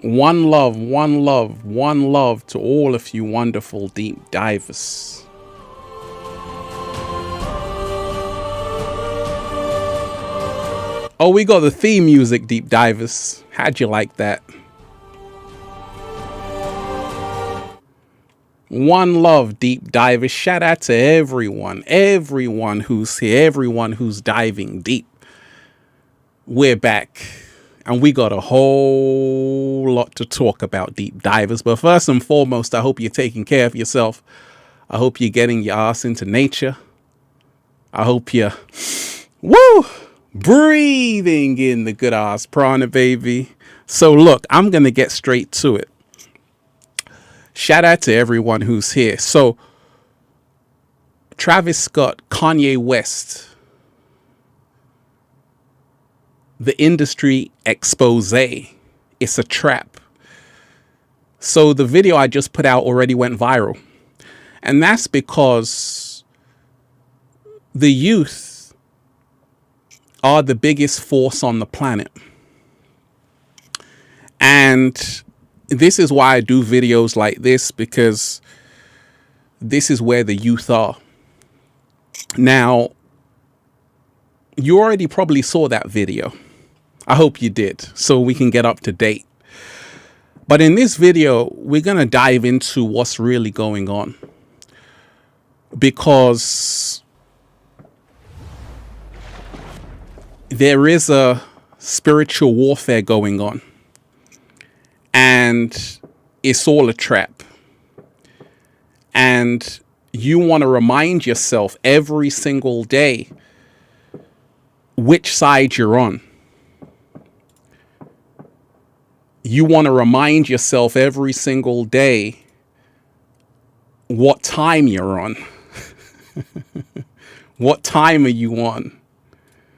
One love, one love, one love to all of you wonderful deep divers. Oh, we got the theme music, deep divers. How'd you like that? One love, deep divers. Shout out to everyone who's here, everyone who's diving deep. We're back. And we got a whole lot to talk about, deep divers. But first and foremost, I hope you're taking care of yourself. I hope you're getting your ass into nature. I hope you're, breathing in the good ass prana, baby. So look, I'm going to get straight to it. Shout out to everyone who's here. So Travis Scott, Kanye West, the industry exposé. It's a trap. So the video I just put out already went viral. And that's because the youth are the biggest force on the planet. And this is why I do videos like this, because this is where the youth are. Now, you already probably saw that video. I hope you did, so we can get up to date. But in this video, we're going to dive into what's really going on. Because there is a spiritual warfare going on. And it's all a trap. And you want to remind yourself every single day which side you're on. You want to remind yourself every single day what time you're on. What time are you on?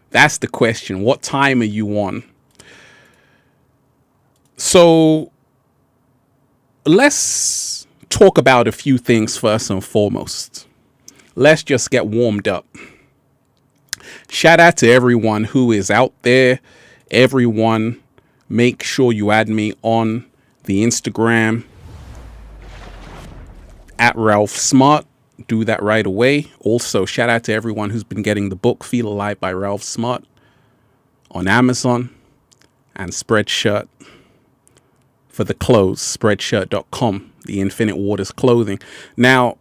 That's the question. What time are you on? So let's talk about a few things first and foremost. Let's just get warmed up. Shout out to everyone who is out there. Everyone, make sure you add me on the Instagram at Ralph Smart. Do that right away. Also, shout out to everyone who's been getting the book Feel Alive by Ralph Smart on Amazon, and Spreadshirt for the clothes, spreadshirt.com, the Infinite Waters clothing. Now,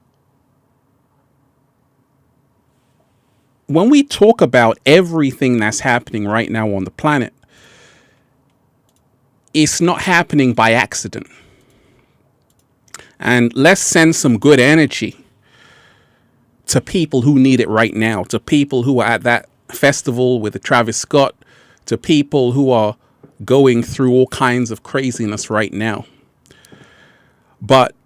when we talk about everything that's happening right now on the planet, it's not happening by accident. And let's send some good energy to people who need it right now, to people who are at that festival with the Travis Scott, to people who are going through all kinds of craziness right now. But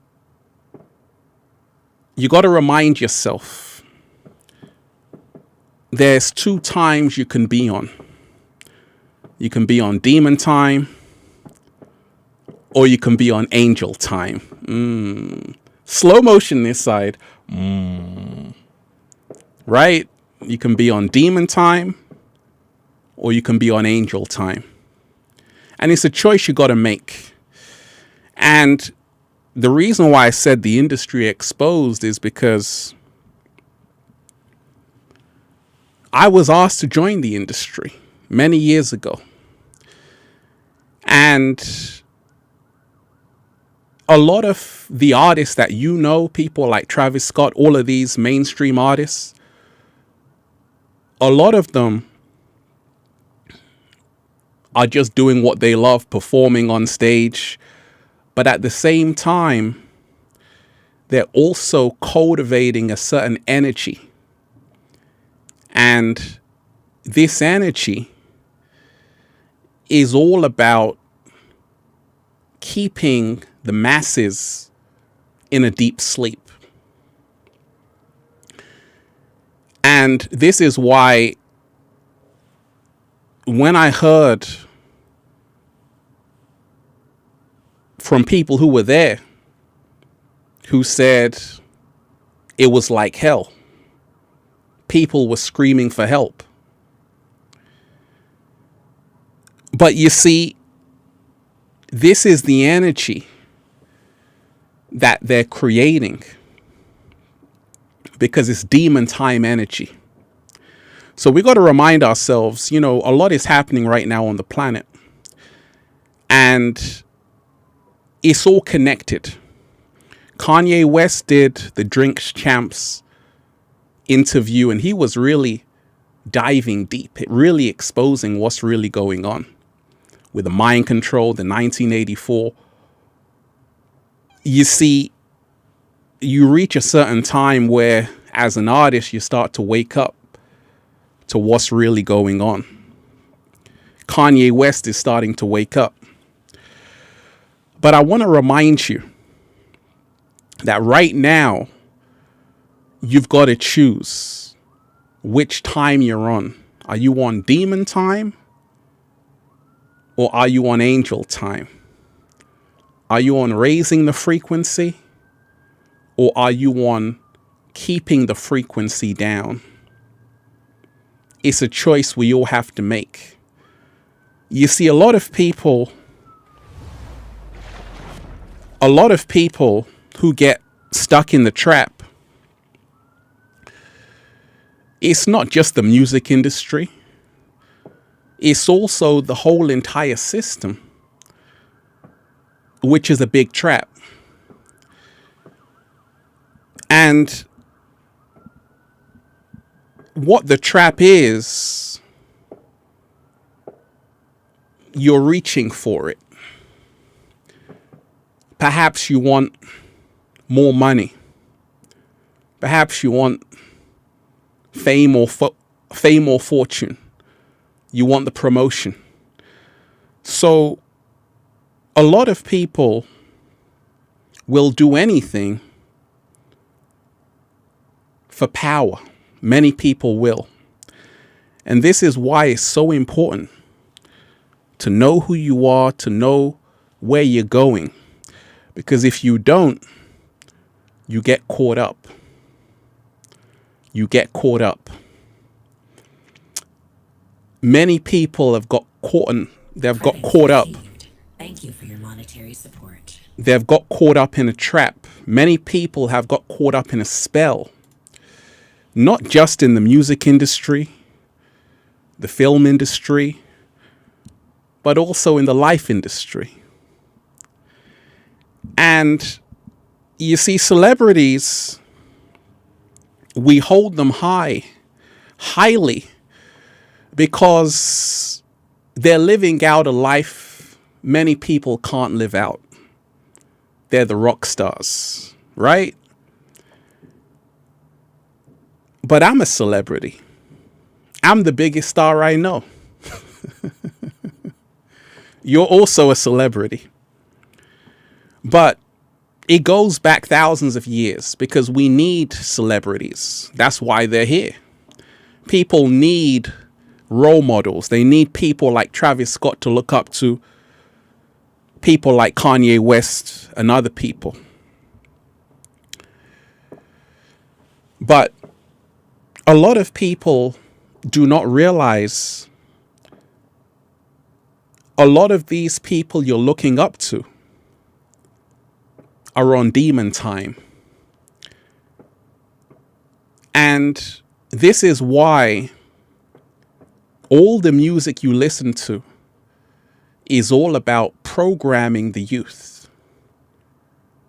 you got to remind yourself, there's two times you can be on. You can be on demon time, or you can be on angel time. Slow motion this side. Right? You can be on demon time, or you can be on angel time. And it's a choice you got to make. And the reason why I said the industry exposed is because I was asked to join the industry many years ago. And a lot of the artists that you know, people like Travis Scott, all of these mainstream artists, a lot of them are just doing what they love, performing on stage. But at the same time, they're also cultivating a certain energy. And this energy is all about keeping the masses in a deep sleep. And this is why when I heard from people who were there, who said it was like hell, people were screaming for help. But you see, this is the energy that they're creating, because it's demon time energy. So we got to remind ourselves, a lot is happening right now on the planet, and it's all connected. Kanye West did the Drinks Champs interview, and he was really diving deep, really exposing what's really going on with the mind control, the 1984. You see, you reach a certain time where, as an artist, you start to wake up to what's really going on. Kanye West is starting to wake up. But I want to remind you that right now, you've got to choose which time you're on. Are you on demon time? Or are you on angel time? Are you on raising the frequency? Or are you on keeping the frequency down? It's a choice we all have to make. You see, a lot of people who get stuck in the trap, it's not just the music industry. It's also the whole entire system, which is a big trap. And what the trap is, you're reaching for it. Perhaps you want more money. Perhaps you want fame or fortune. You want the promotion. So a lot of people will do anything for power. Many people will. And this is why it's so important to know who you are, to know where you're going. Because if you don't, you get caught up. You get caught up. Many people have got caught up. Thank you for your monetary support. They've got caught up in a trap. Many people have got caught up in a spell. Not just in the music industry, the film industry, but also in the life industry. And you see, celebrities, we hold them highly, because they're living out a life many people can't live out. They're the rock stars, right? But I'm a celebrity. I'm the biggest star I know. You're also a celebrity. But it goes back thousands of years, because we need celebrities. That's why they're here. People need role models. They need people like Travis Scott to look up to, people like Kanye West and other people. But a lot of people do not realize a lot of these people you're looking up to are on demon time. And this is why all the music you listen to is all about programming the youth,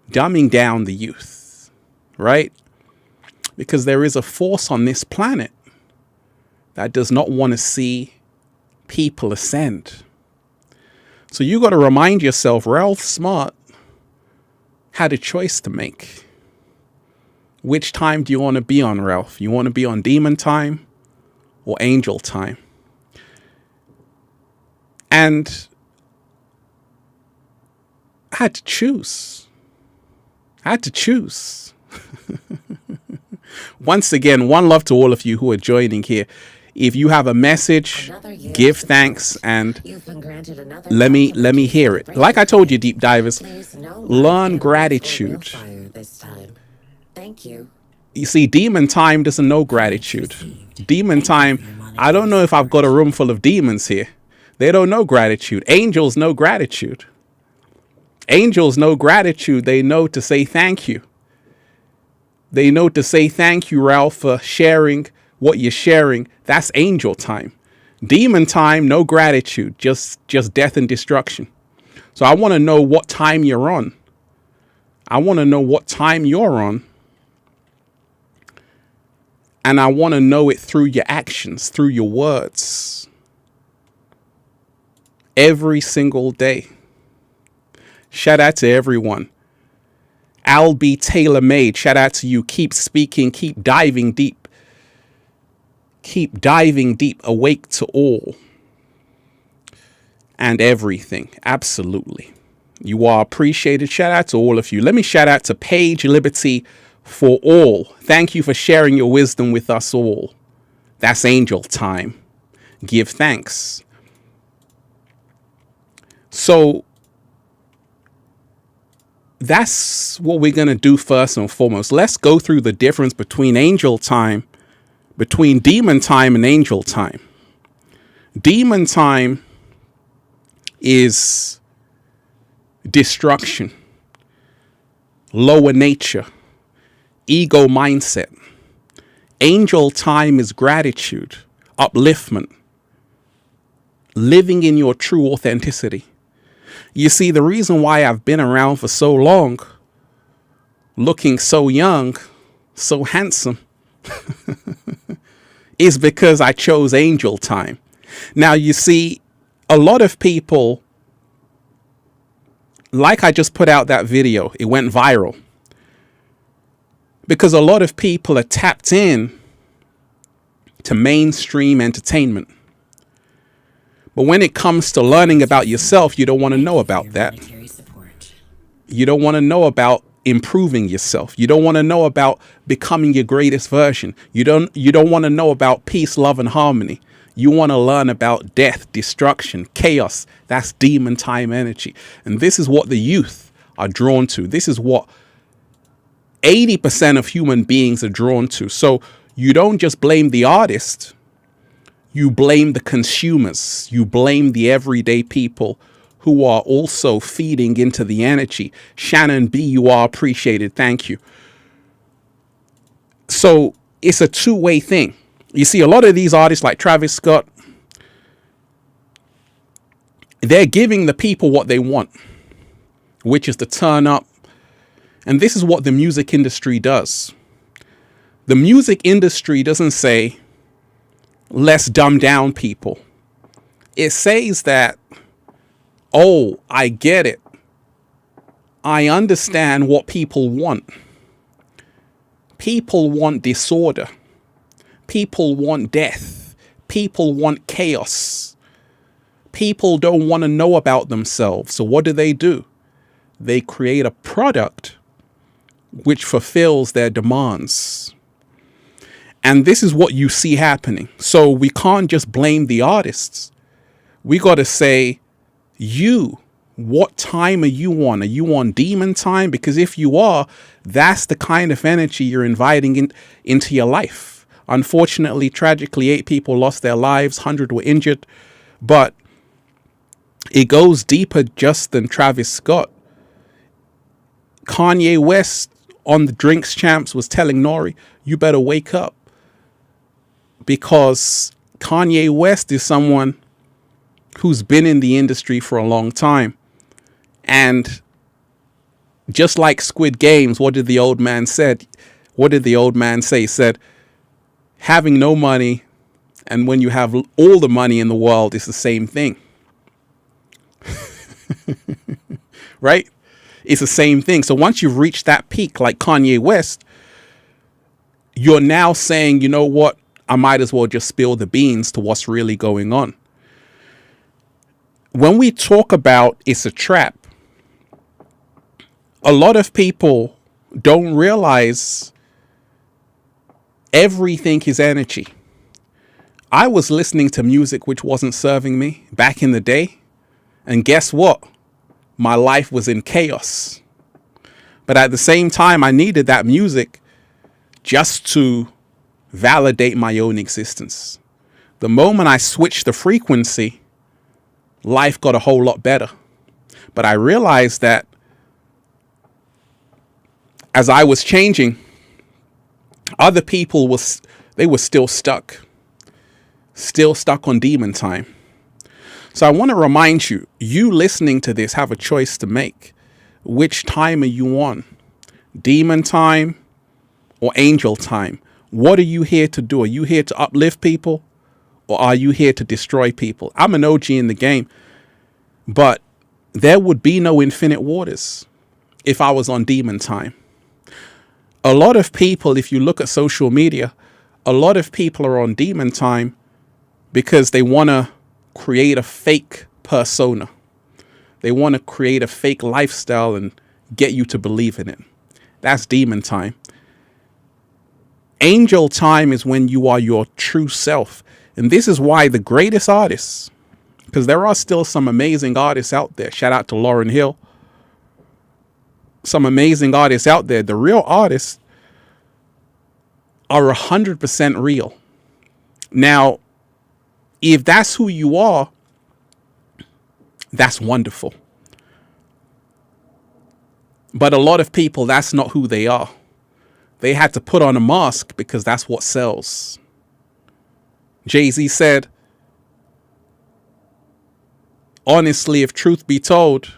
dumbing down the youth, right? Because there is a force on this planet that does not want to see people ascend. So you got to remind yourself, Ralph Smart had a choice to make. Which time do you want to be on, Ralph? You want to be on demon time or angel time? And I had to choose. Once again, one love to all of you who are joining here. If you have a message, give thanks, and let me hear it. Like I told you, deep divers, learn gratitude. Thank you. You see, demon time doesn't know gratitude. Demon time, I don't know if I've got a room full of demons here. They don't know gratitude. Angels know gratitude. Angels know gratitude. They know to say thank you. They know to say thank you, Ralph, for sharing what you're sharing. That's angel time. Demon time, no gratitude, just death and destruction. So I want to know what time you're on. I want to know what time you're on. And I want to know it through your actions, through your words. Every single day. Shout out to everyone. Al B. Taylor Made, shout out to you. Keep speaking, keep diving deep. Keep diving deep, awake to all and everything. Absolutely. You are appreciated. Shout out to all of you. Let me shout out to Paige Liberty for all. Thank you for sharing your wisdom with us all. That's angel time. Give thanks. So that's what we're going to do first and foremost. Let's go through the difference between angel time, between demon time and angel time. Demon time is destruction, lower nature, ego mindset. Angel time is gratitude, upliftment, living in your true authenticity. You see, the reason why I've been around for so long, looking so young, so handsome, is because I chose angel time. Now, you see, a lot of people, like I just put out that video, it went viral. Because a lot of people are tapped in to mainstream entertainment. But when it comes to learning about yourself, you don't want to know about that. You don't want to know about improving yourself. You don't want to know about becoming your greatest version. You don't want to know about peace, love, and harmony. You want to learn about death, destruction, chaos. That's demon time energy. And this is what the youth are drawn to. This is what 80% of human beings are drawn to. So you don't just blame the artist. You blame the consumers. You blame the everyday people who are also feeding into the energy. Shannon B, you are appreciated. Thank you. So it's a two-way thing. You see, a lot of these artists like Travis Scott, they're giving the people what they want, which is to turn up. And this is what the music industry does. The music industry doesn't say, let's dumb down people. It says that, oh, I get it. I understand what people want. People want disorder. People want death. People want chaos. People don't want to know about themselves. So what do? They create a product which fulfills their demands. And this is what you see happening. So we can't just blame the artists. We got to say, what time are you on? Are you on demon time? Because if you are, that's the kind of energy you're inviting into your life. Unfortunately, tragically, 8 people lost their lives, 100 were injured. But it goes deeper just than Travis Scott. Kanye West on the Drinks Champs was telling Nori, you better wake up. Because Kanye West is someone who's been in the industry for a long time. And just like Squid Games, what did the old man say? He said, having no money and when you have all the money in the world is the same thing. Right? It's the same thing. So once you've reached that peak, like Kanye West, you're now saying, you know what? I might as well just spill the beans to what's really going on. When we talk about it's a trap, a lot of people don't realize everything is energy. I was listening to music which wasn't serving me back in the day. And guess what? My life was in chaos. But at the same time, I needed that music just to validate my own existence. The moment I switched the frequency, life got a whole lot better. But I realized that as I was changing, other people they were still stuck on demon time. So I want to remind you, you listening to this have a choice to make. Which time are you on? Demon time or angel time? What are you here to do? Are you here to uplift people, or are you here to destroy people? I'm an OG in the game, but there would be no infinite waters if I was on demon time. A lot of people, if you look at social media, a lot of people are on demon time because they want to create a fake persona. They want to create a fake lifestyle and get you to believe in it. That's demon time. Angel time is when you are your true self. And this is why the greatest artists, because there are still some amazing artists out there. Shout out to Lauryn Hill. Some amazing artists out there. The real artists are 100% real. Now, if that's who you are, that's wonderful. But a lot of people, that's not who they are. They had to put on a mask because that's what sells. Jay-Z said, honestly, if truth be told,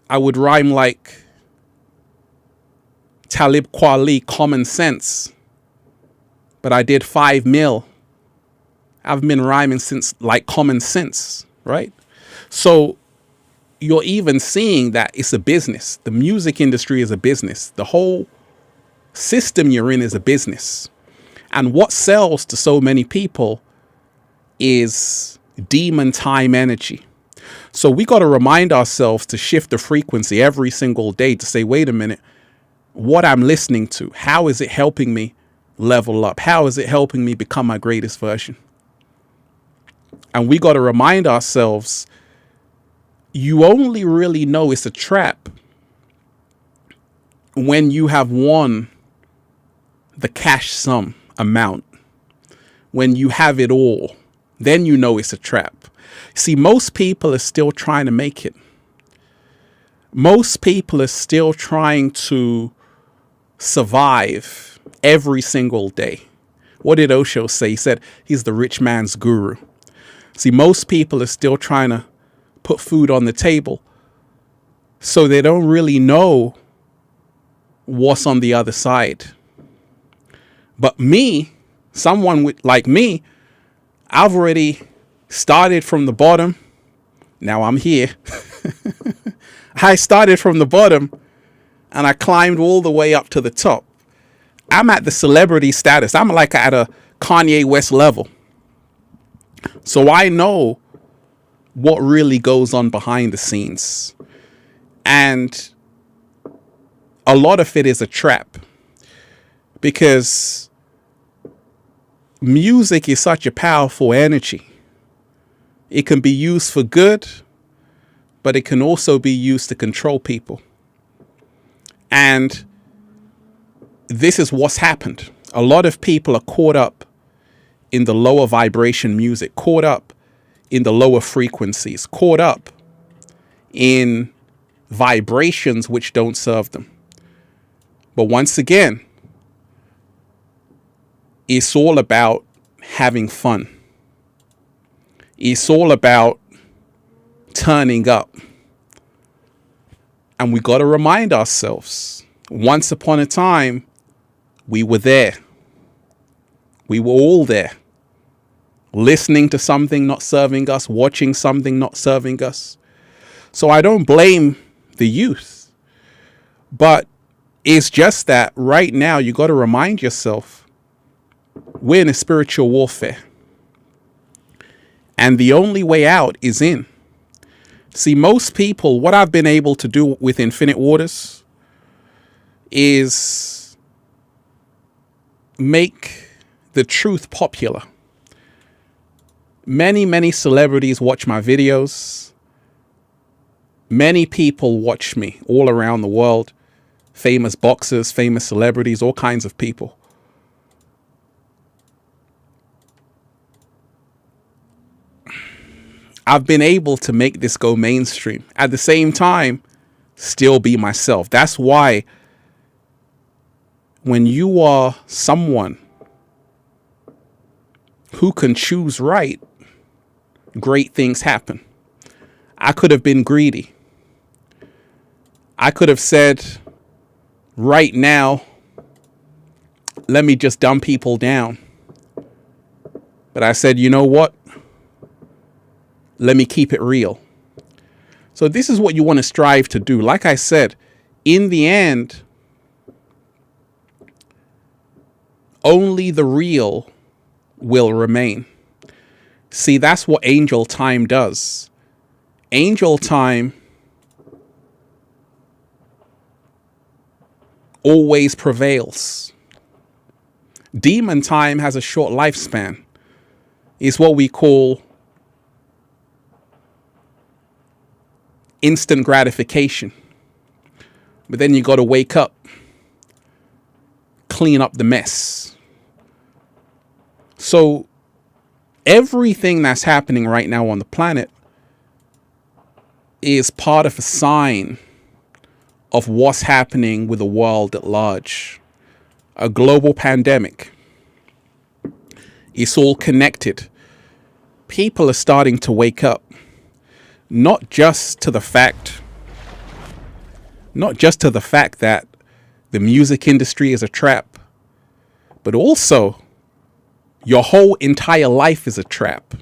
I would rhyme like Talib Kweli, common sense. But I did 5 mil. I've been rhyming since like common sense, right? So you're even seeing that it's a business. The music industry is a business. The whole system you're in is a business. And what sells to so many people is demon time energy. So we got to remind ourselves to shift the frequency every single day to say, wait a minute, what I'm listening to, how is it helping me level up? How is it helping me become my greatest version? And we got to remind ourselves, you only really know it's a trap when you have won the cash sum amount. When you have it all, then you know it's a trap. See, most people are still trying to make it. Most people are still trying to survive every single day. What did Osho say? He said he's the rich man's guru. See, most people are still trying to put food on the table, so they don't really know what's on the other side. But me, like me, I've already started from the bottom. Now I'm here. I started from the bottom and I climbed all the way up to the top. I'm at the celebrity status. I'm like at a Kanye West level. So I know what really goes on behind the scenes. And a lot of it is a trap, because music is such a powerful energy. It can be used for good, but it can also be used to control people. And this is what's happened. A lot of people are caught up in the lower vibration music, caught up in the lower frequencies, caught up in vibrations which don't serve them. But once again, it's all about having fun. It's all about turning up. And we got to remind ourselves, once upon a time, we were there. We were all there. Listening to something not serving us, watching something not serving us. So I don't blame the youth. But it's just that right now you got to remind yourself, we're in a spiritual warfare. And the only way out is in. See, most people, what I've been able to do with Infinite Waters is make the truth popular. Many celebrities watch my videos. Many people watch me all around the world. Famous boxers, famous celebrities, all kinds of people. I've been able to make this go mainstream. At the same time, still be myself. That's why when you are someone who can choose right, great things happen. I could have been greedy. I could have said, right now, let me just dumb people down. But I said, you know what? Let me keep it real. So this is what you want to strive to do. Like I said, in the end, only the real will remain. See, that's what angel time does. Angel time always prevails. Demon time has a short lifespan. It's what we call instant gratification. But then you got to wake up, clean up the mess. So everything that's happening right now on the planet is part of a sign of what's happening with the world at large. A global pandemic. It's all connected. People are starting to wake up, not just to the fact that the music industry is a trap, but also your whole entire life is a trap.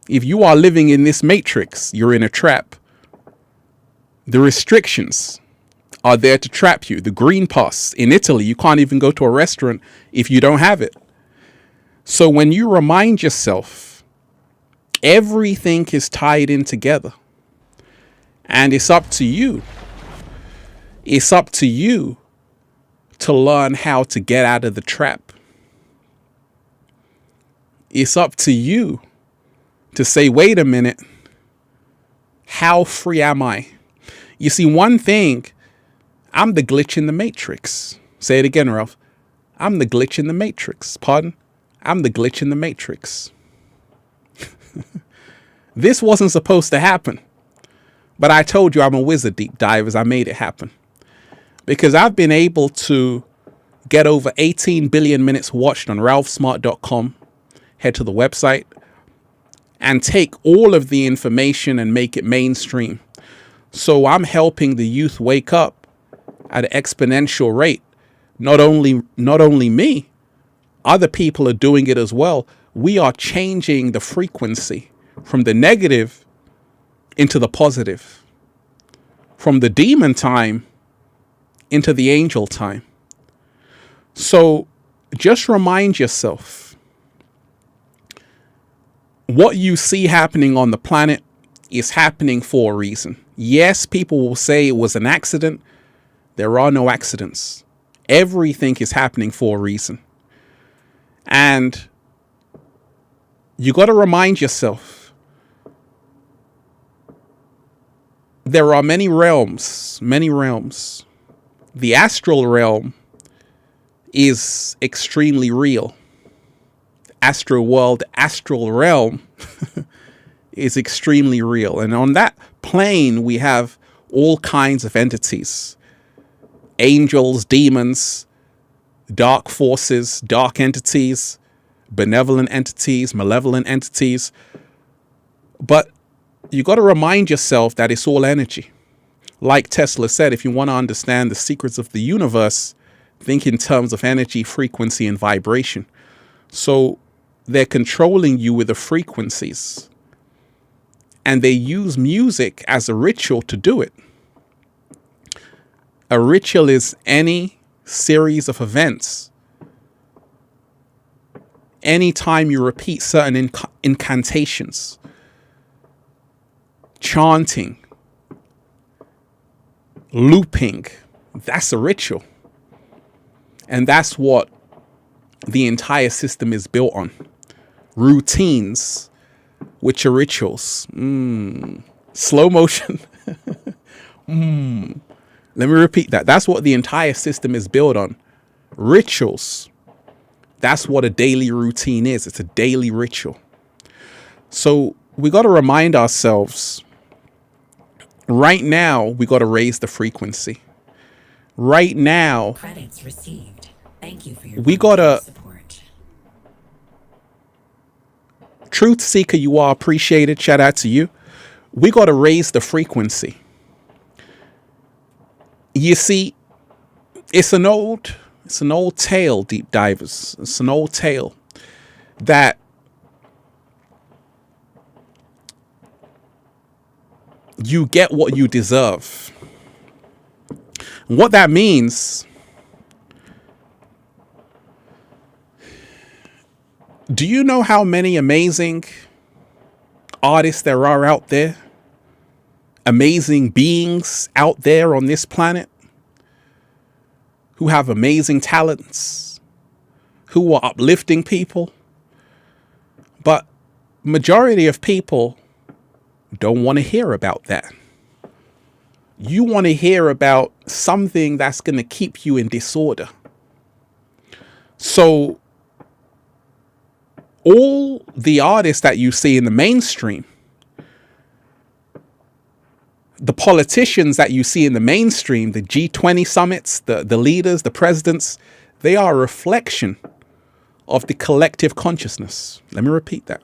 If you are living in this matrix, you're in a trap. The restrictions are there to trap you. The green pass in Italy, you can't even go to a restaurant if you don't have it. So when you remind yourself, everything is tied in together, and it's up to you. It's up to you to learn how to get out of the trap. It's up to you to say, wait a minute, how free am I? You see, one thing, I'm the glitch in the matrix. Say it again, Ralph. I'm the glitch in the matrix. Pardon? I'm the glitch in the matrix. This wasn't supposed to happen. But I told you I'm a wizard, deep divers. I made it happen. Because I've been able to get over 18 billion minutes watched on ralphsmart.com. Head to the website and take all of the information and make it mainstream. So I'm helping the youth wake up at an exponential rate. Not only me, other people are doing it as well. We are changing the frequency from the negative into the positive, from the demon time into the angel time. So just remind yourself, what you see happening on the planet is happening for a reason. Yes, people will say it was an accident. There are no accidents. Everything is happening for a reason. And you got to remind yourself, there are many realms. The astral realm is extremely real. Astral world, astral realm is extremely real. And on that plane, we have all kinds of entities. Angels, demons, dark forces, dark entities, benevolent entities, malevolent entities. But you got to remind yourself that it's all energy. Like Tesla said, if you want to understand the secrets of the universe, think in terms of energy, frequency, and vibration. So they're controlling you with the frequencies. And they use music as a ritual to do it. A ritual is any series of events. Anytime you repeat certain incantations, chanting, looping, that's a ritual. And that's what the entire system is built on. Routines, which are rituals. Slow motion. Let me repeat that. That's what the entire system is built on. Rituals. That's what a daily routine is. It's a daily ritual. So we got to remind ourselves, Right now, we got to raise the frequency. Right now, Credits received. Thank you for your we monetary gotta, support. truth seeker, you are appreciated. Shout out to you. We got to raise the frequency. You see, it's an old tale, deep divers. It's an old tale that you get what you deserve. And what that means, do you know how many amazing artists there are out there? Amazing beings out there on this planet who have amazing talents, who are uplifting people. But majority of people don't want to hear about that. You want to hear about something that's going to keep you in disorder. So all the artists that you see in the mainstream, the politicians that you see in the mainstream, the G20 summits, the leaders, the presidents, they are a reflection of the collective consciousness. Let me repeat that.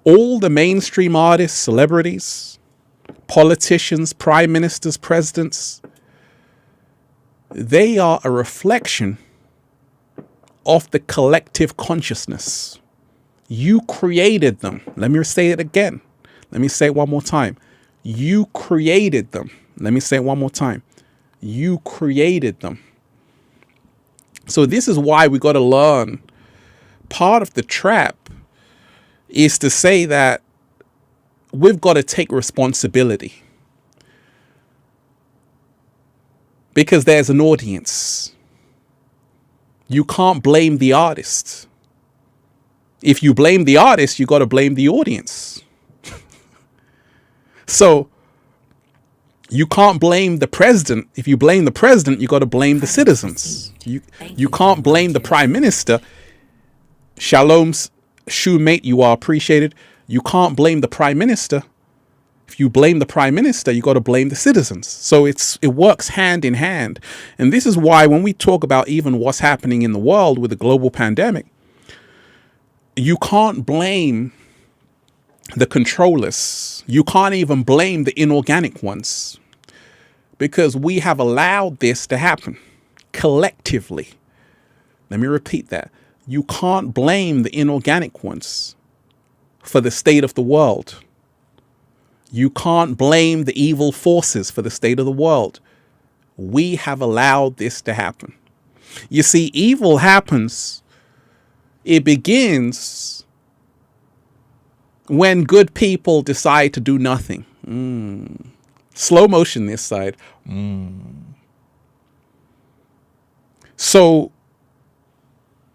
All the mainstream artists, celebrities, politicians, prime ministers, presidents, they are a reflection of the collective consciousness. You created them. Let me say it again. Let me say it one more time. You created them. Let me say it one more time. You created them. So this is why we got to learn. Part of the trap is to say that we've got to take responsibility. Because there's an audience. You can't blame the artist. If you blame the artist, you got to blame the audience. So you can't blame the president. If you blame the president, you got to blame the citizens. You can't blame the prime minister. Shalom's shoemate, you are appreciated. You can't blame the prime minister. If you blame the prime minister, you got to blame the citizens. So it works hand in hand. And this is why when we talk about even what's happening in the world with the global pandemic, you can't blame the controllers. You can't even blame the inorganic ones, because we have allowed this to happen collectively. Let me repeat that. You can't blame the inorganic ones for the state of the world. You can't blame the evil forces for the state of the world. We have allowed this to happen. You see, evil happens. It begins when good people decide to do nothing. Slow motion this side. So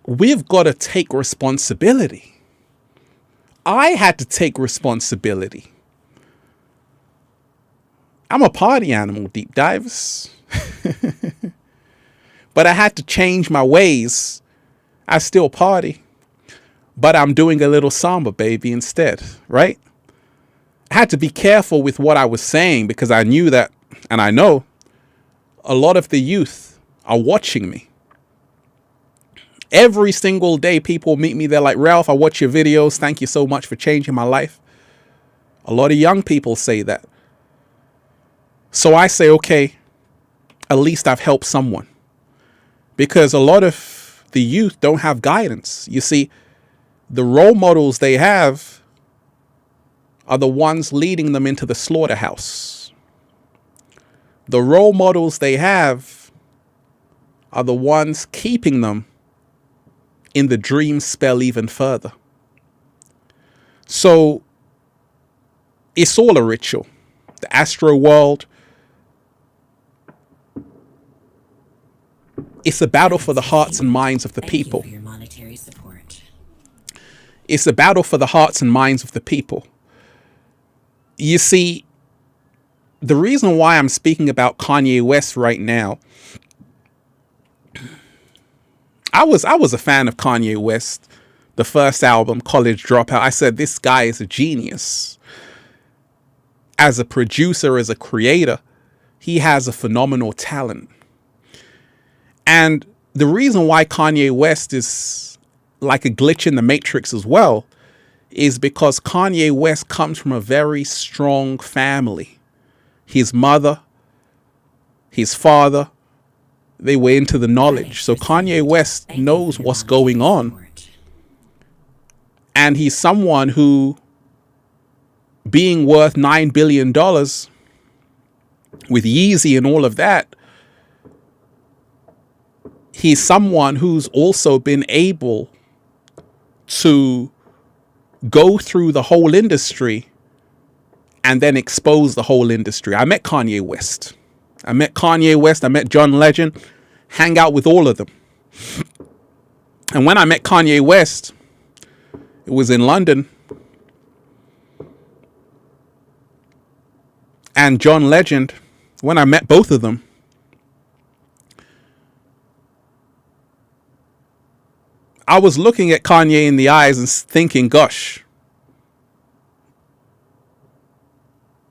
we've got to take responsibility. I had to take responsibility. I'm a party animal, deep divers. But I had to change my ways. I still party, but I'm doing a little samba, baby, instead, right? I had to be careful with what I was saying, because I knew that, and I know, a lot of the youth are watching me. Every single day, people meet me. They're like, Ralph, I watch your videos. Thank you so much for changing my life. A lot of young people say that. So I say, okay, at least I've helped someone. Because a lot of the youth don't have guidance. You see, the role models they have are the ones leading them into the slaughterhouse. The role models they have are the ones keeping them in the dream spell even further. So it's all a ritual. The astral world, it's a battle for the hearts and minds of the people. Thank you for your monetary support. It's a battle for the hearts and minds of the people. You see, the reason why I'm speaking about Kanye West right now, I was a fan of Kanye West, the first album, College Dropout. I said, this guy is a genius. as a producer, as a creator, he has a phenomenal talent. And the reason why Kanye West is like a glitch in the matrix as well is because Kanye West comes from a very strong family. His mother, his father, they were into the knowledge. So Kanye West knows what's going on. And he's someone who, being worth $9 billion with Yeezy and all of that, he's someone who's also been able to go through the whole industry and then expose the whole industry. I met Kanye West. I met John Legend, hang out with all of them. And when I met Kanye West, it was in London. And John Legend, when I met both of them, I was looking at Kanye in the eyes and thinking, gosh,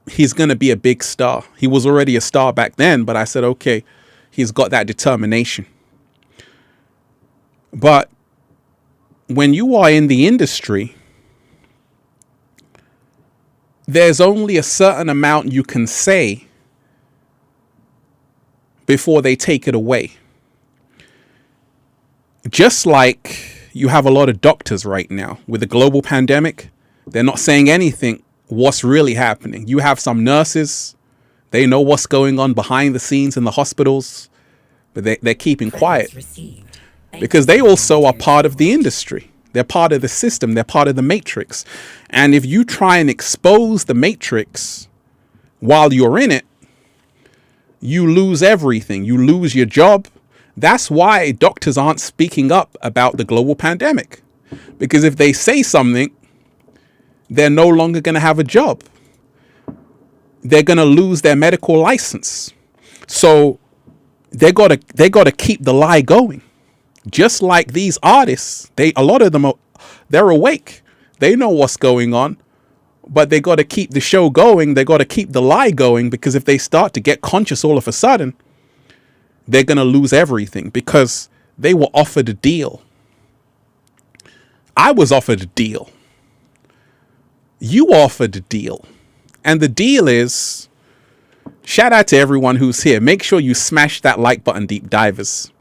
he's going to be a big star. He was already a star back then, but I said, okay, he's got that determination. But when you are in the industry, there's only a certain amount you can say before they take it away. Just like you have a lot of doctors right now with the global pandemic, they're not saying anything what's really happening. You have some nurses, they know what's going on behind the scenes in the hospitals, but they're keeping quiet because they also are part of the industry. They're part of the system. They're part of the matrix. And if you try and expose the matrix while you're in it, you lose everything. You lose your job. That's why doctors aren't speaking up about the global pandemic. Because if they say something, they're no longer going to have a job. They're going to lose their medical license. So they got to keep the lie going. Just like these artists, a lot of them they're awake. They know what's going on, but they got to keep the show going. They got to keep the lie going, because if they start to get conscious all of a sudden, they're going to lose everything, because they were offered a deal. I was offered a deal. You offered a deal. And the deal is, shout out to everyone who's here. Make sure you smash that like button, deep divers.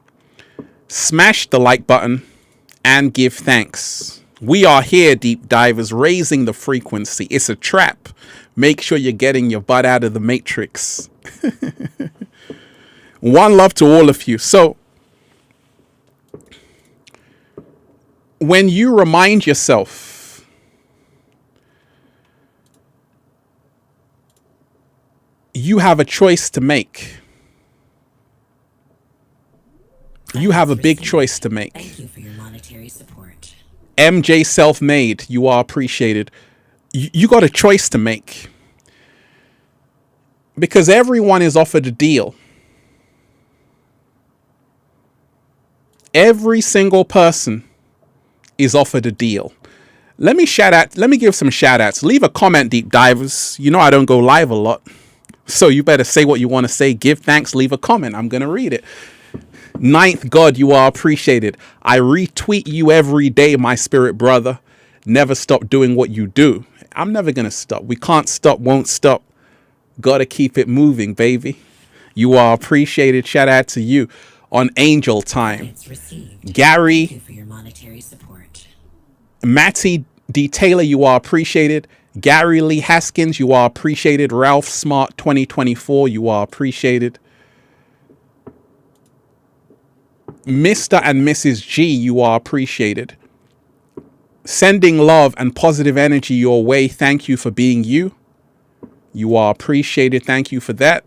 Smash the like button and give thanks. We are here, deep divers, raising the frequency. It's a trap. Make sure you're getting your butt out of the matrix. One love to all of you. So when you remind yourself you have a choice to make. You have a big choice to make. Thank you for your monetary support. MJ Self-Made, you are appreciated. You got a choice to make. Because everyone is offered a deal. Every single person is offered a deal. Let me give some shout outs. Leave a comment, deep divers. You know I don't go live a lot. So you better say what you want to say. Give thanks, leave a comment. I'm going to read it. Ninth God, you are appreciated. I retweet you every day, my spirit brother. Never stop doing what you do. I'm never going to stop. We can't stop, won't stop. Got to keep it moving, baby. You are appreciated. Shout out to you on Angel Time. Gary. Thank you for your monetary support. Matty D. Taylor, you are appreciated. Gary Lee Haskins, you are appreciated. Ralph Smart 2024, you are appreciated. Mr. and Mrs. G, you are appreciated. Sending love and positive energy your way. Thank you for being you. You are appreciated. Thank you for that.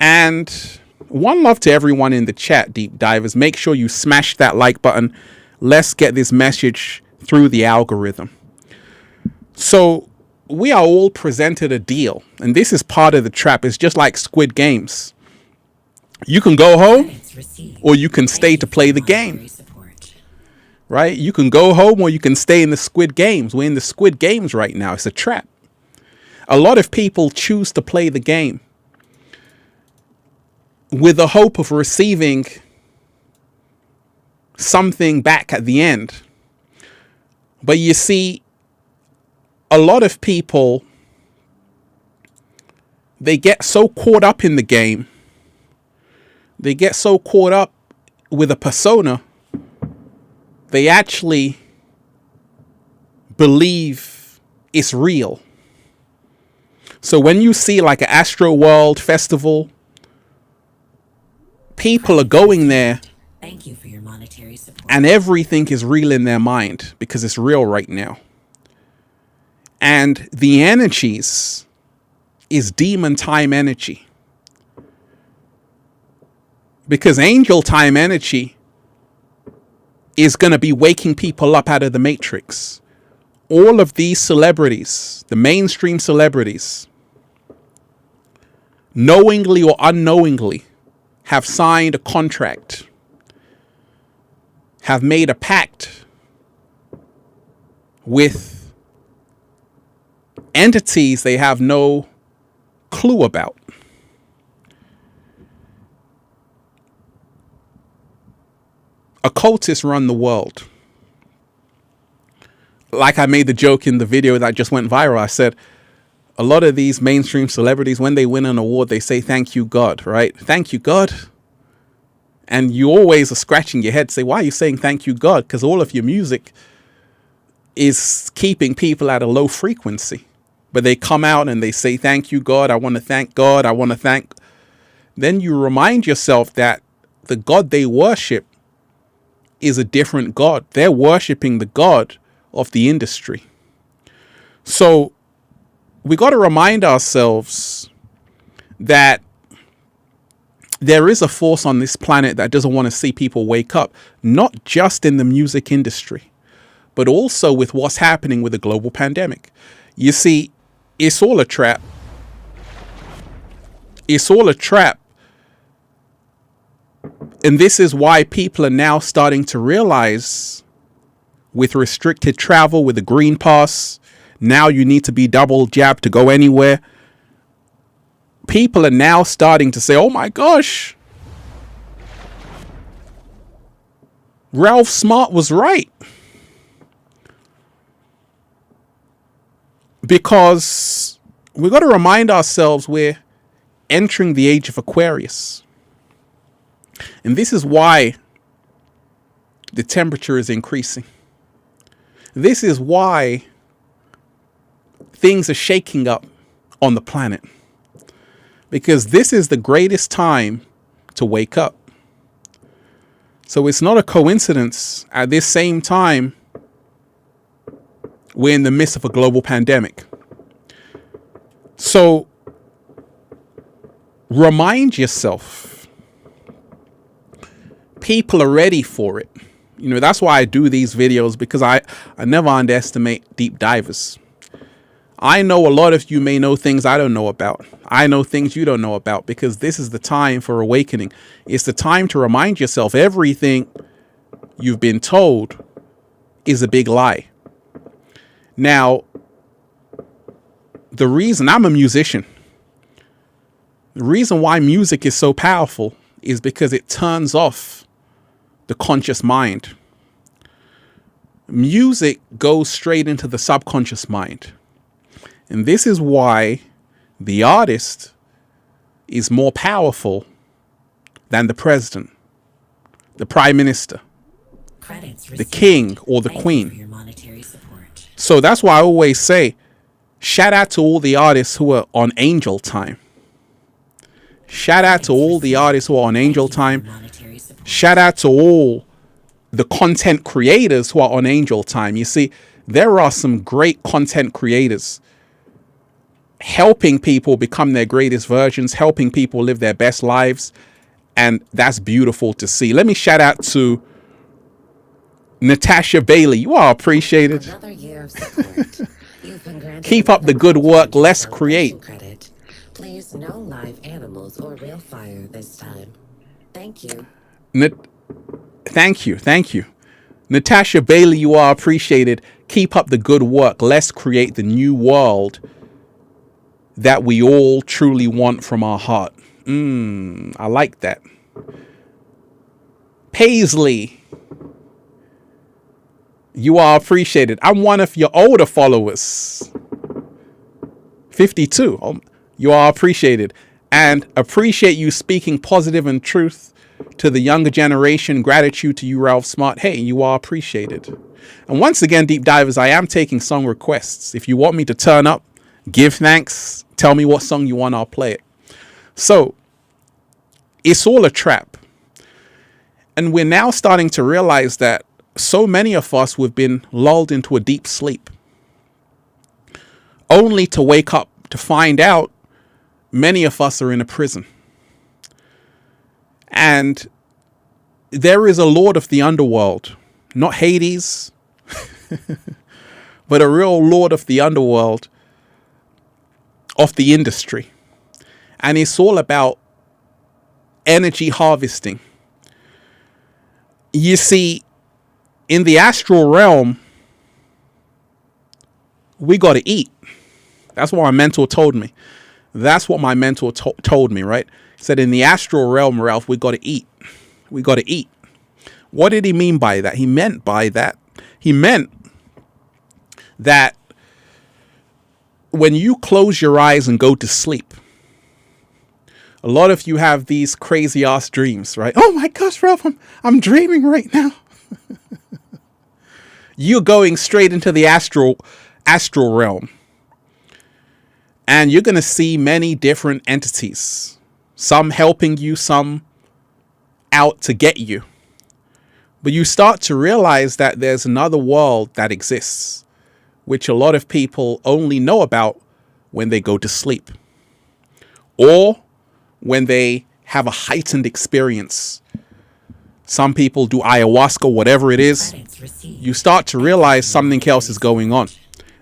And one love to everyone in the chat, deep divers. Make sure you smash that like button. Let's get this message through the algorithm. So we are all presented a deal, and this is part of the trap. It's just like Squid Games. You can go home or you can stay to play the game, right? You can go home or you can stay in the Squid Games. We're in the Squid Games right now. It's a trap. A lot of people choose to play the game with the hope of receiving something back at the end. But you see, a lot of people, they get so caught up in the game, they get so caught up with a persona, they actually believe it's real. So when you see like an Astral World festival, people are going there. Thank you for your monetary support. And everything is real in their mind because it's real right now. And the energies is demon time energy. Because angel time energy is going to be waking people up out of the matrix. All of these celebrities, the mainstream celebrities, knowingly or unknowingly, have signed a contract, have made a pact with entities they have no clue about. Occultists run the world. Like I made the joke in the video that just went viral. I said, a lot of these mainstream celebrities, when they win an award, they say, thank you, God, right? Thank you, God. And you always are scratching your head, say, why are you saying thank you, God? Because all of your music is keeping people at a low frequency. But they come out and they say, thank you, God. I want to thank God. I want to thank. Then you remind yourself that the God they worship is a different God. They're worshiping the God of the industry. So we got to remind ourselves that there is a force on this planet that doesn't want to see people wake up, not just in the music industry, but also with what's happening with the global pandemic. You see, it's all a trap. It's all a trap. And this is why people are now starting to realize, with restricted travel, with the green pass, now you need to be double jabbed to go anywhere. People are now starting to say, oh my gosh, Ralph Smart was right. Because we've got to remind ourselves we're entering the age of Aquarius. And this is why the temperature is increasing. This is why things are shaking up on the planet. Because this is the greatest time to wake up. So it's not a coincidence at this same time we're in the midst of a global pandemic. So remind yourself, people are ready for it. You know, that's why I do these videos, because I never underestimate deep divers. I know a lot of you may know things I don't know about. I know things you don't know about, because this is the time for awakening. It's the time to remind yourself everything you've been told is a big lie. Now, the reason I'm a musician, the reason why music is so powerful is because it turns off the conscious mind. Music goes straight into the subconscious mind. And this is why the artist is more powerful than the president, the prime minister, the king, or the queen. So that's why I always say, shout out to all the artists who are on angel time. Shout out to all the artists who are on angel time. Shout out to all the content creators who are on angel time. You see, there are some great content creators helping people become their greatest versions, helping people live their best lives. And that's beautiful to see. Let me shout out to Natasha Bailey. You are appreciated. Another year of support. You've been granted Keep up the good work. Let's celebration create. credit. Please, no live animals or real fire this time. Thank you. Thank you. Thank you. Natasha Bailey, you are appreciated. Keep up the good work. Let's create the new world that we all truly want from our heart. I like that. Paisley, you are appreciated. I'm one of your older followers. 52. You are appreciated. And appreciate you speaking positive and truth to the younger generation. Gratitude to you, Ralph Smart. Hey, you are appreciated. And once again, Deep Divers, I am taking song requests. If you want me to turn up, give thanks, tell me what song you want, I'll play it. So, it's all a trap. And we're now starting to realize that so many of us, we've been lulled into a deep sleep, only to wake up to find out many of us are in a prison. And there is a lord of the underworld, not Hades, but a real lord of the underworld, of the industry. And it's all about energy harvesting. You see, in the astral realm, we got to eat. That's what my mentor told me. That's what my mentor told me, right? He said, in the astral realm, Ralph, we got to eat. We got to eat. What did he mean by that? He meant that when you close your eyes and go to sleep, a lot of you have these crazy ass dreams, right? Oh my gosh, Ralph, I'm dreaming right now. You're going straight into the astral realm. And you're going to see many different entities, some helping you, some out to get you. But you start to realize that there's another world that exists, which a lot of people only know about when they go to sleep, or when they have a heightened experience. Some people do ayahuasca, whatever it is. You start to realize something else is going on.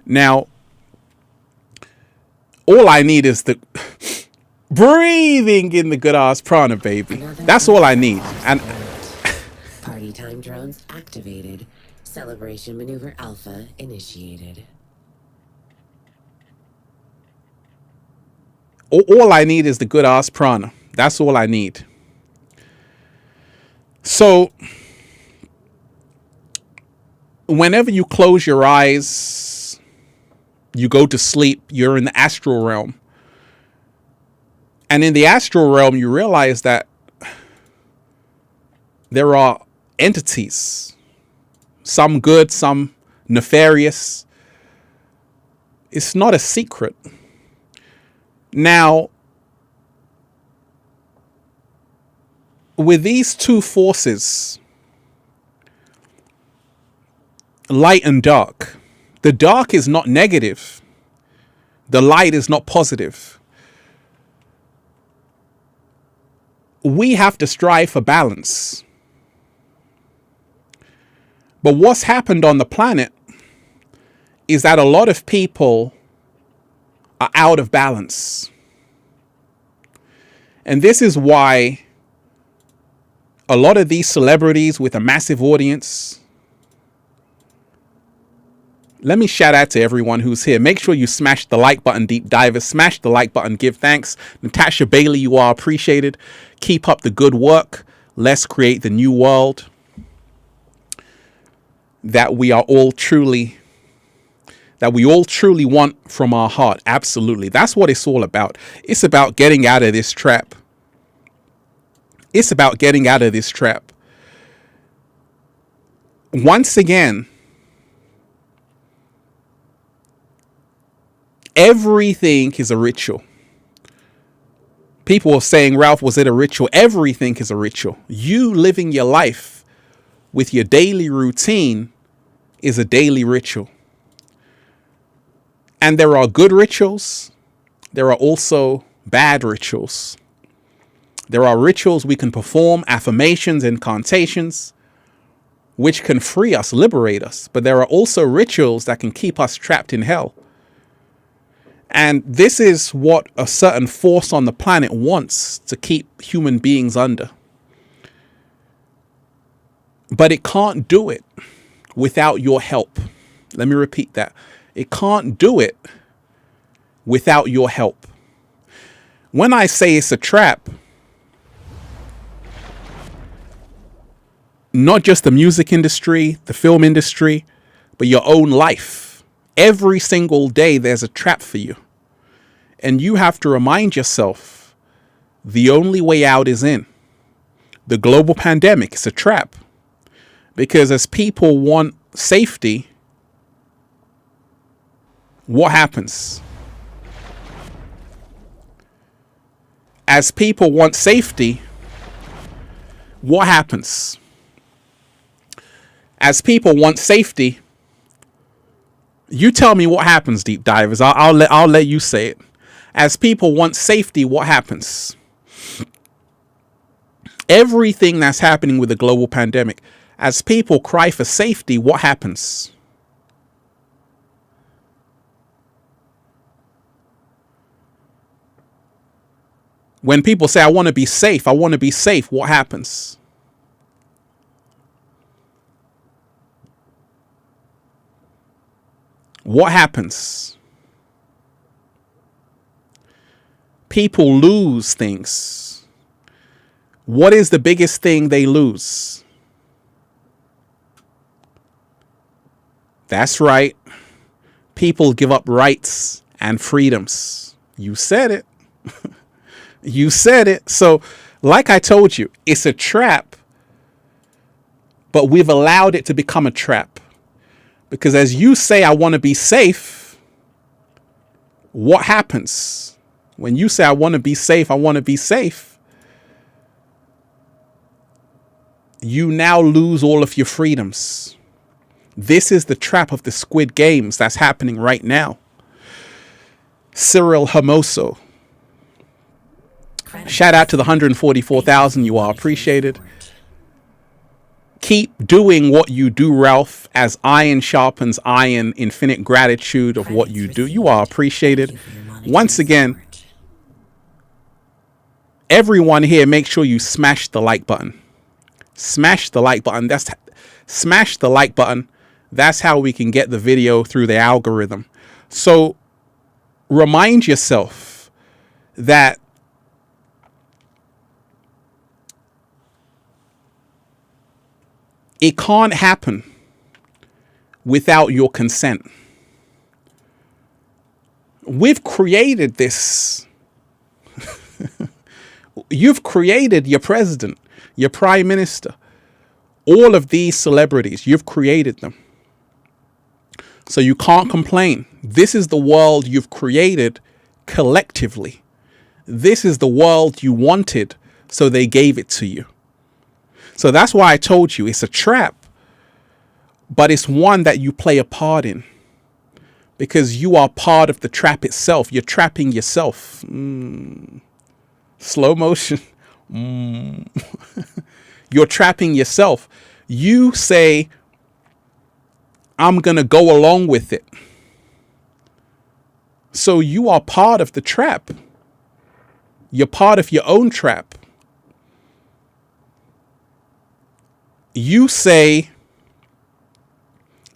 Now, all I need is the breathing in the good ass prana, baby. That's all I need. And party time drones activated. Celebration maneuver alpha initiated. all I need is the good ass prana. That's all I need. So whenever you close your eyes, you go to sleep, you're in the astral realm. And in the astral realm, you realize that there are entities, some good, some nefarious. It's not a secret. Now, with these two forces, light and dark, the dark is not negative. The light is not positive. We have to strive for balance. But what's happened on the planet is that a lot of people are out of balance. And this is why a lot of these celebrities with a massive audience, let me shout out to everyone who's here. Make sure you smash the like button, deep divers. Smash the like button, give thanks. Natasha Bailey, you are appreciated. Keep up the good work. Let's create the new world that we all truly want from our heart. Absolutely. That's what it's all about. It's about getting out of this trap. It's about getting out of this trap. Once again, everything is a ritual. People are saying, Ralph, was it a ritual? Everything is a ritual. You living your life with your daily routine is a daily ritual. And there are good rituals. There are also bad rituals. There are rituals we can perform, affirmations, incantations, which can free us, liberate us. But there are also rituals that can keep us trapped in hell. And this is what a certain force on the planet wants to keep human beings under. But it can't do it without your help. Let me repeat that. It can't do it without your help. When I say it's a trap, not just the music industry, the film industry, but your own life. Every single day there's a trap for you. And you have to remind yourself the only way out is in. The global pandemic is a trap. Because as people want safety, what happens? As people want safety, what happens? As people want safety, you tell me what happens, deep divers. I'll let you say it. As people want safety, what happens? Everything that's happening with the global pandemic, as people cry for safety, what happens? When people say, I want to be safe, what happens? What happens? People lose things. What is the biggest thing they lose? That's right. People give up rights and freedoms. You said it. You said it. So, like I told you, it's a trap, but we've allowed it to become a trap. Because as you say, I want to be safe, what happens? When you say, I want to be safe, you now lose all of your freedoms. This is the trap of the Squid Games that's happening right now. Cyril Hermoso. Shout out to the 144,000. You are appreciated. Keep doing what you do, Ralph, as iron sharpens iron. Infinite gratitude of what you do. You are appreciated. Once again, everyone here, make sure you smash the like button. Smash the like button. Smash the like button. That's how we can get the video through the algorithm. So remind yourself that it can't happen without your consent. We've created this. You've created your president, your prime minister, all of these celebrities. You've created them. So you can't complain. This is the world you've created collectively. This is the world you wanted, so they gave it to you. So that's why I told you it's a trap, but it's one that you play a part in because you are part of the trap itself. You're trapping yourself. Slow motion. You're trapping yourself. You say, I'm going to go along with it. So you are part of the trap. You're part of your own trap. You say,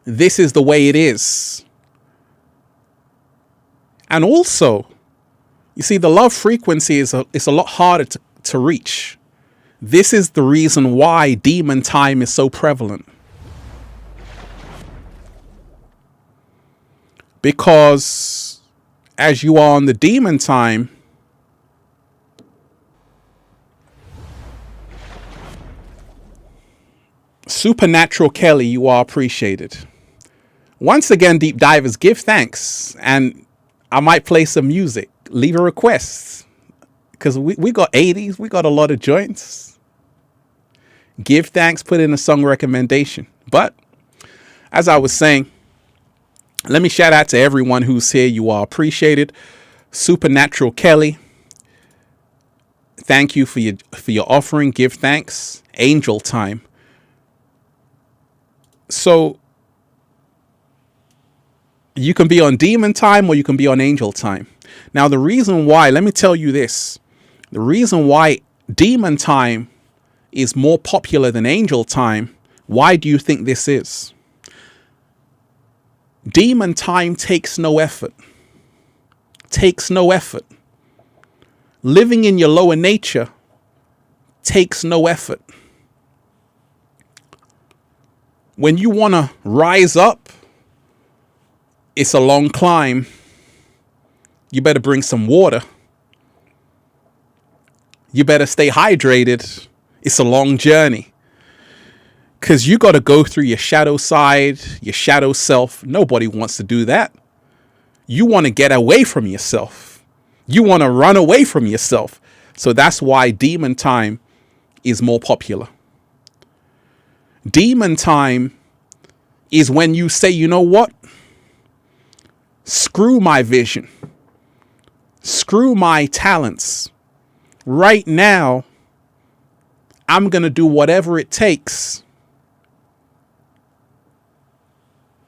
this is the way it is. And also, you see, the love frequency is a lot harder to reach. This is the reason why demon time is so prevalent. Because as you are on the demon time, Supernatural Kelly, you are appreciated. Once again, deep divers, give thanks. And I might play some music. Leave a request. Because we got 80s. We got a lot of joints. Give thanks, put in a song recommendation. But as I was saying, let me shout out to everyone who's here. You are appreciated. Supernatural Kelly, thank you for your offering. Give thanks. Angel Time. So you can be on demon time or you can be on angel time. Now, the reason why, let me tell you this. The reason why demon time is more popular than angel time, why do you think this is? Demon time takes no effort. takes no effort. Living in your lower nature takes no effort. When you want to rise up, it's a long climb. You better bring some water. You better stay hydrated. It's a long journey. Because you got to go through your shadow side, your shadow self. Nobody wants to do that. You want to get away from yourself. You want to run away from yourself. So that's why demon time is more popular. Demon time is when you say, you know what? Screw my vision. Screw my talents. Right now, I'm going to do whatever it takes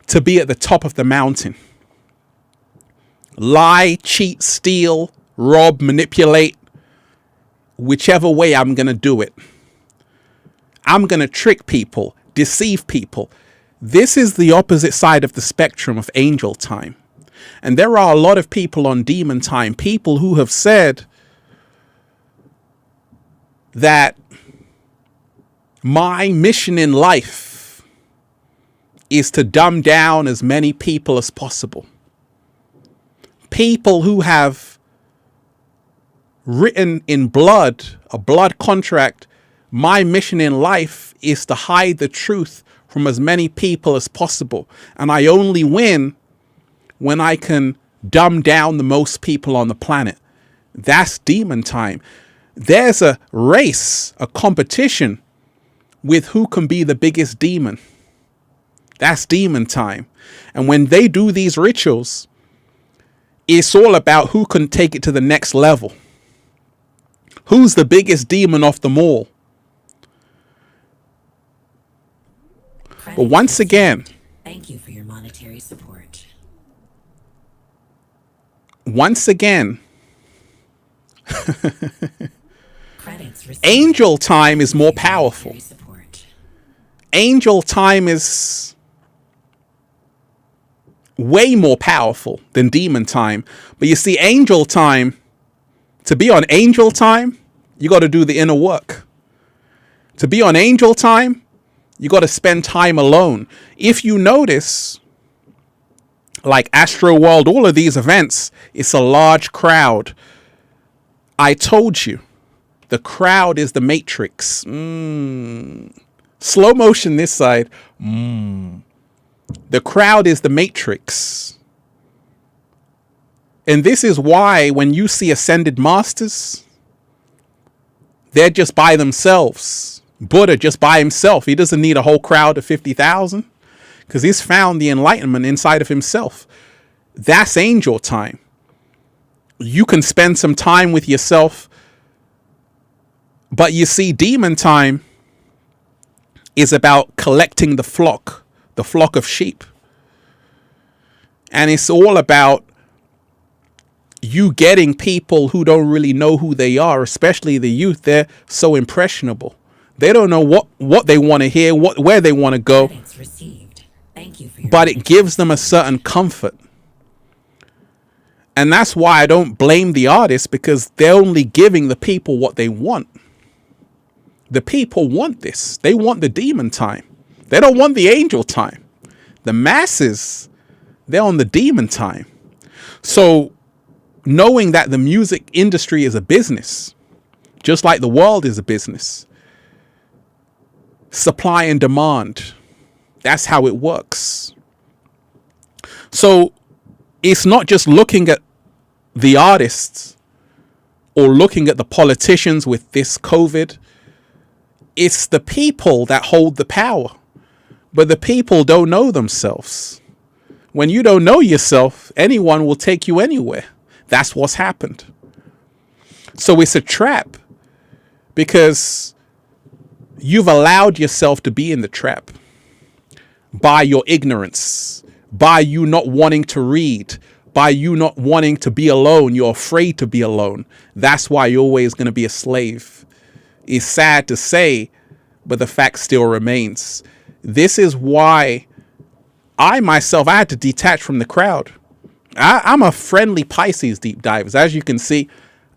to be at the top of the mountain. Lie, cheat, steal, rob, manipulate. Whichever way, I'm going to do it. I'm going to trick people, deceive people. This is the opposite side of the spectrum of angel time. And there are a lot of people on demon time, people who have said that my mission in life is to dumb down as many people as possible. People who have written in blood, a blood contract, my mission in life is to hide the truth from as many people as possible. And I only win when I can dumb down the most people on the planet. That's demon time. There's a race, a competition with who can be the biggest demon. That's demon time. And when they do these rituals, it's all about who can take it to the next level. Who's the biggest demon of them all? But once again, thank you for your monetary support. Once again, angel time is more powerful. Angel time is way more powerful than demon time. But you see, angel time, to be on angel time, you got to do the inner work. To be on angel time, you got to spend time alone. If you notice, like Astral World, all of these events, it's a large crowd. I told you, the crowd is the matrix. Slow motion this side. The crowd is the matrix. And this is why when you see ascended masters, they're just by themselves. Buddha just by himself. He doesn't need a whole crowd of 50,000 because he's found the enlightenment inside of himself. That's angel time. You can spend some time with yourself. But you see, demon time is about collecting the flock of sheep. And it's all about you getting people who don't really know who they are, especially the youth. They're so impressionable. They don't know what they want to hear, where they want to go. Thank you for but it gives them a certain comfort. And that's why I don't blame the artists, because they're only giving the people what they want. The people want this. They want the demon time. They don't want the angel time. The masses, they're on the demon time. So knowing that the music industry is a business, just like the world is a business, supply and demand, that's how it works. So it's not just looking at the artists or looking at the politicians with this COVID. It's the people that hold the power. But the people don't know themselves. When you don't know yourself, anyone will take you anywhere. That's what's happened. So it's a trap, because you've allowed yourself to be in the trap by your ignorance, by you not wanting to read, by you not wanting to be alone. You're afraid to be alone. That's why you're always going to be a slave. It's sad to say, but the fact still remains. This is why I myself, I had to detach from the crowd. I'm a friendly Pisces, deep divers. As you can see,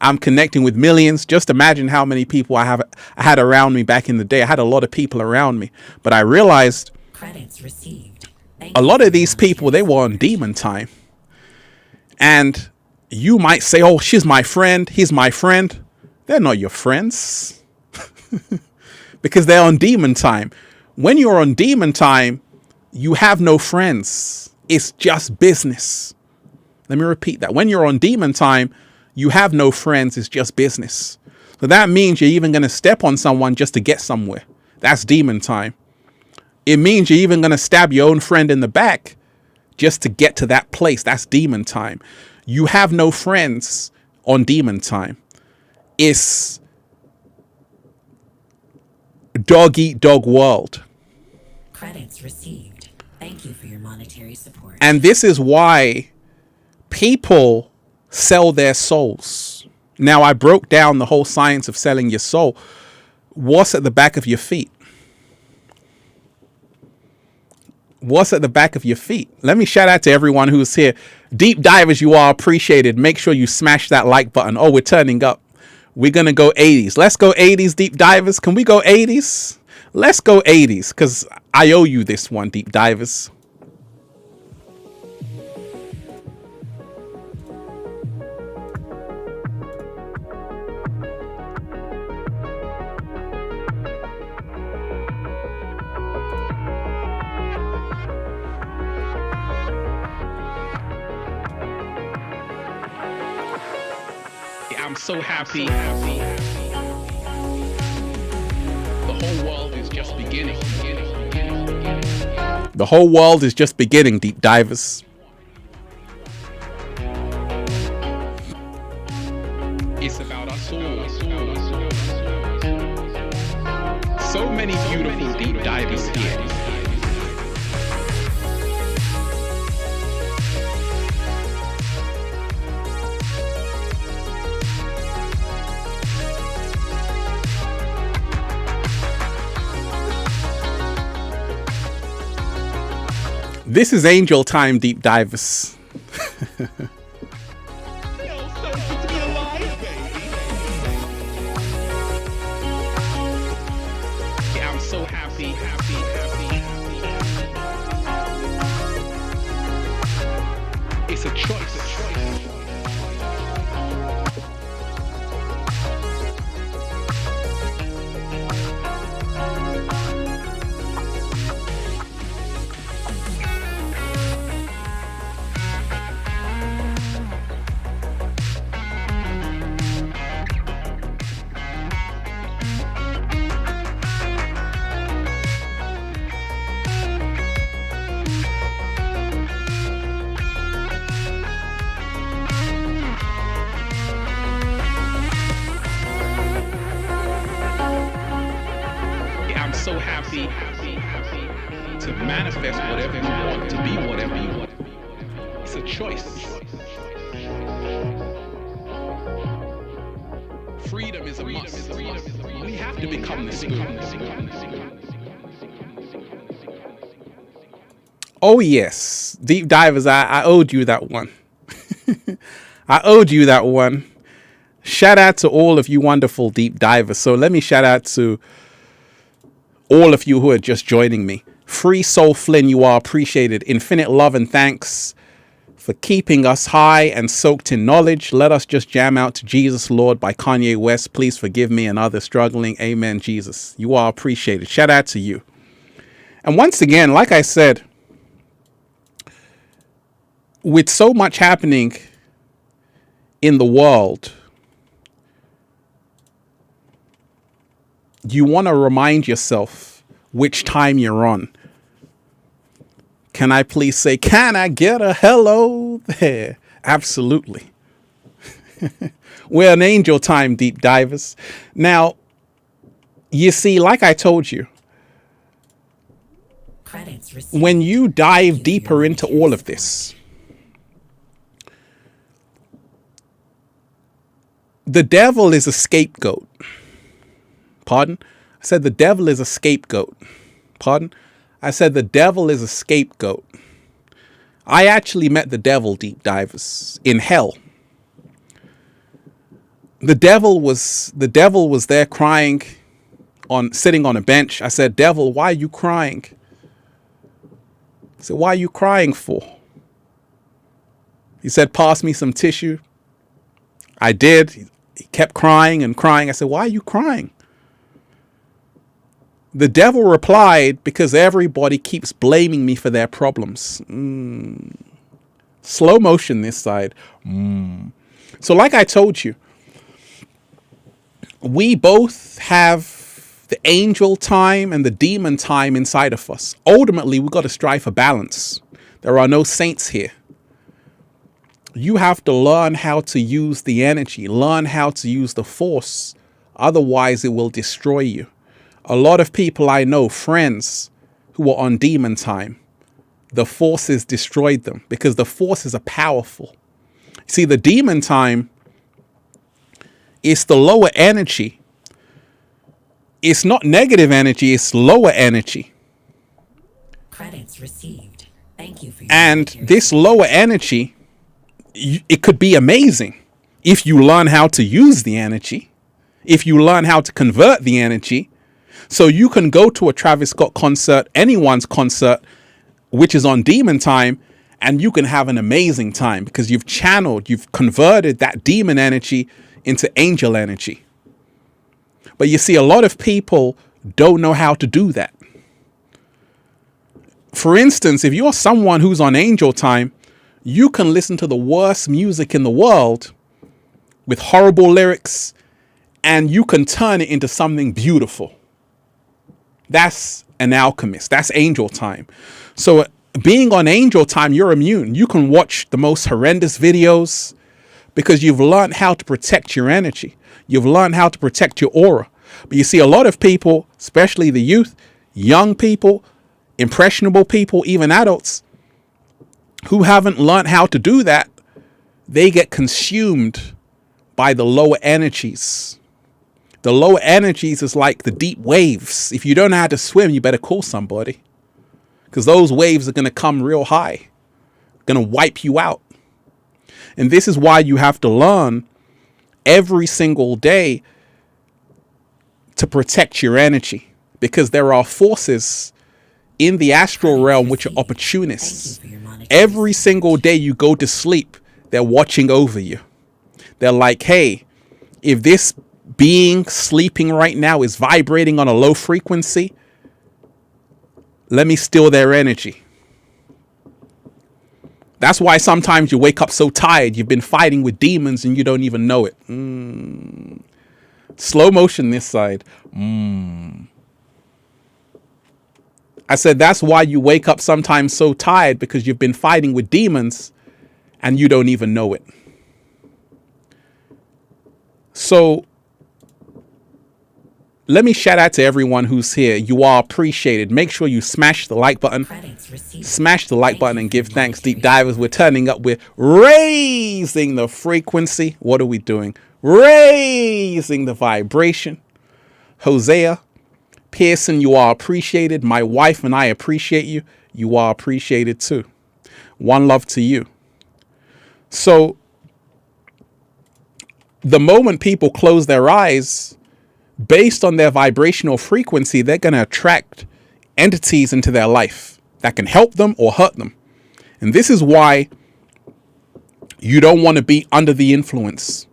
I'm connecting with millions. Just imagine how many people I had around me back in the day. I had a lot of people around me, but I realized Credits received. a lot of these people, they were on demon time. And you might say, oh, she's my friend, he's my friend. They're not your friends because they're on demon time. When you're on demon time, you have no friends. It's just business. Let me repeat that. When you're on demon time, you have no friends. It's just business. So that means you're even going to step on someone just to get somewhere. That's demon time. It means you're even going to stab your own friend in the back just to get to that place. That's demon time. You have no friends on demon time. It's dog eat dog world. Credits received. Thank you for your monetary support. And this is why people sell their souls. Now, I broke down the whole science of selling your soul. What's at the back of your feet? What's at the back of your feet? Let me shout out to everyone who's here. Deep divers, you are appreciated. Make sure you smash that like button. Oh, we're turning up. We're going to go 80s. Let's go 80s, deep divers. Can we go 80s? Let's go 80s because I owe you this one, deep divers. I'm so happy. The whole world is just beginning. The whole world is just beginning, deep divers. It's about us all. So many beautiful deep divers here. This is angel time, deep divers. Yeah, I'm so happy. It's a choice. So happy to manifest whatever you want, to be whatever you want. It's a choice. Freedom is a must. We have to become the spoon. Oh yes, deep divers, I owed you that one. I owed you that one. Shout out to all of you wonderful deep divers. So let me shout out to all of you who are just joining me. Free Soul Flynn, you are appreciated. Infinite love and thanks for keeping us high and soaked in knowledge. Let us just jam out to Jesus Lord by Kanye West. Please forgive me and others struggling. Amen, Jesus. You are appreciated. Shout out to you. And once again, like I said, with so much happening in the world, you want to remind yourself which time you're on. Can I please say, can I get a hello there? Absolutely. We're an angel time, deep divers. Now, you see, like I told you, when you dive deeper into all of this, the devil is a scapegoat. Pardon? I said the devil is a scapegoat. Pardon? I said the devil is a scapegoat. I actually met the devil, deep divers, in hell. The devil was there crying, sitting on a bench. I said, "Devil, why are you crying?" I said, "Why are you crying for?" He said, "Pass me some tissue." I did. He kept crying and crying. I said, "Why are you crying?" The devil replied, "Because everybody keeps blaming me for their problems." Slow motion this side. So like I told you, we both have the angel time and the demon time inside of us. Ultimately, we've got to strive for balance. There are no saints here. You have to learn how to use the energy, learn how to use the force. Otherwise, it will destroy you. A lot of people I know, friends who are on demon time, the forces destroyed them because the forces are powerful. See, the demon time is the lower energy. It's not negative energy, it's lower energy. Credits received. Thank you for your And volunteer this support. lower energy, it could be amazing if you learn how to use the energy, if you learn how to convert the energy. So you can go to a Travis Scott concert, anyone's concert, which is on demon time, and you can have an amazing time because you've channeled, you've converted that demon energy into angel energy. But you see, a lot of people don't know how to do that. For instance, if you're someone who's on angel time, you can listen to the worst music in the world with horrible lyrics, and you can turn it into something beautiful. That's an alchemist. That's angel time. So being on angel time, you're immune. You can watch the most horrendous videos because you've learned how to protect your energy. You've learned how to protect your aura. But you see, a lot of people, especially the youth, young people, impressionable people, even adults, who haven't learned how to do that, they get consumed by the lower energies. The lower energies is like the deep waves. If you don't know how to swim, you better call somebody, because those waves are going to come real high, going to wipe you out. And this is why you have to learn every single day to protect your energy, because there are forces in the astral realm which are opportunists. Every single day you go to sleep, they're watching over you. They're like, hey, if this being sleeping right now is vibrating on a low frequency, let me steal their energy. That's why sometimes you wake up so tired. You've been fighting with demons and you don't even know it. Slow motion this side. I said that's why you wake up sometimes so tired, because you've been fighting with demons and you don't even know it. So let me shout out to everyone who's here. You are appreciated. Make sure you smash the like button. Smash the like button and give thanks. Deep divers, we're turning up. We're raising the frequency. What are we doing? Raising the vibration. Hosea, Pearson, you are appreciated. My wife and I appreciate you. You are appreciated too. One love to you. So the moment people close their eyes, based on their vibrational frequency, they're going to attract entities into their life that can help them or hurt them. And this is why you don't want to be under the influence.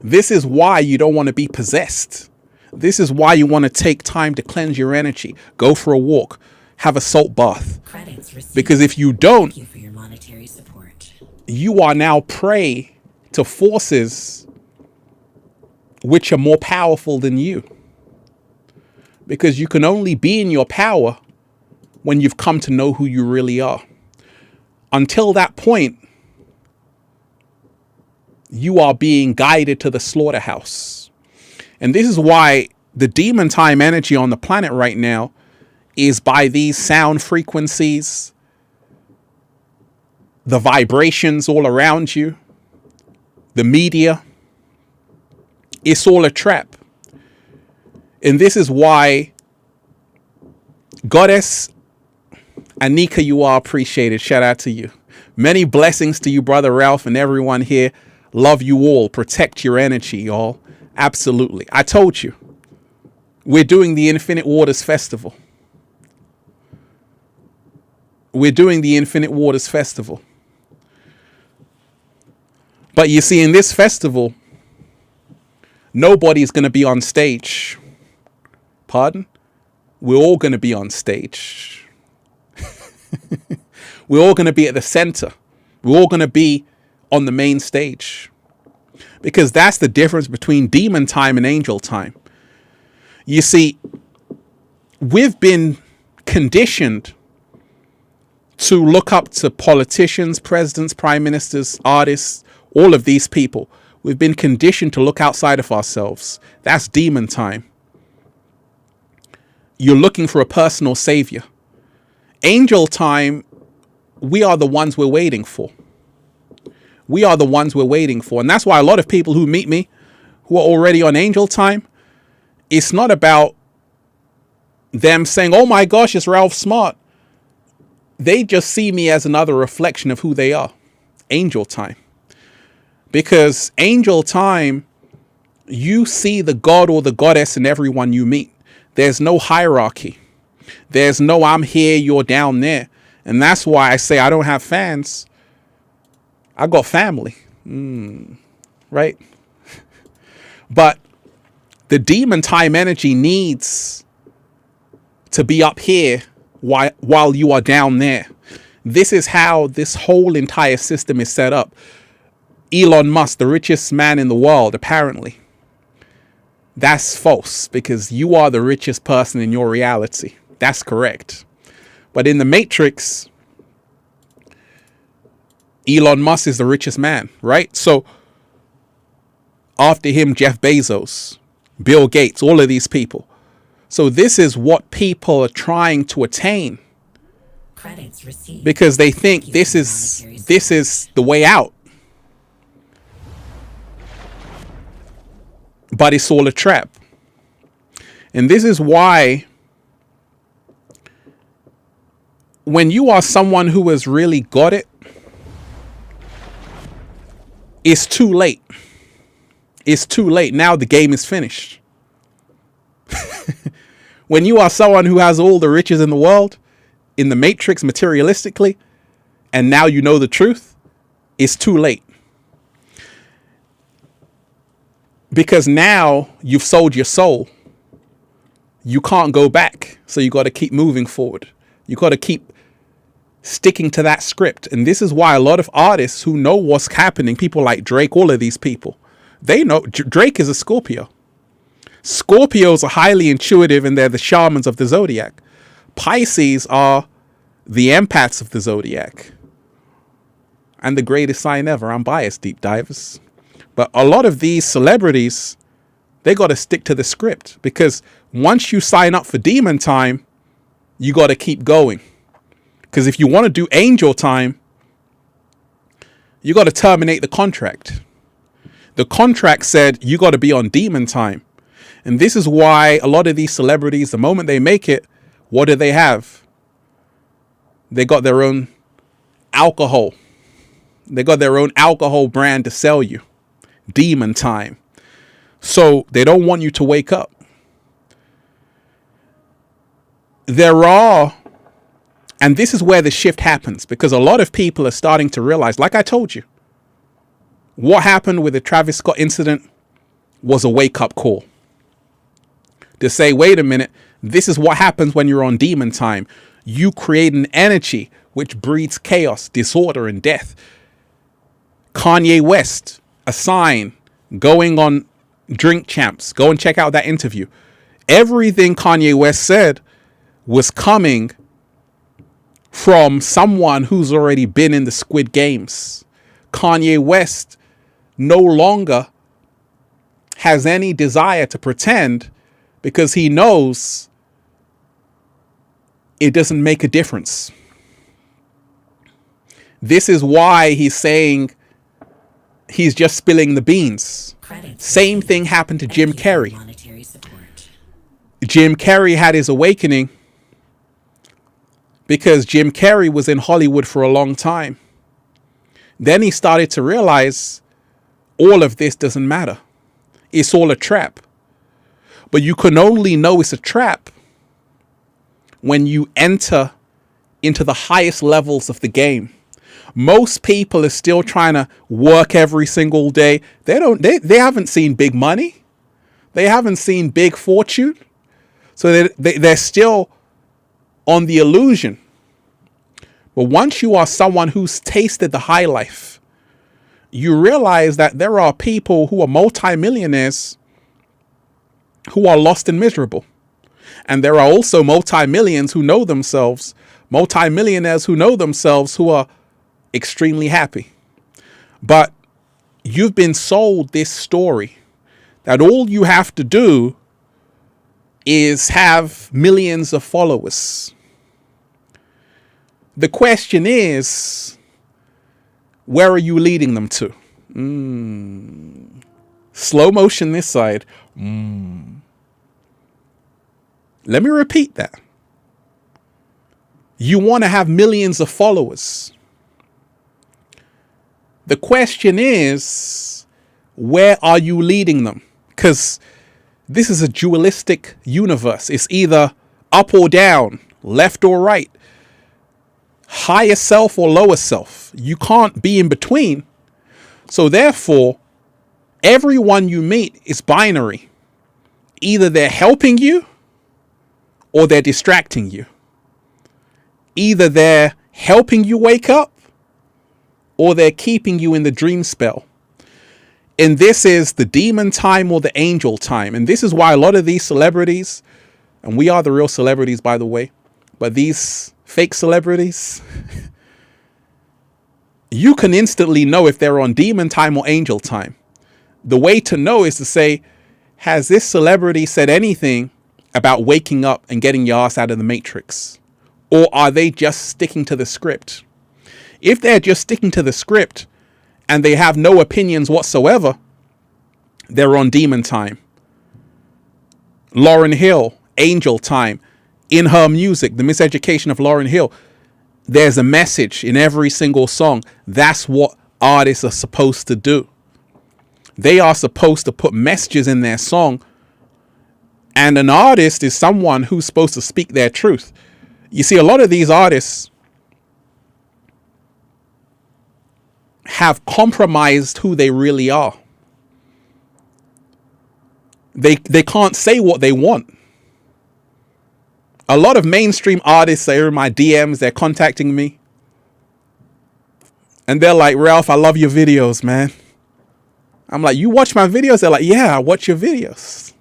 This is why you don't want to be possessed. This is why you want to take time to cleanse your energy. Go for a walk. Have a salt bath. Because if you don't, you are now prey to forces which are more powerful than you. Because you can only be in your power when you've come to know who you really are. Until that point, you are being guided to the slaughterhouse. And this is why the demon time energy on the planet right now is by these sound frequencies, the vibrations all around you, the media. It's all a trap. And this is why Goddess Anika, you are appreciated. Shout out to you. Many blessings to you, Brother Ralph, and everyone here. Love you all. Protect your energy, y'all. Absolutely. I told you. We're doing the Infinite Waters Festival. We're doing the Infinite Waters Festival. But you see, in this festival, nobody's going to be on stage. Pardon? We're all going to be on stage. We're all going to be at the center. We're all going to be on the main stage. Because that's the difference between demon time and angel time. You see, we've been conditioned to look up to politicians, presidents, prime ministers, artists, all of these people. We've been conditioned to look outside of ourselves. That's demon time. You're looking for a personal savior. Angel time, we are the ones we're waiting for. We are the ones we're waiting for. And that's why a lot of people who meet me, who are already on angel time, it's not about them saying, oh my gosh, it's Ralph Smart. They just see me as another reflection of who they are. Angel time. Because angel time, you see the god or the goddess in everyone you meet. There's no hierarchy. There's no I'm here, you're down there. And that's why I say I don't have fans. I got family. Right? But the demon time energy needs to be up here while you are down there. This is how this whole entire system is set up. Elon Musk, the richest man in the world, apparently. That's false, because you are the richest person in your reality. That's correct. But in the Matrix, Elon Musk is the richest man, right? So after him, Jeff Bezos, Bill Gates, all of these people. So this is what people are trying to attain. Credits received. Because they think this is the way out. But it's all a trap. And this is why when you are someone who has really got it, it's too late. It's too late. Now the game is finished. When you are someone who has all the riches in the world, in the matrix materialistically, and now you know the truth, it's too late. Because now you've sold your soul. You can't go back. So you got to keep moving forward. You got to keep sticking to that script. And this is why a lot of artists who know what's happening, people like Drake, all of these people, they know. Drake is a Scorpio. Scorpios are highly intuitive and they're the shamans of the zodiac. Pisces are the empaths of the zodiac. And the greatest sign ever. I'm biased, deep divers. But a lot of these celebrities, they got to stick to the script, because once you sign up for demon time, you got to keep going. Because if you want to do angel time, you got to terminate the contract. The contract said you got to be on demon time. And this is why a lot of these celebrities, the moment they make it, what do they have? They got their own alcohol. They got their own alcohol brand to sell you. Demon time. So they don't want you to wake up. And this is where the shift happens, because a lot of people are starting to realize, like I told you, what happened with the Travis Scott incident was a wake-up call. To say, wait a minute, this is what happens when you're on demon time. You create an energy which breeds chaos, disorder, and death. Kanye West, a sign, going on Drink Champs. Go and check out that interview. Everything Kanye West said was coming from someone who's already been in the Squid Games. Kanye West no longer has any desire to pretend, because he knows it doesn't make a difference. This is why he's saying he's just spilling the beans. Same thing happened to Jim Carrey. Jim Carrey had his awakening because Jim Carrey was in Hollywood for a long time. Then he started to realize all of this doesn't matter. It's all a trap. But you can only know it's a trap when you enter into the highest levels of the game. Most people are still trying to work every single day. They haven't seen big money. They haven't seen big fortune. So they're still on the illusion. But once you are someone who's tasted the high life, you realize that there are people who are multimillionaires who are lost and miserable. And there are also multimillionaires who know themselves who are extremely happy. But you've been sold this story that all you have to do is have millions of followers. The question is, where are you leading them to? Slow motion this side. Let me repeat that. You want to have millions of followers. The question is, where are you leading them? Because this is a dualistic universe. It's either up or down, left or right, higher self or lower self. You can't be in between. So therefore, everyone you meet is binary. Either they're helping you or they're distracting you. Either they're helping you wake up or they're keeping you in the dream spell. And this is the demon time or the angel time. And this is why a lot of these celebrities, and we are the real celebrities, by the way, but these fake celebrities, you can instantly know if they're on demon time or angel time. The way to know is to say, has this celebrity said anything about waking up and getting your ass out of the matrix? Or are they just sticking to the script? If they're just sticking to the script and they have no opinions whatsoever, they're on demon time. Lauryn Hill, angel time. In her music, The Miseducation of Lauryn Hill, there's a message in every single song. That's what artists are supposed to do. They are supposed to put messages in their song. And an artist is someone who's supposed to speak their truth. You see, a lot of these artists have compromised who they really are. They can't say what they want. A lot of mainstream artists are in my DMs, they're contacting me. And they're like, Ralph, I love your videos, man. I'm like, you watch my videos? They're like, yeah, I watch your videos.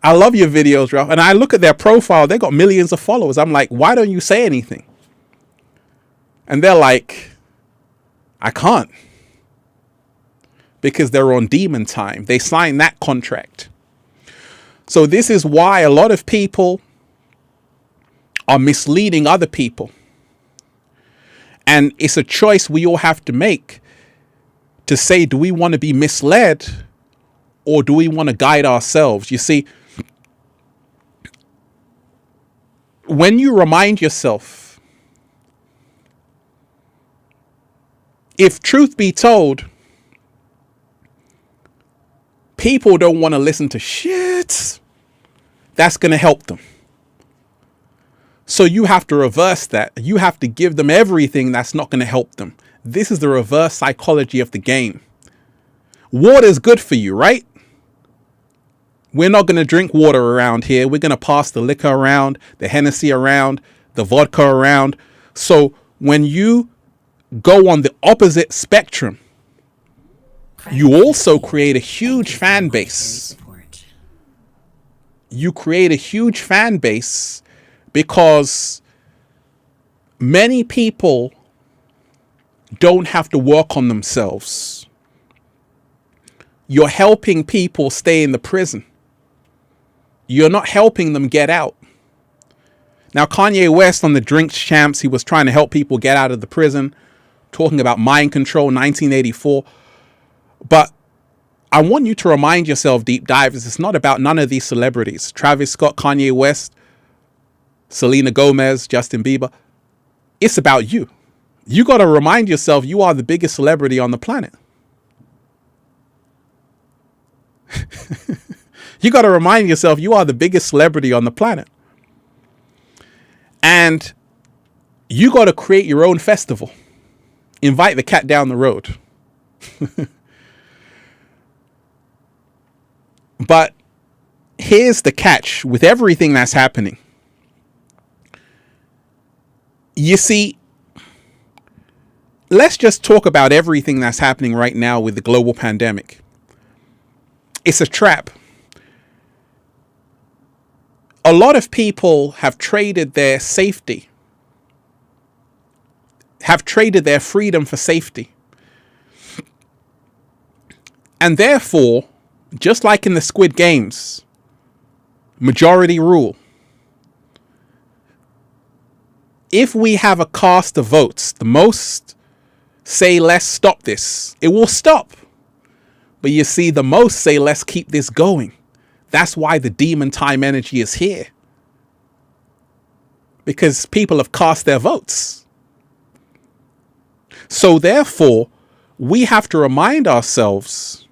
I love your videos, Ralph. And I look at their profile, they got millions of followers. I'm like, why don't you say anything? And they're like, I can't. Because they're on demon time. They signed that contract. So this is why a lot of people are misleading other people. And it's a choice we all have to make to say, do we want to be misled or do we want to guide ourselves? You see, when you remind yourself, if truth be told, people don't want to listen to shit that's going to help them. So you have to reverse that. You have to give them everything that's not going to help them. This is the reverse psychology of the game. Water is good for you, right? We're not going to drink water around here. We're going to pass the liquor around, the Hennessy around, the vodka around. So when you go on the opposite spectrum, you also create a huge fan base. You create a huge fan base because many people don't have to work on themselves. You're helping people stay in the prison. You're not helping them get out. Now, Kanye West on the Drinks Champs, he was trying to help people get out of the prison, talking about mind control, 1984. But I want you to remind yourself, deep divers, it's not about none of these celebrities. Travis Scott, Kanye West, Selena Gomez, Justin Bieber. It's about you. You got to remind yourself you are the biggest celebrity on the planet. You got to remind yourself you are the biggest celebrity on the planet. And you got to create your own festival. Invite the cat down the road. But here's the catch with everything that's happening. You see, let's just talk about everything that's happening right now with the global pandemic. It's a trap. A lot of people have traded their safety, have traded their freedom for safety. And therefore, just like in the Squid Games, majority rule. If we have a cast of votes, the most say let's stop this, it will stop. But you see, the most say let's keep this going. That's why the demon time energy is here. Because people have cast their votes. So therefore, we have to remind ourselves,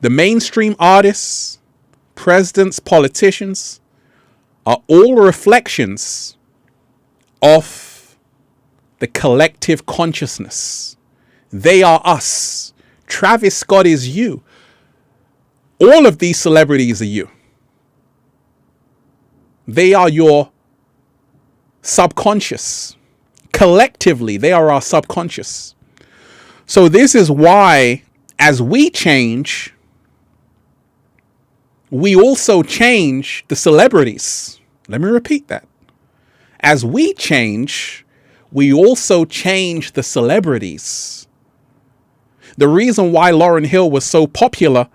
the mainstream artists, presidents, politicians, are all reflections of the collective consciousness. They are us. Travis Scott is you. All of these celebrities are you. They are your subconscious. Collectively, they are our subconscious. So this is why, as we change, we also change the celebrities. Let me repeat that. As we change, we also change the celebrities. The reason why Lauryn Hill was so popular,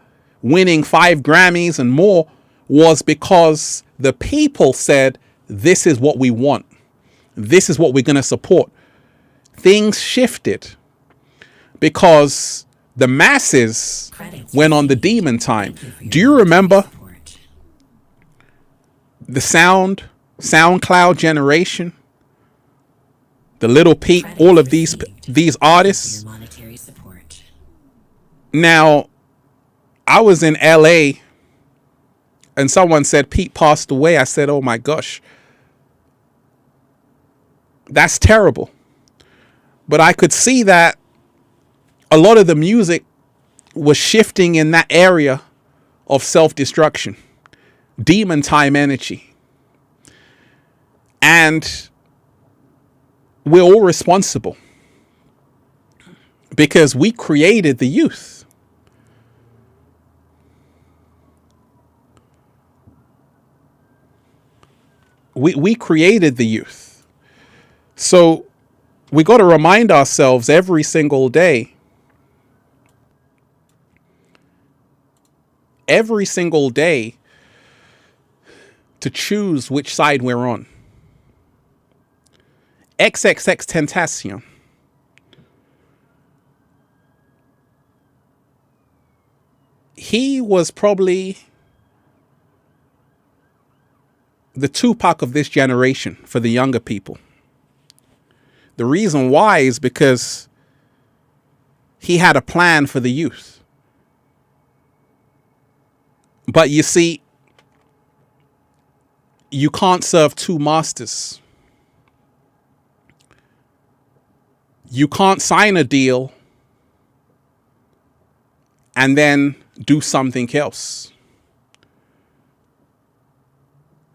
winning 5 Grammys and more, was because the people said, this is what we want. This is what we're going to support. Things shifted because the masses went on the demon time. Do you remember the SoundCloud generation? The Little Peep, all of these artists. Now, I was in LA and someone said Pete passed away. I said, oh my gosh, that's terrible. But I could see that a lot of the music was shifting in that area of self-destruction, demon time energy. And we're all responsible because we created the youth. We created the youth. So we got to remind ourselves every single day, to choose which side we're on. XXX Tentacion. He was probably the Tupac of this generation for the younger people. The reason why is because he had a plan for the youth. But you see, you can't serve two masters. You can't sign a deal and then do something else.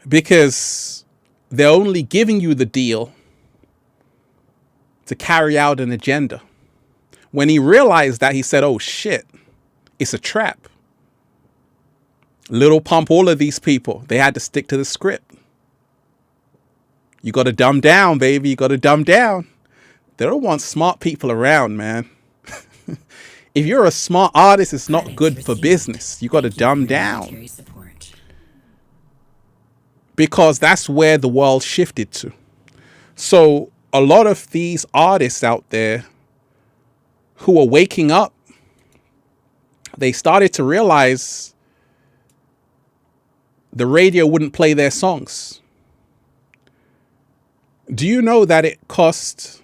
Because they're only giving you the deal to carry out an agenda. When he realized that, he said, oh shit, it's a trap. Lil Pump, all of these people, they had to stick to the script. You got to dumb down, baby. You got to dumb down. They don't want smart people around, man. If you're a smart artist, it's not good for business. You got to dumb down. Because that's where the world shifted to. So a lot of these artists out there who are waking up, they started to realize the radio wouldn't play their songs. Do you know that it cost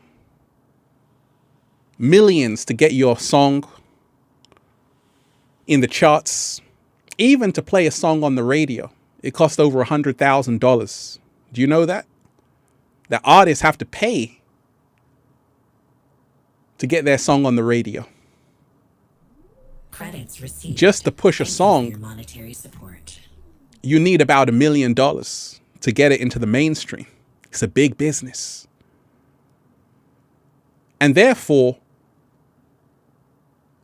millions to get your song in the charts, even to play a song on the radio. It costs over $100,000. Do you know that? That artists have to pay to get their song on the radio. Credits received. Just to push a Thank you for song, your monetary support. you need about $1 million to get it into the mainstream. It's a big business. And therefore,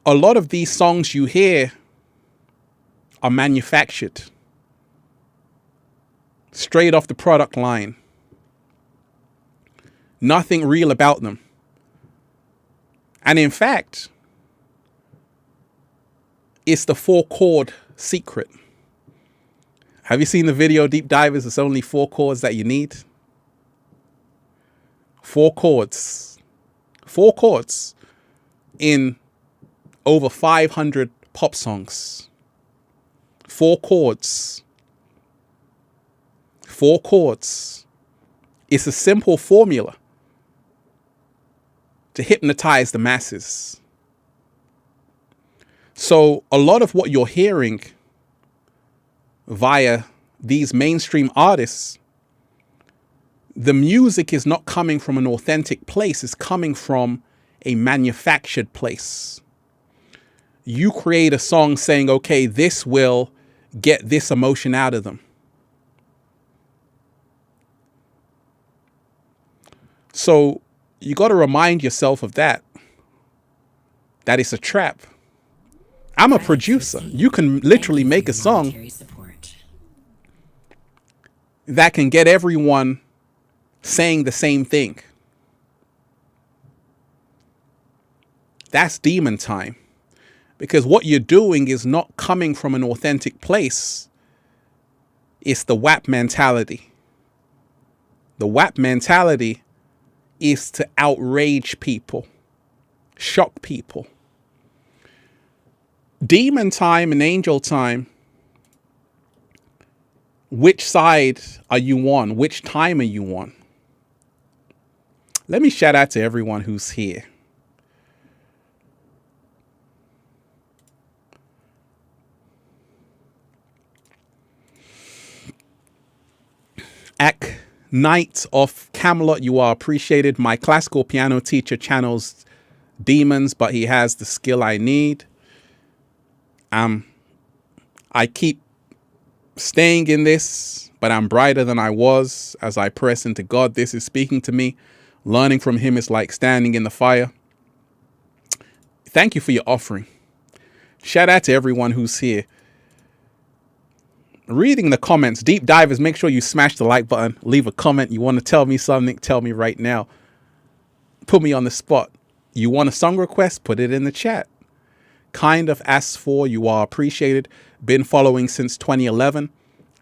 a lot of these songs you hear are manufactured straight off the product line. Nothing real about them. And in fact, it's the 4-chord secret. Have you seen the video Deep Divers? It's only 4 chords that you need. 4 chords. 4 chords in over 500 pop songs. 4 chords. 4 chords. It's a simple formula to hypnotize the masses. So a lot of what you're hearing via these mainstream artists, the music is not coming from an authentic place. It's coming from a manufactured place. You create a song saying, okay, this will get this emotion out of them. So you got to remind yourself of that it's a trap. I'm a producer. You can literally make a song that can get everyone saying the same thing. That's demon time. Because what you're doing is not coming from an authentic place. It's the WAP mentality. The WAP mentality is to outrage people, shock people. Demon time and angel time, which side are you on? Which time are you on? Let me shout out to everyone who's here. Knight of Camelot, you are appreciated. My classical piano teacher channels demons, but he has the skill I need. I keep staying in this, but I'm brighter than I was as I press into God. This is speaking to me. Learning from him is like standing in the fire. Thank you for your offering. Shout out to everyone who's here. Reading the comments, Deep Divers, make sure you smash the like button. Leave a comment. You want to tell me something? Tell me right now. Put me on the spot. You want a song request? Put it in the chat. Kind of asked for, you are appreciated. Been following since 2011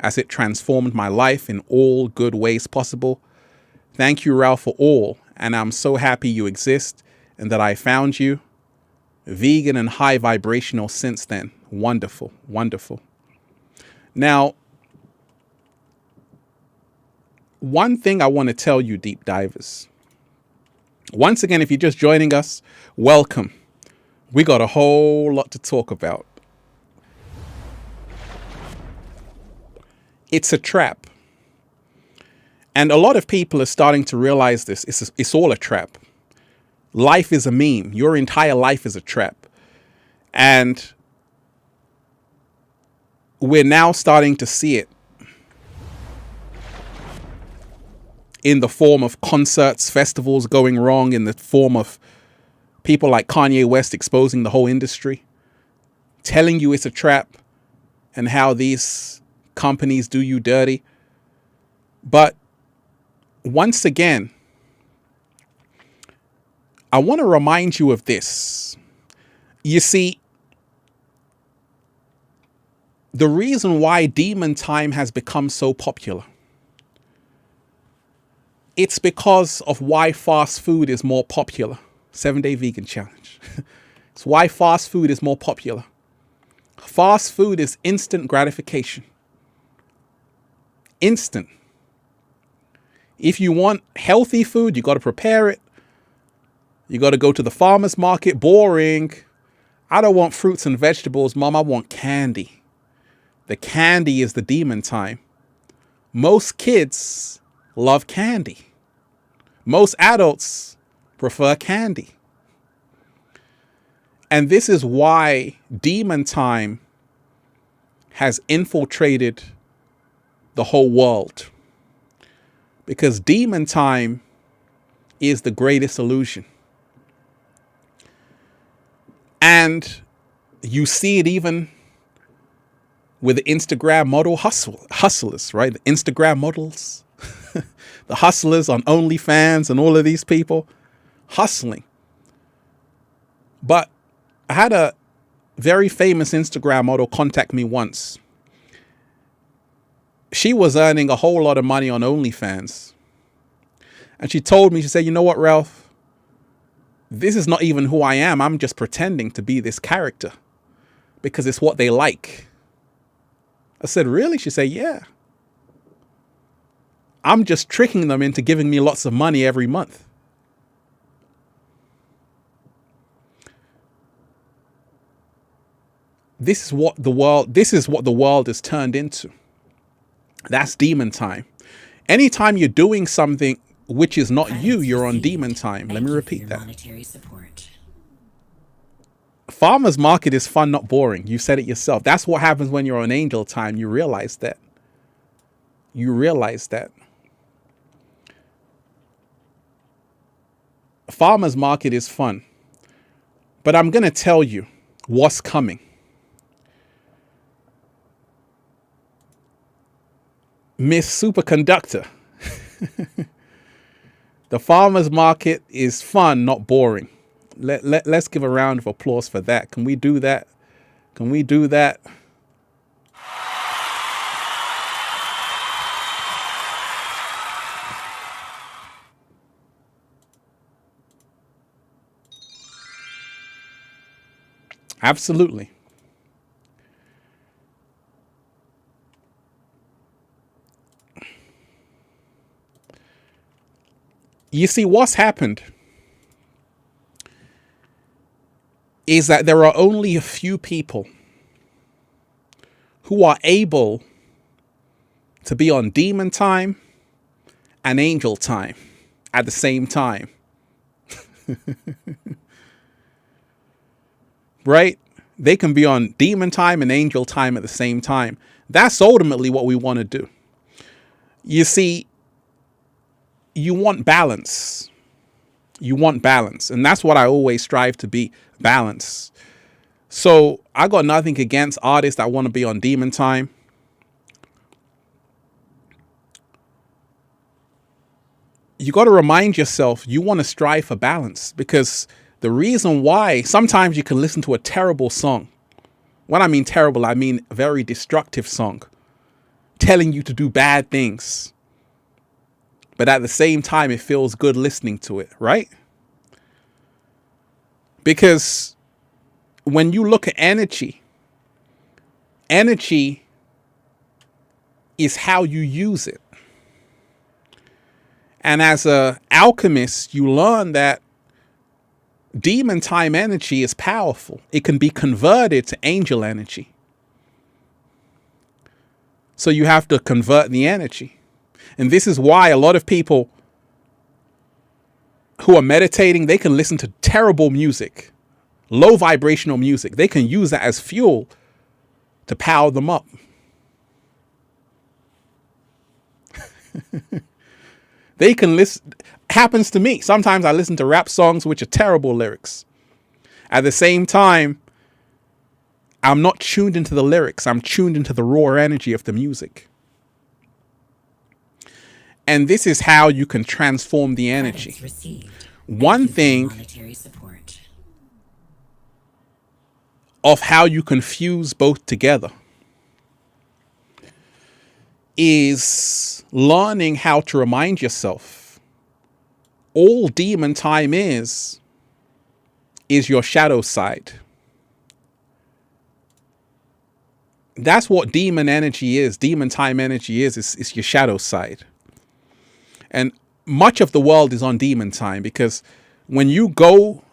as it transformed my life in all good ways possible. Thank you, Ralph, for all. And I'm so happy you exist and that I found you. Vegan and high vibrational since then. Wonderful, wonderful. Now, one thing I want to tell you, Deep Divers. Once again, if you're just joining us, welcome. We got a whole lot to talk about. It's a trap. And a lot of people are starting to realize this. It's all a trap. Life is a meme. Your entire life is a trap. And we're now starting to see it in the form of concerts, festivals going wrong, in the form of people like Kanye West exposing the whole industry, telling you it's a trap and how these companies do you dirty. But once again, I want to remind you of this. You see, the reason why Demon Time has become so popular, it's because of why fast food is more popular. 7-Day Vegan Challenge. It's why fast food is more popular. Fast food is instant gratification. Instant. If you want healthy food, you got to prepare it. You got to go to the farmer's market. Boring. I don't want fruits and vegetables, Mom. I want candy. The candy is the demon time. Most kids love candy. Most adults prefer candy. And this is why demon time has infiltrated the whole world. Because demon time is the greatest illusion. And you see it even with the Instagram model hustlers, right? The Instagram models, the hustlers on OnlyFans and all of these people hustling. But I had a very famous Instagram model contact me once. She was earning a whole lot of money on OnlyFans. And she told me, she said, you know what, Ralph? This is not even who I am. I'm just pretending to be this character because it's what they like. I said, really? She said, yeah. I'm just tricking them into giving me lots of money every month. This is what the world is turned into. That's demon time. Anytime you're doing something which is not you, you're on demon time. Let me repeat that. Farmer's market is fun, not boring. You said it yourself. That's what happens when you're on angel time. You realize that. You realize that. Farmer's market is fun. But I'm going to tell you what's coming. Miss Superconductor. The farmer's market is fun, not boring. Let's give a round of applause for that. Can we do that? Can we do that? Absolutely. You see, what's happened is that there are only a few people who are able to be on demon time and angel time at the same time. Right? They can be on demon time and angel time at the same time. That's ultimately what we want to do. You see, you want balance. You want balance. And that's what I always strive to be, balance. So I got nothing against artists that want to be on demon time. You got to remind yourself you want to strive for balance, because the reason why sometimes you can listen to a terrible song. When I mean terrible, I mean a very destructive song telling you to do bad things. But at the same time, it feels good listening to it, right? Because when you look at energy, energy is how you use it. And as an alchemist, you learn that demon time energy is powerful. It can be converted to angel energy. So you have to convert the energy. And this is why a lot of people who are meditating, they can listen to terrible music, low vibrational music. They can use that as fuel to power them up. They can listen. Happens to me. Sometimes I listen to rap songs which are terrible lyrics. At the same time, I'm not tuned into the lyrics. I'm tuned into the raw energy of the music. And this is how you can transform the energy. One thing of how you can fuse both together is learning how to remind yourself all demon time is your shadow side. That's what demon energy is. Demon time energy is your shadow side. And much of the world is on demon time because When you go,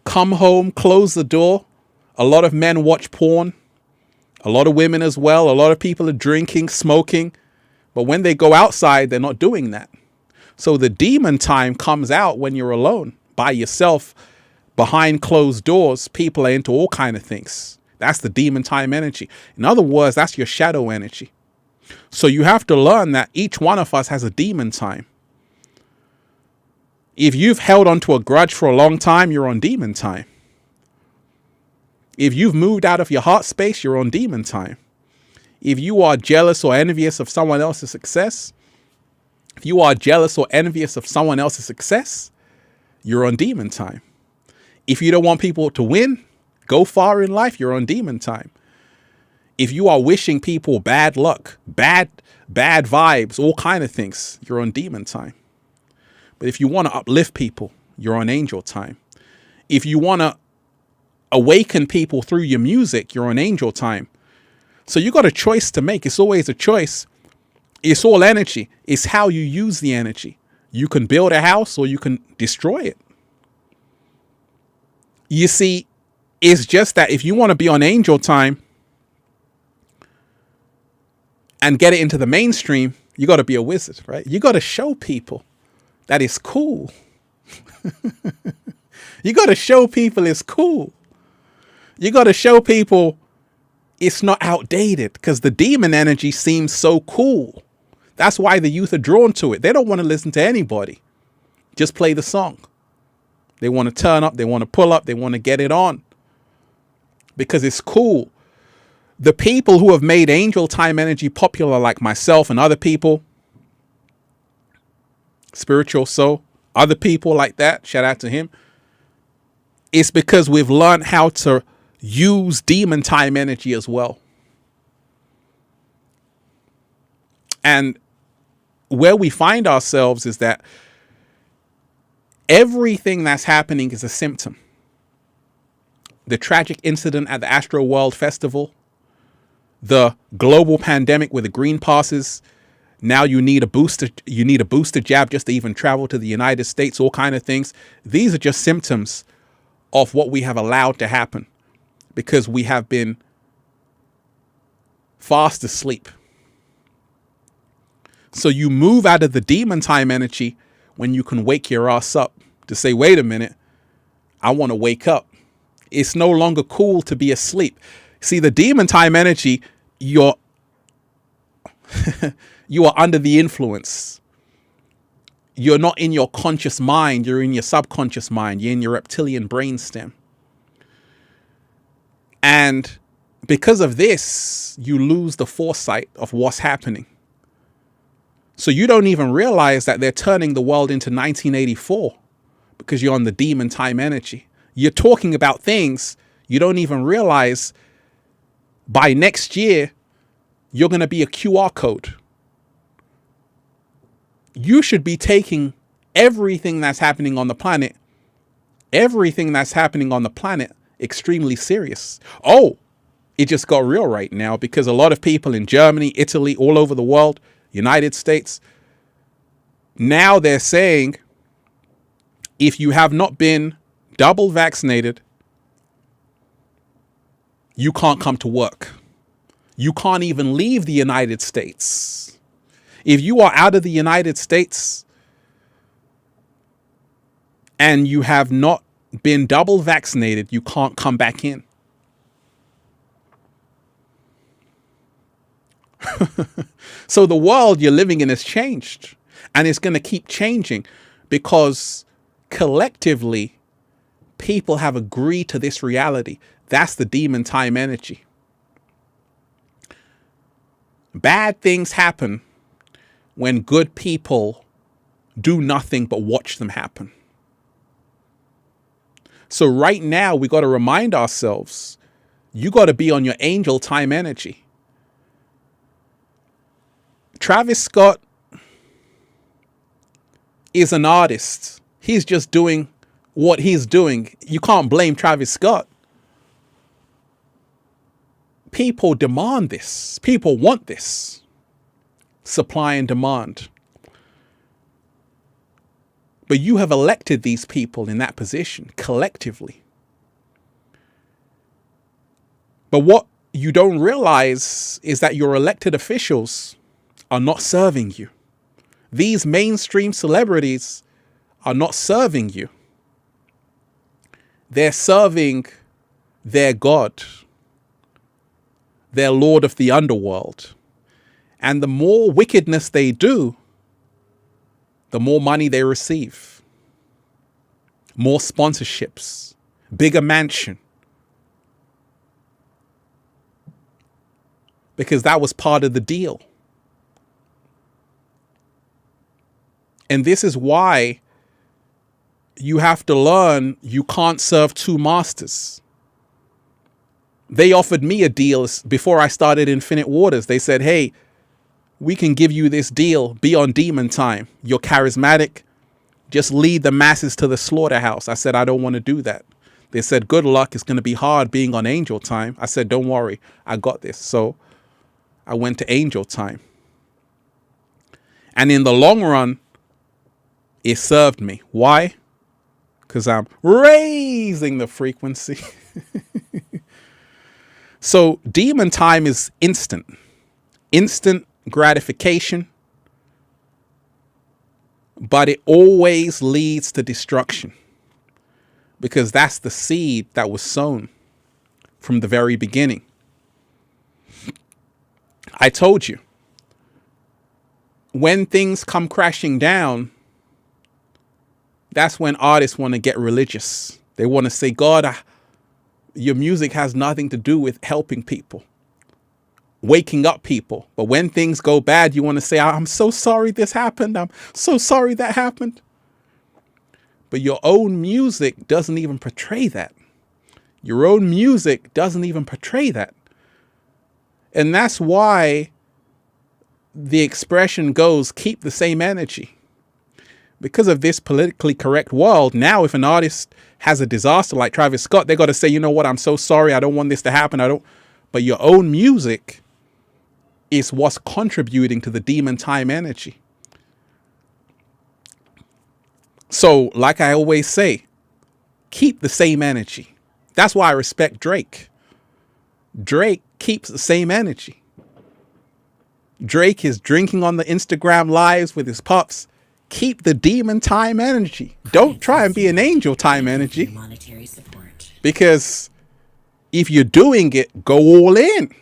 come home, close the door, a lot of men watch porn, a lot of women as well. A lot of people are drinking, smoking. But when they go outside, they're not doing that. So the demon time comes out when you're alone, by yourself, behind closed doors. People are into all kind of things. That's the demon time energy. In other words, that's your shadow energy. So you have to learn that each one of us has a demon time. If you've held onto a grudge for a long time, you're on demon time. If you've moved out of your heart space, you're on demon time. If you are jealous or envious of someone else's success, you're on demon time. If you don't want people to win, go far in life, you're on demon time. If you are wishing people bad luck, bad vibes, all kind of things, you're on demon time. But if you want to uplift people, you're on angel time. If you want to awaken people through your music, you're on angel time. So you got a choice to make. It's always a choice. It's all energy. It's how you use the energy. You can build a house or you can destroy it. You see, it's just that if you want to be on angel time and get it into the mainstream, you got to be a wizard, right? You got to show people that it's cool. You got to show people it's cool. You got to show people it's not outdated, because the demon energy seems so cool. That's why the youth are drawn to it. They don't want to listen to anybody. Just play the song. They want to turn up. They want to pull up. They want to get it on because it's cool. The people who have made angel time energy popular, like myself and other people, Spiritual Soul, other people like that, shout out to him, it's because we've learned how to use demon time energy as well. And where we find ourselves is that everything that's happening is a symptom. The tragic incident at the Astral World Festival, the global pandemic with the green passes. Now you need a booster jab just to even travel to the United States, all kind of things. These are just symptoms of what we have allowed to happen because we have been fast asleep. So you move out of the demon time energy when you can wake your ass up to say, wait a minute, I want to wake up. It's no longer cool to be asleep. See, the demon time energy, you are under the influence. You're not in your conscious mind. You're in your subconscious mind. You're in your reptilian brainstem. And because of this, you lose the foresight of what's happening. So you don't even realize that they're turning the world into 1984 because you're on the demon time energy. You're talking about things you don't even realize by next year, you're going to be a QR code. You should be taking everything that's happening on the planet, extremely serious. Oh, it just got real right now because a lot of people in Germany, Italy, all over the world, United States, now they're saying if you have not been double vaccinated, you can't come to work. You can't even leave the United States. If you are out of the United States and you have not been double vaccinated, you can't come back in. So the world you're living in has changed, and it's going to keep changing because collectively people have agreed to this reality. That's the demon time energy. Bad things happen when good people do nothing but watch them happen. So right now we got to remind ourselves, you got to be on your angel time energy. Travis Scott is an artist. He's just doing what he's doing. You can't blame Travis Scott. People demand this. People want this. Supply and demand. But you have elected these people in that position collectively. But what you don't realize is that your elected officials are not serving you. These mainstream celebrities are not serving you. They're serving their God, their Lord of the underworld. And the more wickedness they do, the more money they receive. More sponsorships, bigger mansion. Because that was part of the deal. And this is why you have to learn you can't serve two masters. They offered me a deal before I started Infinite Waters. They said, hey, we can give you this deal. Be on demon time. You're charismatic. Just lead the masses to the slaughterhouse. I said, I don't want to do that. They said, good luck. It's going to be hard being on angel time. I said, don't worry. I got this. So I went to angel time. And in the long run, it served me. Why? Because I'm raising the frequency. So demon time is instant gratification, but it always leads to destruction because that's the seed that was sown from the very beginning. I told you, when things come crashing down, that's when artists want to get religious. They want to say, God, your music has nothing to do with helping people, waking up people. But when things go bad, you want to say, I'm so sorry this happened. I'm so sorry that happened. But your own music doesn't even portray that. Your own music doesn't even portray that. And that's why the expression goes, keep the same energy. Because of this politically correct world, now if an artist has a disaster like Travis Scott, they got to say, you know what, I'm so sorry. I don't want this to happen. But your own music is what's contributing to the demon time energy. So, like I always say, keep the same energy. That's why I respect Drake. Drake keeps the same energy. Drake is drinking on the Instagram lives with his pups. Keep the demon time energy. Don't try and be an angel time energy. Because if you're doing it, go all in.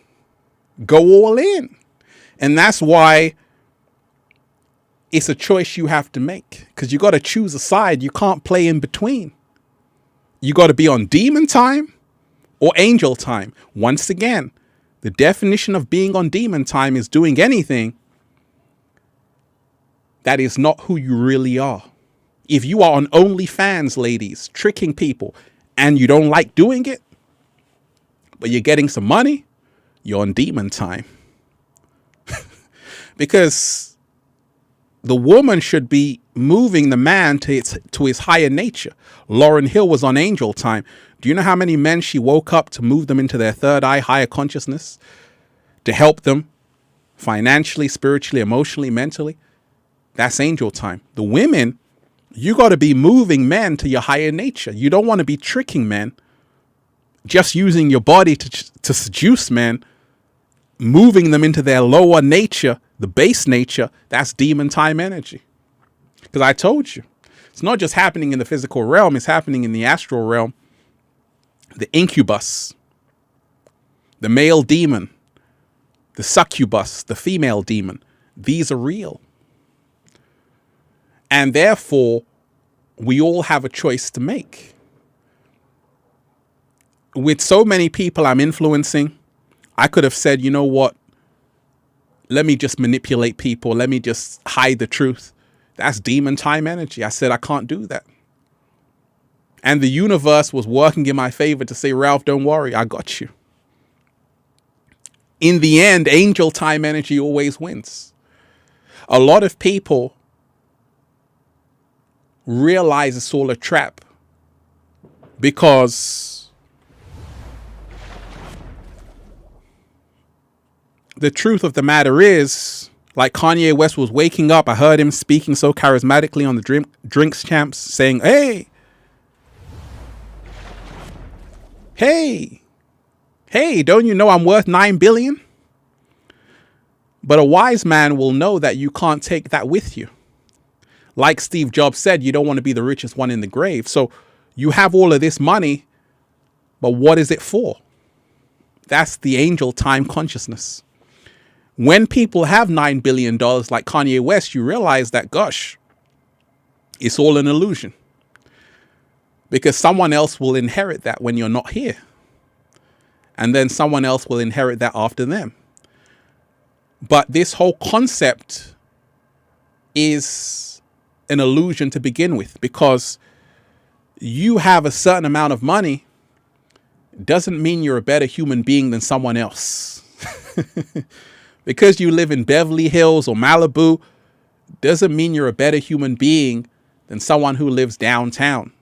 Go all in. And that's why it's a choice you have to make. Because you got to choose a side. You can't play in between. You got to be on demon time or angel time. Once again, the definition of being on demon time is doing anything that is not who you really are. If you are on OnlyFans, ladies, tricking people, and you don't like doing it, but you're getting some money, you're on demon time. Because the woman should be moving the man to his higher nature. Lauryn Hill was on angel time. Do you know how many men she woke up to move them into their third eye, higher consciousness, to help them financially, spiritually, emotionally, mentally? That's angel time. The women, you got to be moving men to your higher nature. You don't want to be tricking men, just using your body to seduce men, moving them into their lower nature, the base nature. That's demon time energy. Because I told you, it's not just happening in the physical realm, it's happening in the astral realm. The incubus, the male demon, the succubus, the female demon, these are real. And therefore, we all have a choice to make. With so many people I'm influencing, I could have said, you know what? Let me just manipulate people. Let me just hide the truth. That's demon time energy. I said, I can't do that. And the universe was working in my favor to say, Ralph, don't worry, I got you. In the end, angel time energy always wins. A lot of people realize it's all a trap because the truth of the matter is, Like Kanye West was waking up. I heard him speaking so charismatically on the Drinks Champs saying, hey, don't you know I'm worth 9 billion? But a wise man will know that you can't take that with you. Like Steve Jobs said, you don't want to be the richest one in the grave. So you have all of this money, but what is it for? That's the angel time consciousness. When people have $9 billion like Kanye West, you realize that, gosh, it's all an illusion. Because someone else will inherit that when you're not here. And then someone else will inherit that after them. But this whole concept is an illusion to begin with, because you have a certain amount of money doesn't mean you're a better human being than someone else. Because you live in Beverly Hills or Malibu doesn't mean you're a better human being than someone who lives downtown.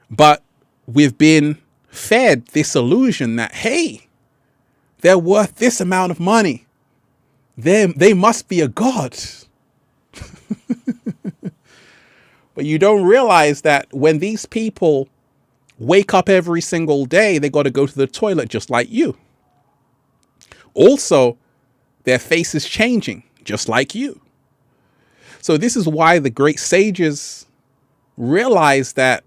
But we've been fed this illusion that, hey, they're worth this amount of money. They must be a god. But you don't realize that when these people wake up every single day, they got to go to the toilet just like you. Also, their face is changing just like you. So this is why the great sages realized that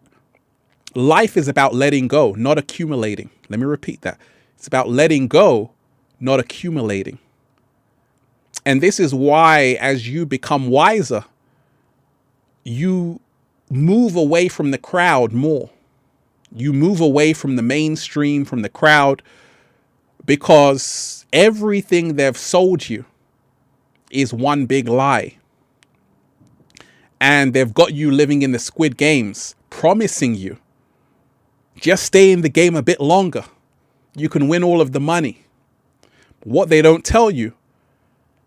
life is about letting go, not accumulating. Let me repeat that. It's about letting go, not accumulating. And this is why, as you become wiser, you move away from the crowd more. You move away from the mainstream, from the crowd, because everything they've sold you is one big lie. And they've got you living in the Squid Games, promising you, just stay in the game a bit longer. You can win all of the money. What they don't tell you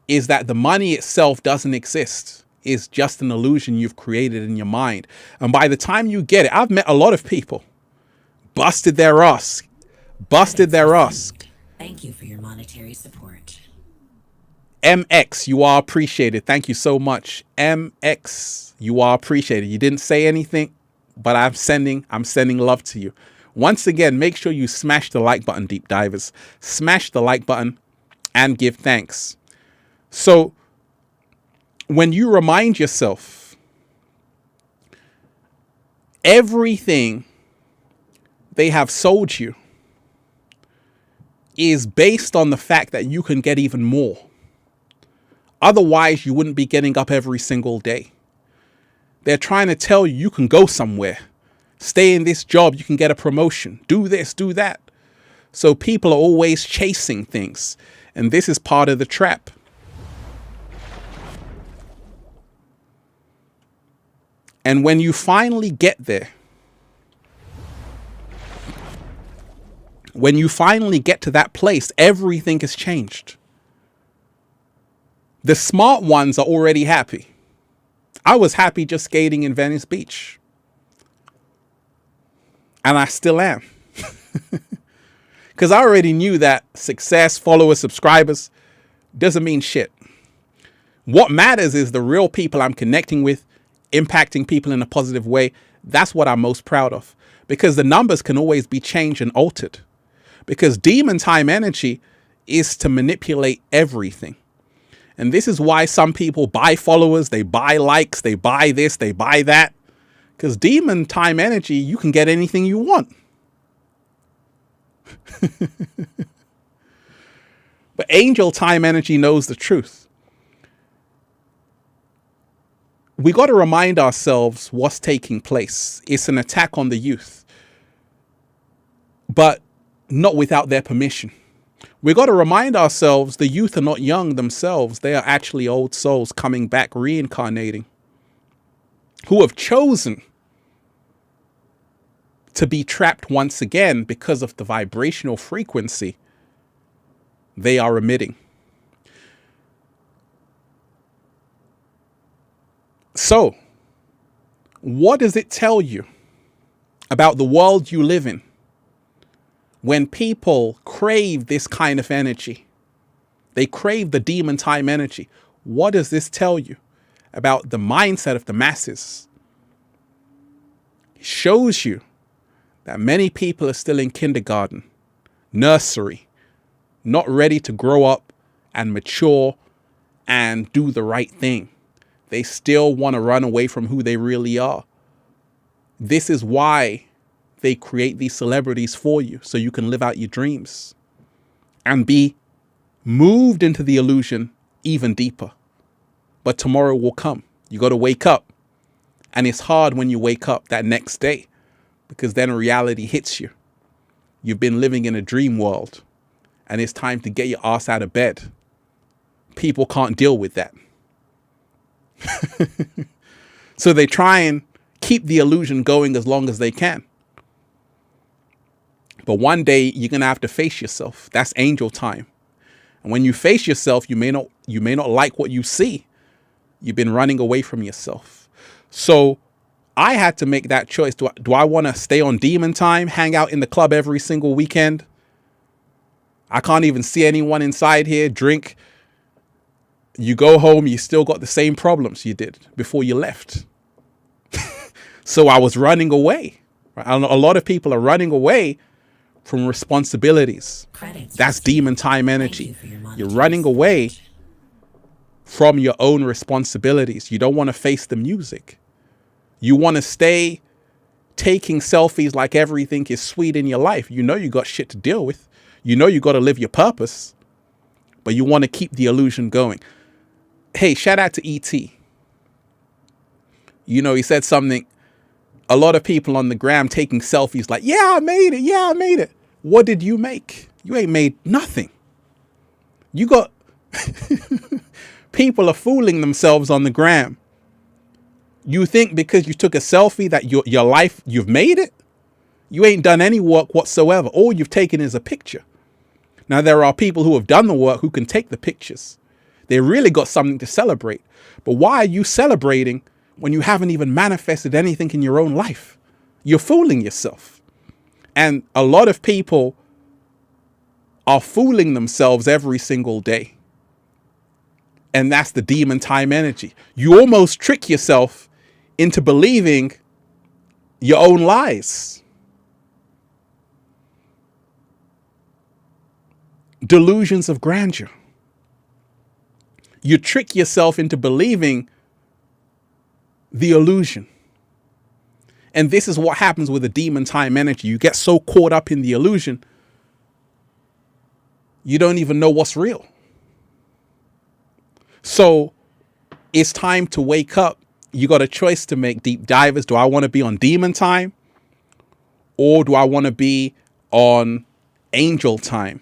is that the money itself doesn't exist. It's just an illusion you've created in your mind. And by the time you get it, I've met a lot of people, busted their ass. Thank you for your monetary support. MX, you are appreciated. Thank you so much. MX, you are appreciated. You didn't say anything, but I'm sending love to you. Once again, make sure you smash the like button, deep divers. Smash the like button and give thanks. So when you remind yourself, everything they have sold you is based on the fact that you can get even more. Otherwise, you wouldn't be getting up every single day. They're trying to tell you you can go somewhere. Stay in this job, you can get a promotion. Do this, do that. So people are always chasing things. And this is part of the trap. And when you finally get there, when you finally get to that place, everything has changed. The smart ones are already happy. I was happy just skating in Venice Beach. And I still am. Because I already knew that success, followers, subscribers doesn't mean shit. What matters is the real people I'm connecting with, impacting people in a positive way. That's what I'm most proud of. Because the numbers can always be changed and altered. Because demon time energy is to manipulate everything. And this is why some people buy followers, they buy likes, they buy this, they buy that. Because demon time energy, you can get anything you want. But angel time energy knows the truth. We got to remind ourselves what's taking place. It's an attack on the youth, but not without their permission. We got to remind ourselves the youth are not young themselves. They are actually old souls coming back, reincarnating, who have chosen to be trapped once again because of the vibrational frequency they are emitting. So, what does it tell you about the world you live in when people crave this kind of energy? They crave the demon time energy. What does this tell you about the mindset of the masses? It shows you that many people are still in kindergarten, nursery, not ready to grow up and mature and do the right thing. They still want to run away from who they really are. This is why they create these celebrities for you, so you can live out your dreams and be moved into the illusion even deeper. But tomorrow will come. You got to wake up. And it's hard when you wake up that next day, because then reality hits you. You've been living in a dream world, and it's time to get your ass out of bed. People can't deal with that. So they try and keep the illusion going as long as they can. But one day you're going to have to face yourself. That's angel time. And when you face yourself, you may not like what you see. You've been running away from yourself. So I had to make that choice. Do I want to stay on demon time, hang out in the club every single weekend? I can't even see anyone inside here, drink. You go home, you still got the same problems you did before you left. So I was running away. Right? A lot of people are running away from responsibilities. That's demon time energy. You're running away from your own responsibilities. You don't want to face the music. You want to stay taking selfies like everything is sweet in your life. You know you got shit to deal with. You know you got to live your purpose. But you want to keep the illusion going. Hey, shout out to E.T. You know, he said something. A lot of people on the gram taking selfies like, yeah, I made it. Yeah, I made it. What did you make? You ain't made nothing. You got... People are fooling themselves on the gram. You think because you took a selfie that your life, you've made it? You ain't done any work whatsoever. All you've taken is a picture. Now, there are people who have done the work who can take the pictures. They really got something to celebrate. But why are you celebrating when you haven't even manifested anything in your own life? You're fooling yourself. And a lot of people are fooling themselves every single day. And that's the demon time energy. You almost trick yourself into believing your own lies. Delusions of grandeur. You trick yourself into believing the illusion. And this is what happens with the demon time energy. You get so caught up in the illusion, you don't even know what's real. So it's time to wake up. You got a choice to make, deep divers. Do I want to be on demon time? Or do I want to be on angel time?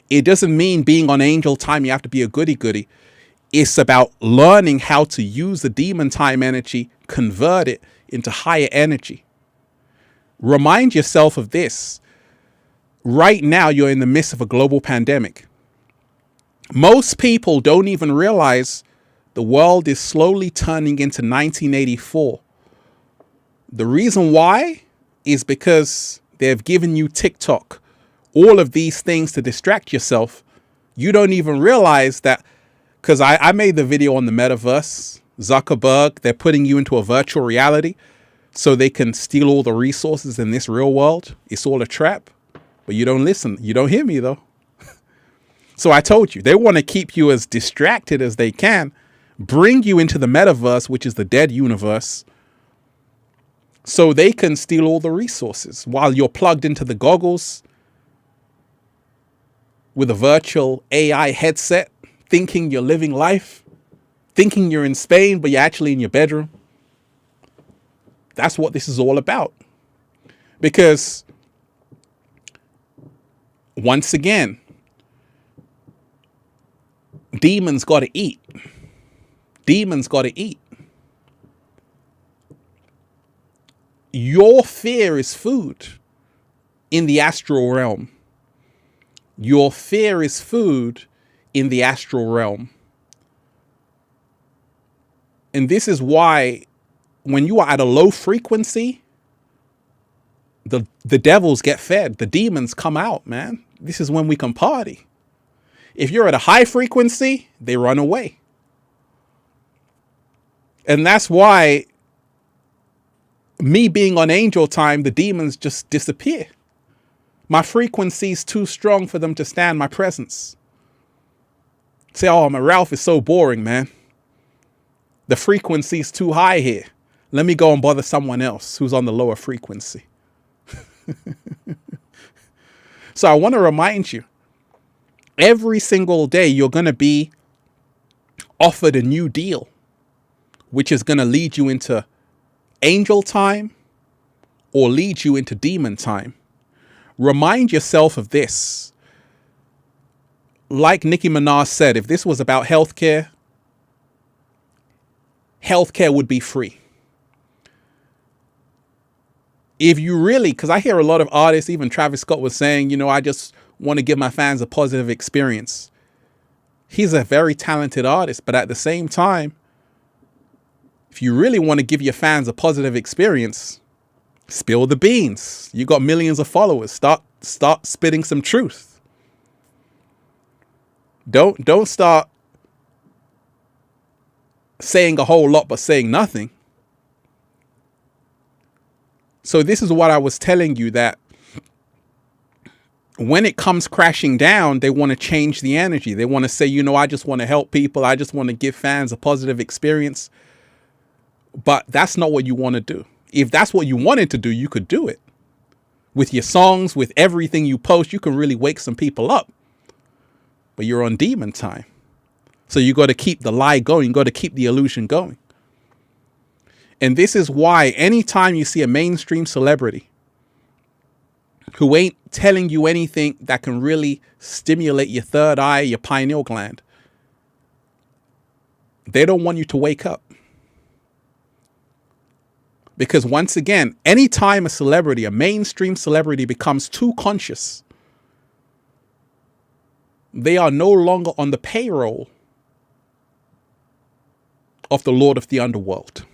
It doesn't mean being on angel time, you have to be a goody-goody. It's about learning how to use the demon time energy, convert it into higher energy. Remind yourself of this. Right now, you're in the midst of a global pandemic. Most people don't even realize the world is slowly turning into 1984. The reason why is because they've given you TikTok, all of these things to distract yourself. You don't even realize that, because I made the video on the metaverse. Zuckerberg, they're putting you into a virtual reality so they can steal all the resources in this real world. It's all a trap. But you don't listen. You don't hear me, though. So I told you, they want to keep you as distracted as they can, bring you into the metaverse, which is the dead universe, so they can steal all the resources while you're plugged into the goggles with a virtual AI headset, thinking you're living life, thinking you're in Spain, but you're actually in your bedroom. That's what this is all about. Because once again, demons got to eat. Demons got to eat. Your fear is food in the astral realm. Your fear is food in the astral realm. And this is why when you are at a low frequency, the devils get fed. The demons come out, man. This is when we can party. If you're at a high frequency, they run away. And that's why me being on angel time, the demons just disappear. My frequency is too strong for them to stand my presence. Say, oh, my Ralph is so boring, man. The frequency is too high here. Let me go and bother someone else who's on the lower frequency. So I want to remind you, every single day you're going to be offered a new deal, which is going to lead you into angel time or lead you into demon time. Remind yourself of this. Like Nicki Minaj said, if this was about healthcare, healthcare would be free. If you really, because I hear a lot of artists, even Travis Scott was saying, you know, I just want to give my fans a positive experience. He's a very talented artist, but at the same time, if you really want to give your fans a positive experience, spill the beans. You got millions of followers. Start spitting some truth. Don't start saying a whole lot but saying nothing. So this is what I was telling you, that when it comes crashing down, they want to change the energy. They want to say, you know, I just want to help people. I just want to give fans a positive experience. But that's not what you want to do. If that's what you wanted to do, you could do it. With your songs, with everything you post, you can really wake some people up. But you're on demon time. So you got to keep the lie going. You got to keep the illusion going. And this is why anytime you see a mainstream celebrity who ain't telling you anything that can really stimulate your third eye, your pineal gland, they don't want you to wake up. Because once again, anytime a celebrity, a mainstream celebrity, becomes too conscious, they are no longer on the payroll of the Lord of the Underworld.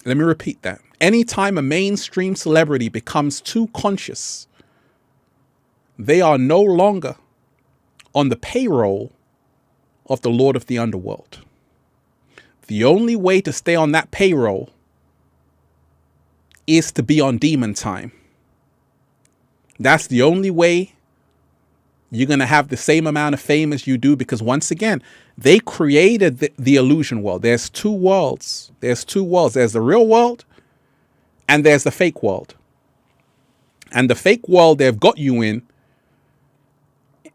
Let me repeat that. Anytime a mainstream celebrity becomes too conscious, they are no longer on the payroll of the Lord of the Underworld. The only way to stay on that payroll is to be on demon time. That's the only way you're going to have the same amount of fame as you do, because once again, they created the illusion world. There's two worlds. There's two worlds. There's the real world and there's the fake world. And the fake world they've got you in,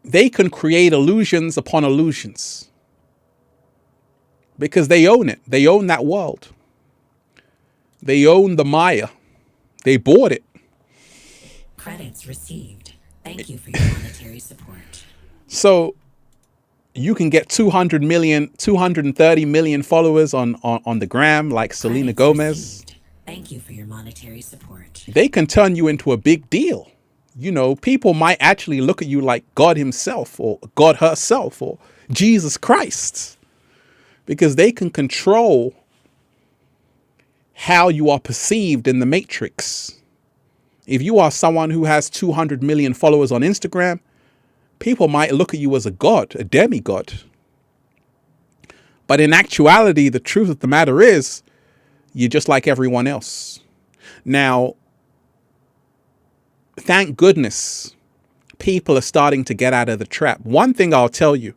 they can create illusions upon illusions because they own it. They own that world. They own the Maya. They bought it. Credits received. Thank you for your monetary support. So you can get 200 million, 230 million followers on the gram, like Selena Gomez. Received. Thank you for your monetary support. They can turn you into a big deal. You know, people might actually look at you like God himself or God herself or Jesus Christ, because they can control how you are perceived in the matrix. If you are someone who has 200 million followers on Instagram, people might look at you as a god, a demigod. But in actuality, the truth of the matter is, you're just like everyone else. Now, thank goodness, people are starting to get out of the trap. One thing I'll tell you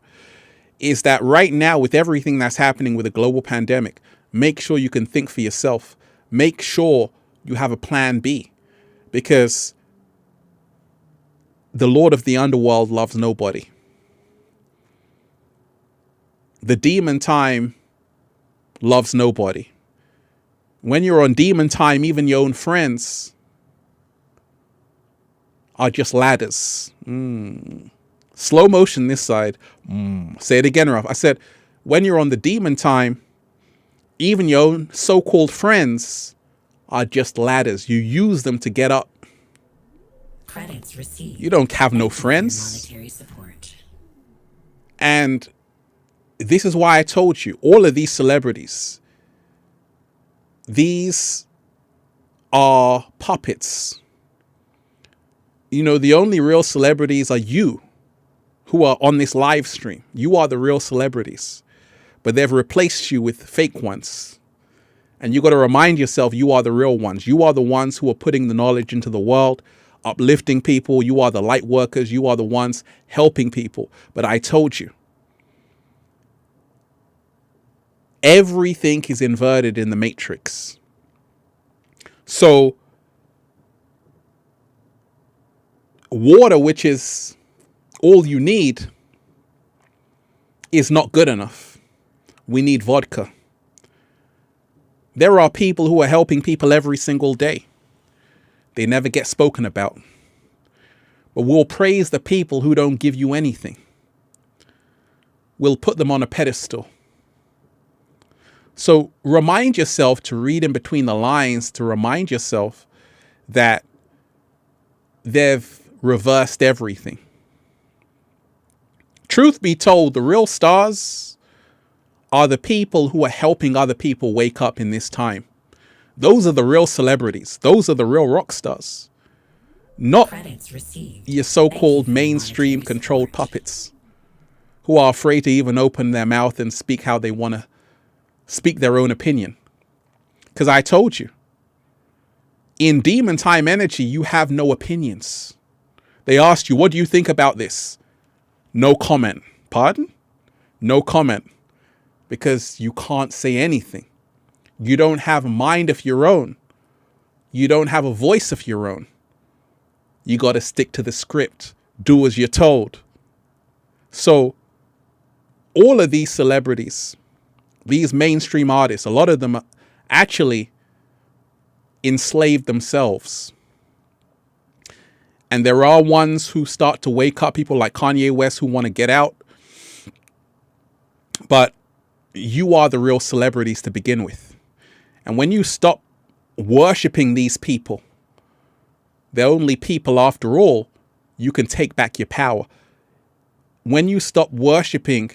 is that right now, with everything that's happening with a global pandemic, make sure you can think for yourself. Make sure you have a plan B. Because the Lord of the Underworld loves nobody. The demon time loves nobody. When you're on demon time, even your own friends are just ladders. Slow motion this side. Say it again, Ralph. I said, when you're on the demon time, even your own so-called friends are just ladders. You use them to get up. Credits received. You don't have no friends. Monetary support. And this is why I told you, all of these celebrities, these are puppets. You know, the only real celebrities are you who are on this live stream. You are the real celebrities, but they've replaced you with fake ones. And you got to remind yourself you are the real ones. You are the ones who are putting the knowledge into the world, uplifting people. You are the light workers. You are the ones helping people. But I told you, everything is inverted in the matrix. So water, which is all you need, is not good enough. We need vodka. There are people who are helping people every single day. They never get spoken about. But we'll praise the people who don't give you anything. We'll put them on a pedestal. So remind yourself to read in between the lines, to remind yourself that they've reversed everything. Truth be told, the real stars are the people who are helping other people wake up in this time. Those are the real celebrities. Those are the real rock stars. Not your so-called mainstream controlled puppets who are afraid to even open their mouth and speak how they want to speak their own opinion. Because I told you, in demon time energy, you have no opinions. They asked you, what do you think about this? No comment. Pardon? No comment. Because you can't say anything. You don't have a mind of your own. You don't have a voice of your own. You got to stick to the script. Do as you're told. So all of these celebrities, these mainstream artists, a lot of them actually enslaved themselves. And there are ones who start to wake up, people like Kanye West who want to get out. But you are the real celebrities to begin with. And when you stop worshipping these people, they're only people after all, you can take back your power. When you stop worshipping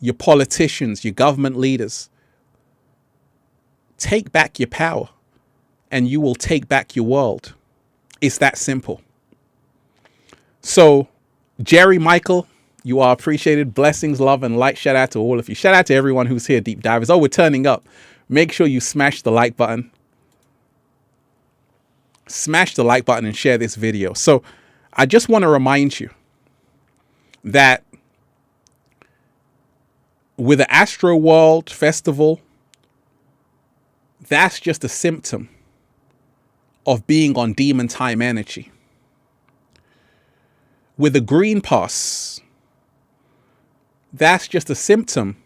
your politicians, your government leaders, take back your power and you will take back your world. It's that simple. So, Jerry Michael, you are appreciated. Blessings, love, and light. Shout out to all of you. Shout out to everyone who's here, Deep Divers. Oh, we're turning up. Make sure you smash the like button. Smash the like button and share this video. So, I just want to remind you that with the Astral World Festival, that's just a symptom of being on demon time energy. With the Green Pass, that's just a symptom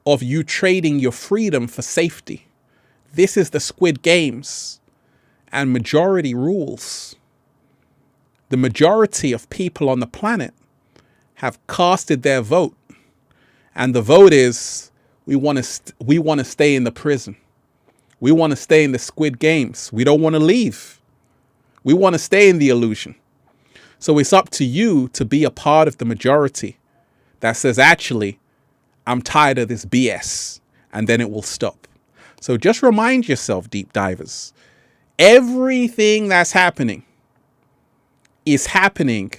of you trading your freedom for safety. This is the Squid Games, and majority rules. The majority of people on the planet have casted their vote, and the vote is we want to stay in the prison. We want to stay in the Squid Games. We don't want to leave. We want to stay in the illusion. So it's up to you to be a part of the majority that says, actually, I'm tired of this BS, and then it will stop. So just remind yourself, deep divers, everything that's happening is happening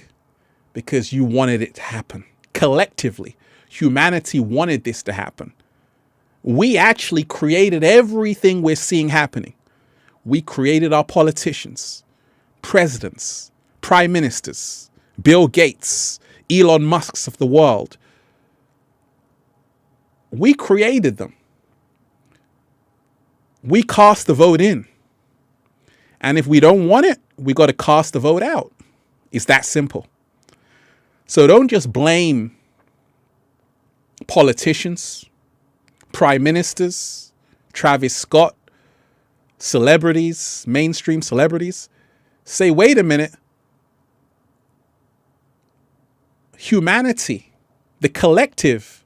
because you wanted it to happen. Collectively, humanity wanted this to happen. We actually created everything we're seeing happening. We created our politicians, presidents, prime ministers, Bill Gates, Elon Musk's of the world. We created them. We cast the vote in. And if we don't want it, we got to cast the vote out. It's that simple. So don't just blame politicians, prime ministers, Travis Scott, celebrities, mainstream celebrities. Say, wait a minute. Humanity, the collective,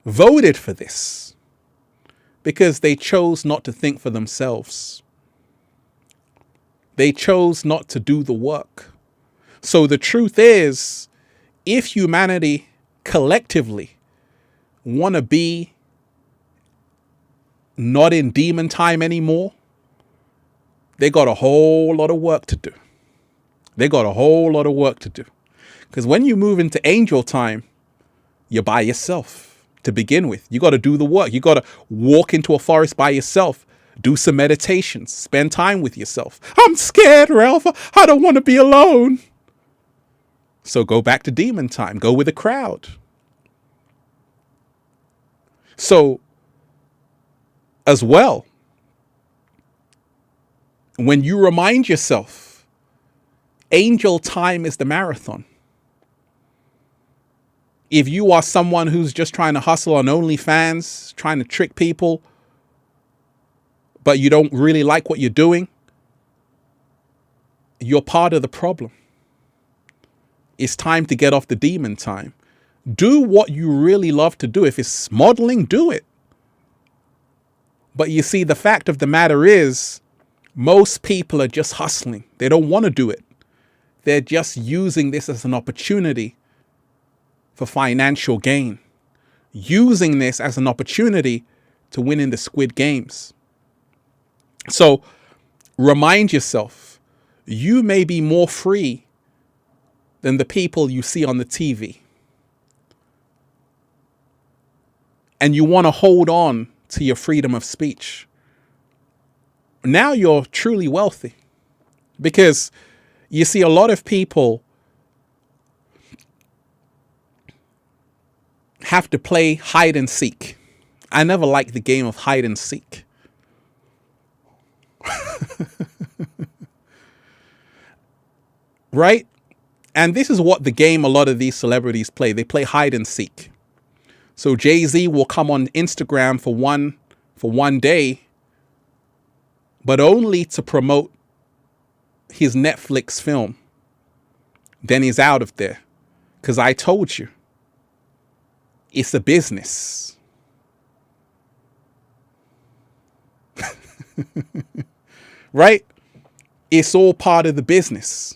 voted for this because they chose not to think for themselves. They chose not to do the work. So the truth is, if humanity collectively want to be not in demon time anymore, they got a whole lot of work to do. They got a whole lot of work to do. Because when you move into angel time, you're by yourself to begin with. You got to do the work. You got to walk into a forest by yourself, do some meditations, spend time with yourself. I'm scared, Ralph. I don't want to be alone. So go back to demon time. Go with a crowd. So as well, when you remind yourself, angel time is the marathon. If you are someone who's just trying to hustle on OnlyFans, trying to trick people, but you don't really like what you're doing, you're part of the problem. It's time to get off the demon time. Do what you really love to do. If it's modeling, do it. But you see, the fact of the matter is, most people are just hustling. They don't want to do it. They're just using this as an opportunity for financial gain. Using this as an opportunity to win in the Squid Games. So remind yourself, you may be more free than the people you see on the TV. And you want to hold on to your freedom of speech. Now you're truly wealthy. Because you see, a lot of people have to play hide and seek. I never liked the game of hide and seek. Right? And this is what the game a lot of these celebrities play. They play hide and seek. So Jay-Z will come on Instagram for one day, but only to promote his Netflix film. Then he's out of there. Because I told you, it's a business. Right? It's all part of the business.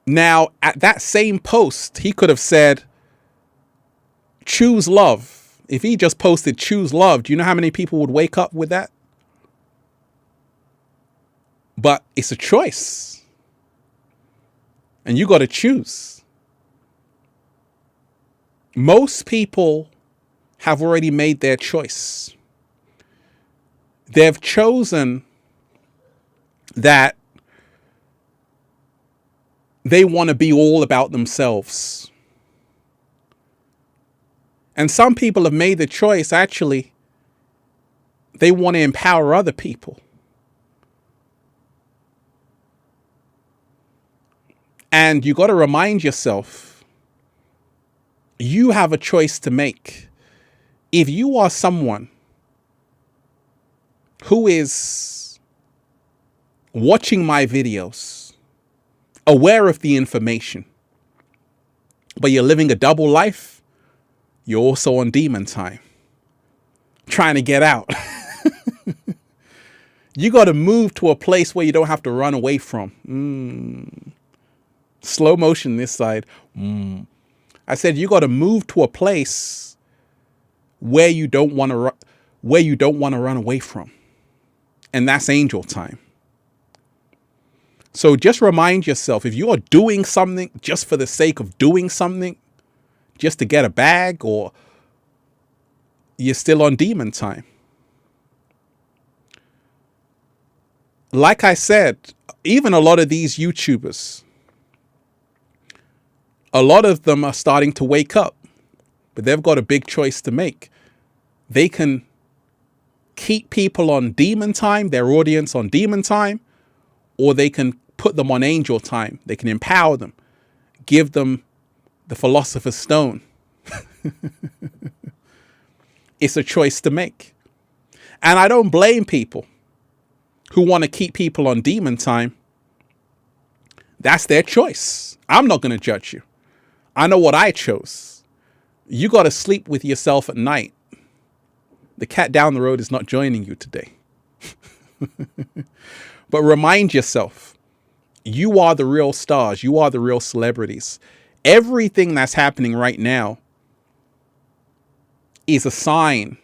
Now, at that same post, he could have said, choose love. If he just posted choose love, do you know how many people would wake up with that? But it's a choice. And you got to choose. Most people have already made their choice. They've chosen that they want to be all about themselves. And some people have made the choice, actually, they want to empower other people. And you got to remind yourself, you have a choice to make. If you are someone who is watching my videos, aware of the information, but you're living a double life, you're also on demon time, trying to get out. You got to move to a place where you don't have to run away from. Slow motion this side. I said you got to move to a place where you don't want to run away from, and that's angel time. So just remind yourself, if you are doing something just for the sake of doing something, just to get a bag, or you're still on demon time. Like I said, even a lot of these YouTubers, a lot of them are starting to wake up, but they've got a big choice to make. They can keep people on demon time, their audience on demon time, or they can put them on angel time. They can empower them, give them the philosopher's stone. It's a choice to make. And I don't blame people who want to keep people on demon time. That's their choice. I'm not going to judge you. I know what I chose. You got to sleep with yourself at night. The cat down the road is not joining you today. But remind yourself, you are the real stars. You are the real celebrities. Everything that's happening right now is a sign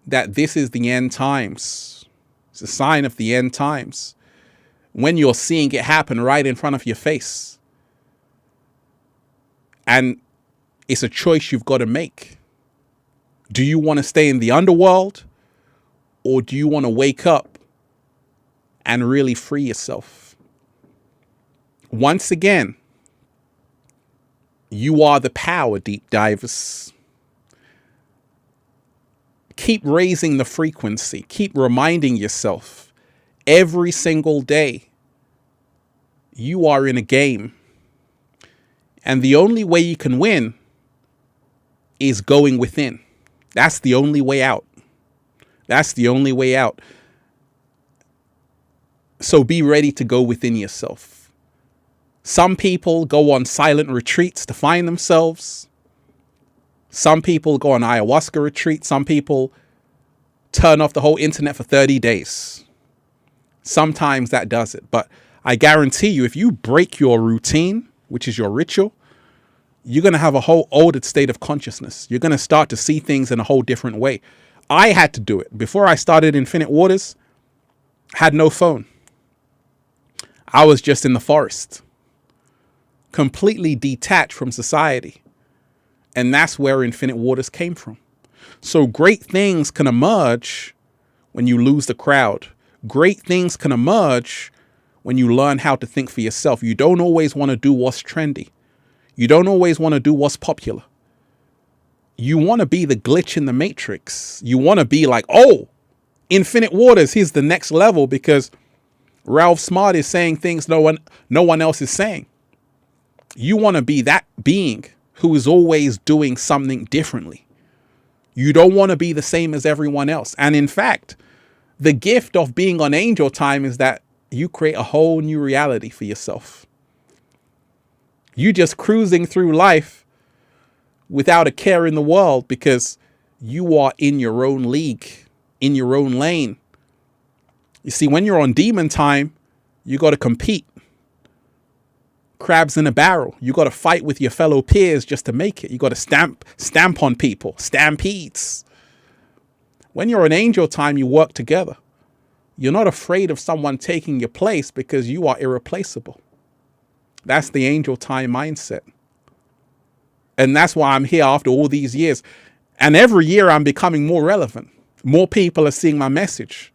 that this is the end times. It's a sign of the end times. when you're seeing it happen right in front of your face. And it's a choice you've got to make. Do you want to stay in the underworld, or do you want to wake up and really free yourself? Once again, you are the power, deep divers. Keep raising the frequency. Keep reminding yourself every single day you are in a game. And the only way you can win is going within. That's the only way out. That's the only way out. So be ready to go within yourself. Some people go on silent retreats to find themselves. Some people go on ayahuasca retreats. Some people turn off the whole internet for 30 days. Sometimes that does it. But I guarantee you, if you break your routine, which is your ritual, you're going to have a whole altered state of consciousness. You're going to start to see things in a whole different way. I had to do it. Before I started Infinite Waters, had no phone. I was just in the forest, completely detached from society. And that's where Infinite Waters came from. So great things can emerge when you lose the crowd. Great things can emerge when you learn how to think for yourself. You don't always want to do what's trendy. You don't always want to do what's popular. You want to be the glitch in the matrix. You want to be like, oh, Infinite Waters, here's the next level, because Ralph Smart is saying things no one else is saying. You want to be that being who is always doing something differently. You don't want to be the same as everyone else. And in fact, the gift of being on Angel Time is that you create a whole new reality for yourself. You just cruising through life without a care in the world, because you are in your own league, in your own lane. You see, when you're on Demon Time, you got to compete. Crabs in a barrel. You got to fight with your fellow peers just to make it. You got to stamp on people, stampedes. When you're on Angel Time, you work together. You're not afraid of someone taking your place because you are irreplaceable. That's the Angel Time mindset. And that's why I'm here after all these years. And every year I'm becoming more relevant. More people are seeing my message.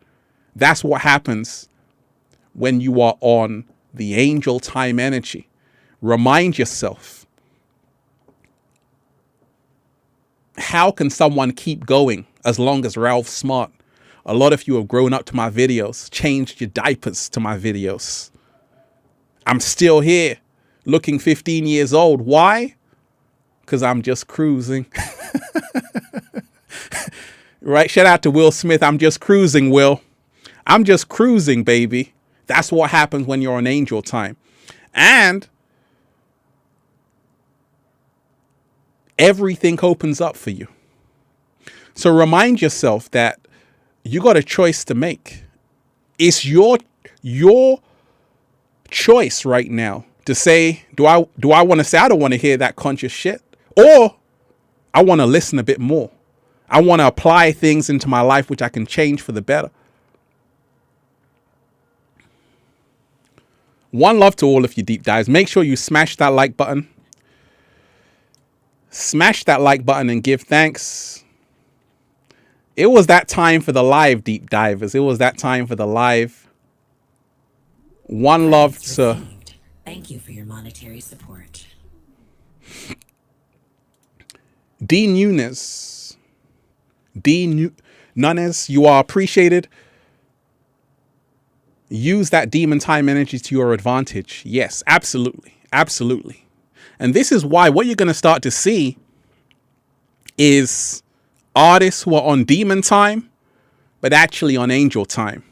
That's what happens when you are on the Angel Time energy. Remind yourself, how can someone keep going as long as Ralph Smart? A lot of you have grown up to my videos, changed your diapers to my videos. I'm still here, looking 15 years old. Why? Because I'm just cruising. Right? Shout out to Will Smith. I'm just cruising, Will. I'm just cruising, baby. That's what happens when you're on Angel Time. And everything opens up for you. So remind yourself that you got a choice to make. It's your choice right now to say, do I want to say, I don't want to hear that conscious shit, or I want to listen a bit more. I want to apply things into my life which I can change for the better. One love to all of you deep dives. Make sure you smash that like button. Smash that like button and give thanks. It was that time for the live, deep divers. It was that time for the live. One love to... Thank you for your monetary support. D. Nunes. Nunes, you are appreciated. Use that demon time energy to your advantage. Yes, absolutely. Absolutely. And this is why what you're going to start to see is artists who are on demon time, but actually on angel time.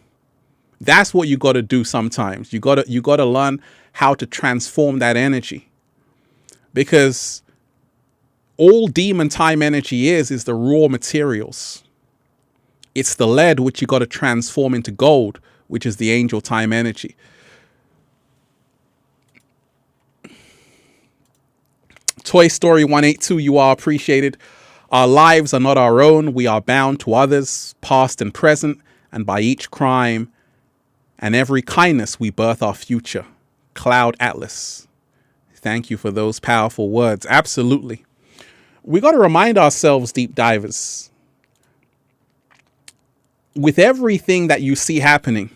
That's what you got to do sometimes. You got to learn how to transform that energy, because all demon time energy is the raw materials. It's the lead which you got to transform into gold, which is the angel time energy. Toy Story 182, you are appreciated. Our lives are not our own. We are bound to others, past and present, and by each crime And every kindness we birth our future. Cloud Atlas. Thank you for those powerful words. Absolutely. We got to remind ourselves, deep divers, with everything that you see happening,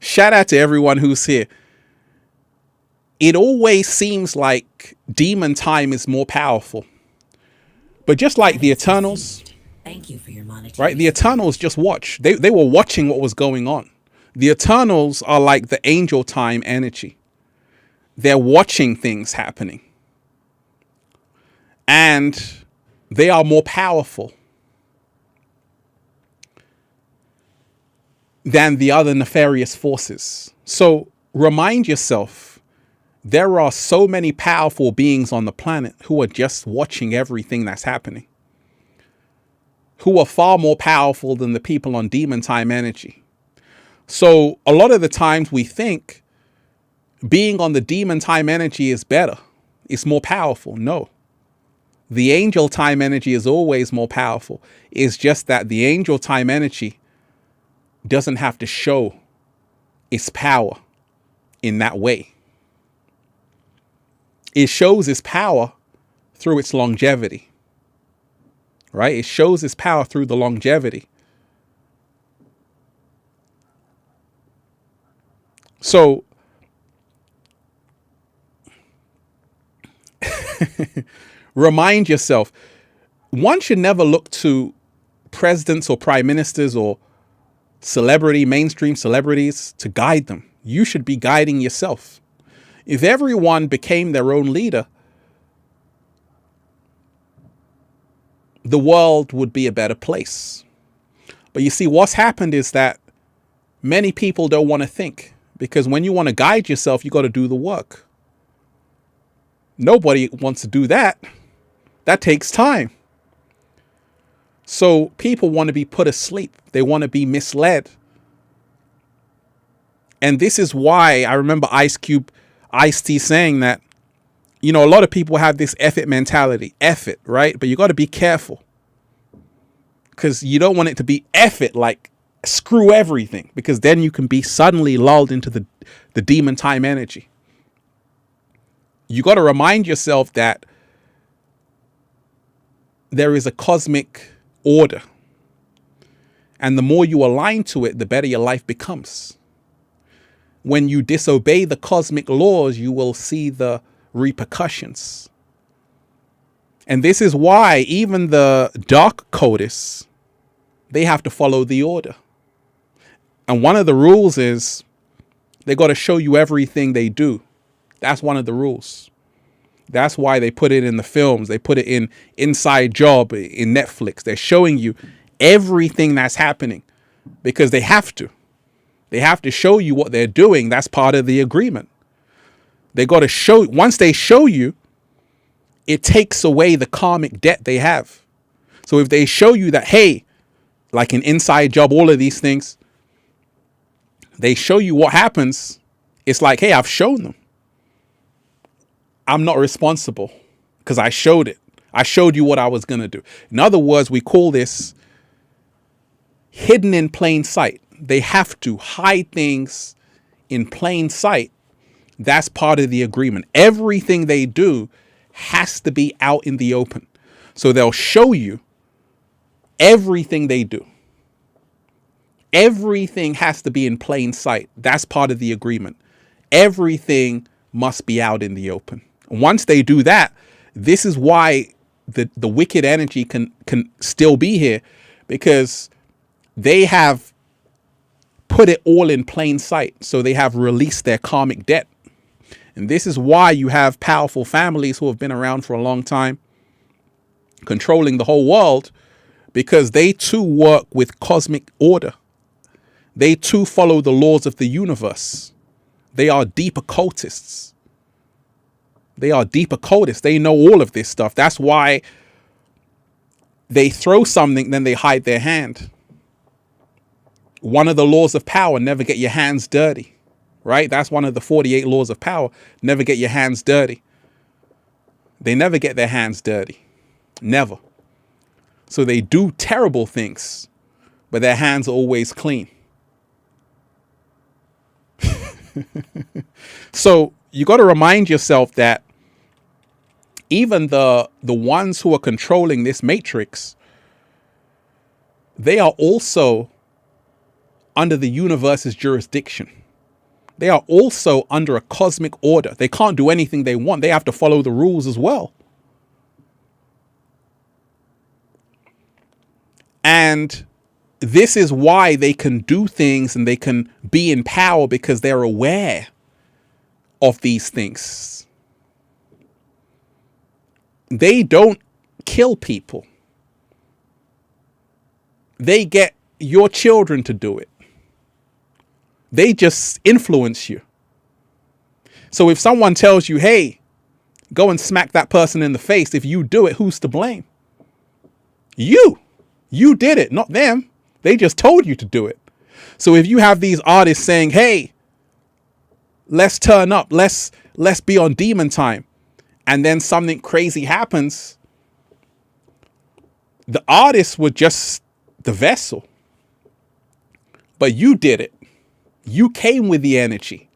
shout out to everyone who's here. It always seems like demon time is more powerful. But just like the Eternals, thank you for your monetary, right? The Eternals just watch. They were watching what was going on. The Eternals are like the angel time energy. They're watching things happening. And they are more powerful than the other nefarious forces. So remind yourself, there are so many powerful beings on the planet who are just watching everything that's happening, who are far more powerful than the people on demon time energy. So a lot of the times we think being on the demon time energy is better. It's more powerful. No. The angel time energy is always more powerful. It's just that the angel time energy doesn't have to show its power in that way. It shows its power through its longevity, right? It shows its power through the longevity. So remind yourself, one should never look to presidents or prime ministers or mainstream celebrities to guide them. You should be guiding yourself. If everyone became their own leader, the world would be a better place. But you see, what's happened is that many people don't want to think, because when you want to guide yourself, you got to do the work. Nobody wants to do that. That takes time. So people want to be put asleep. They want to be misled. And this is why I remember Ice-T saying that, you know, a lot of people have this effort mentality, effort, right? But you got to be careful, because you don't want it to be effort like screw everything, because then you can be suddenly lulled into the demon time energy. You got to remind yourself that there is a cosmic order, and the more you align to it, the better your life becomes. When you disobey the cosmic laws, you will see the repercussions. And this is why even the dark codists, they have to follow the order. And one of the rules is they got to show you everything they do. That's one of the rules. That's why they put it in the films. They put it in Inside Job in Netflix. They're showing you everything that's happening because they have to. They have to show you what they're doing. That's part of the agreement. They got to show, once they show you, it takes away the karmic debt they have. So if they show you that, hey, like an Inside Job, all of these things, they show you what happens. It's like, hey, I've shown them. I'm not responsible because I showed it. I showed you what I was going to do. In other words, we call this hidden in plain sight. They have to hide things in plain sight. That's part of the agreement. Everything they do has to be out in the open. So they'll show you everything they do. Everything has to be in plain sight. That's part of the agreement. Everything must be out in the open. Once they do that, this is why the wicked energy can still be here, because they have put it all in plain sight. So they have released their karmic debt. And this is why you have powerful families who have been around for a long time, controlling the whole world, because they too work with cosmic order. They too follow the laws of the universe. They are deep occultists. They are deep occultists. They know all of this stuff. That's why they throw something, then they hide their hand. One of the laws of power, never get your hands dirty, right? That's one of the 48 laws of power. Never get your hands dirty. They never get their hands dirty. Never. So they do terrible things, but their hands are always clean. So you got to remind yourself that even the ones who are controlling this matrix, they are also under the universe's jurisdiction. They are also under a cosmic order. They can't do anything they want. They have to follow the rules as well. And this is why they can do things and they can be in power, because they're aware of these things. They don't kill people. They get your children to do it. They just influence you. So if someone tells you, hey, go and smack that person in the face, if you do it, who's to blame? You. You did it, not them. They just told you to do it. So if you have these artists saying, hey, let's turn up, let's be on demon time, and then something crazy happens, the artists were just the vessel. But you did it. You came with the energy.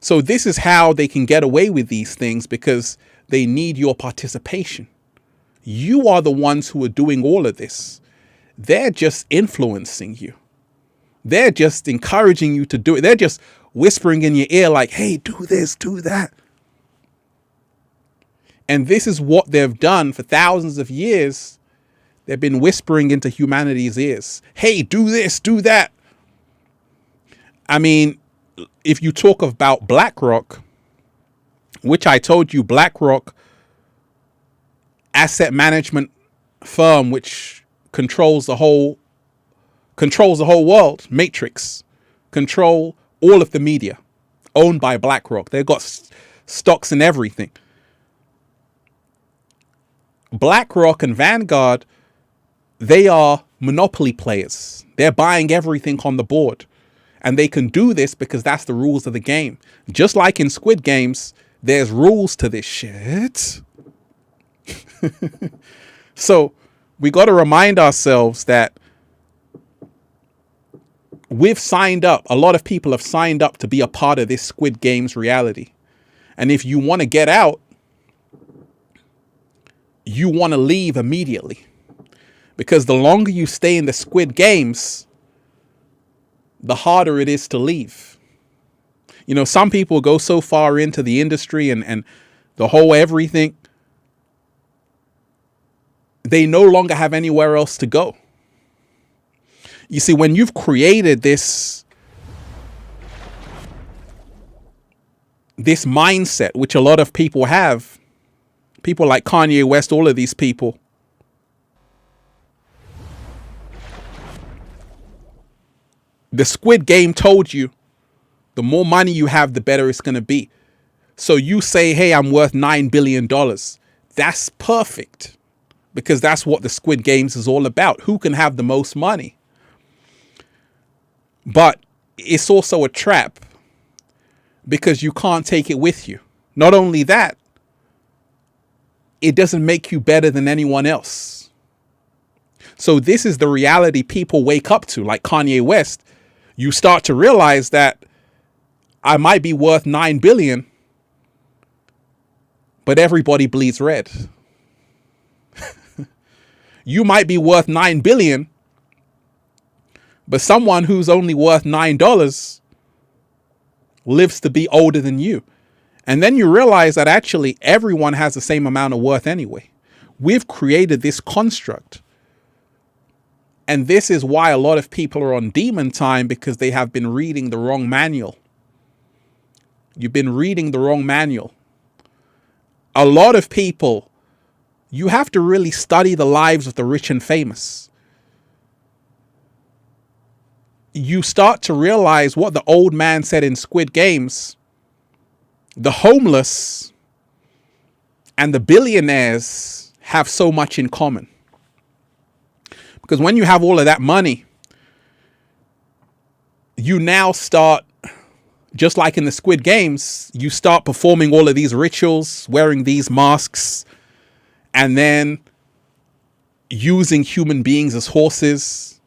So this is how they can get away with these things, because they need your participation. You are the ones who are doing all of this. They're just influencing you. They're just encouraging you to do it. They're just whispering in your ear like, hey, do this, do that. And this is what they've done for thousands of years. They've been whispering into humanity's ears. Hey, do this, do that. I mean, if you talk about BlackRock, which I told you, BlackRock asset management firm, which controls the whole world, matrix, control all of the media, owned by BlackRock. They've got stocks in everything. BlackRock and Vanguard, they are monopoly players. They're buying everything on the board. And they can do this because that's the rules of the game. Just like in Squid Games, there's rules to this shit. So we got to remind ourselves that we've signed up. A lot of people have signed up to be a part of this Squid Games reality. And if you want to get out, you want to leave immediately. Because the longer you stay in the Squid Games, the harder it is to leave. You know, some people go so far into the industry and the whole everything, they no longer have anywhere else to go. You see, when you've created this mindset, which a lot of people have, people like Kanye West, all of these people, the Squid Game told you the more money you have, the better it's going to be. So you say, hey, I'm worth $9 billion. That's perfect, because that's what the Squid Games is all about. Who can have the most money? But it's also a trap, because you can't take it with you. Not only that, it doesn't make you better than anyone else. So this is the reality people wake up to, like Kanye West. You start to realize that I might be worth 9 billion, but everybody bleeds red. You might be worth 9 billion, but someone who's only worth $9 lives to be older than you. And then you realize that actually everyone has the same amount of worth anyway. We've created this construct. And this is why a lot of people are on demon time, because they have been reading the wrong manual. You've been reading the wrong manual. A lot of people, you have to really study the lives of the rich and famous. You start to realize what the old man said in Squid Games. The homeless and the billionaires have so much in common. Because when you have all of that money, you now start, just like in the Squid Games, you start performing all of these rituals, wearing these masks, and then using human beings as horses.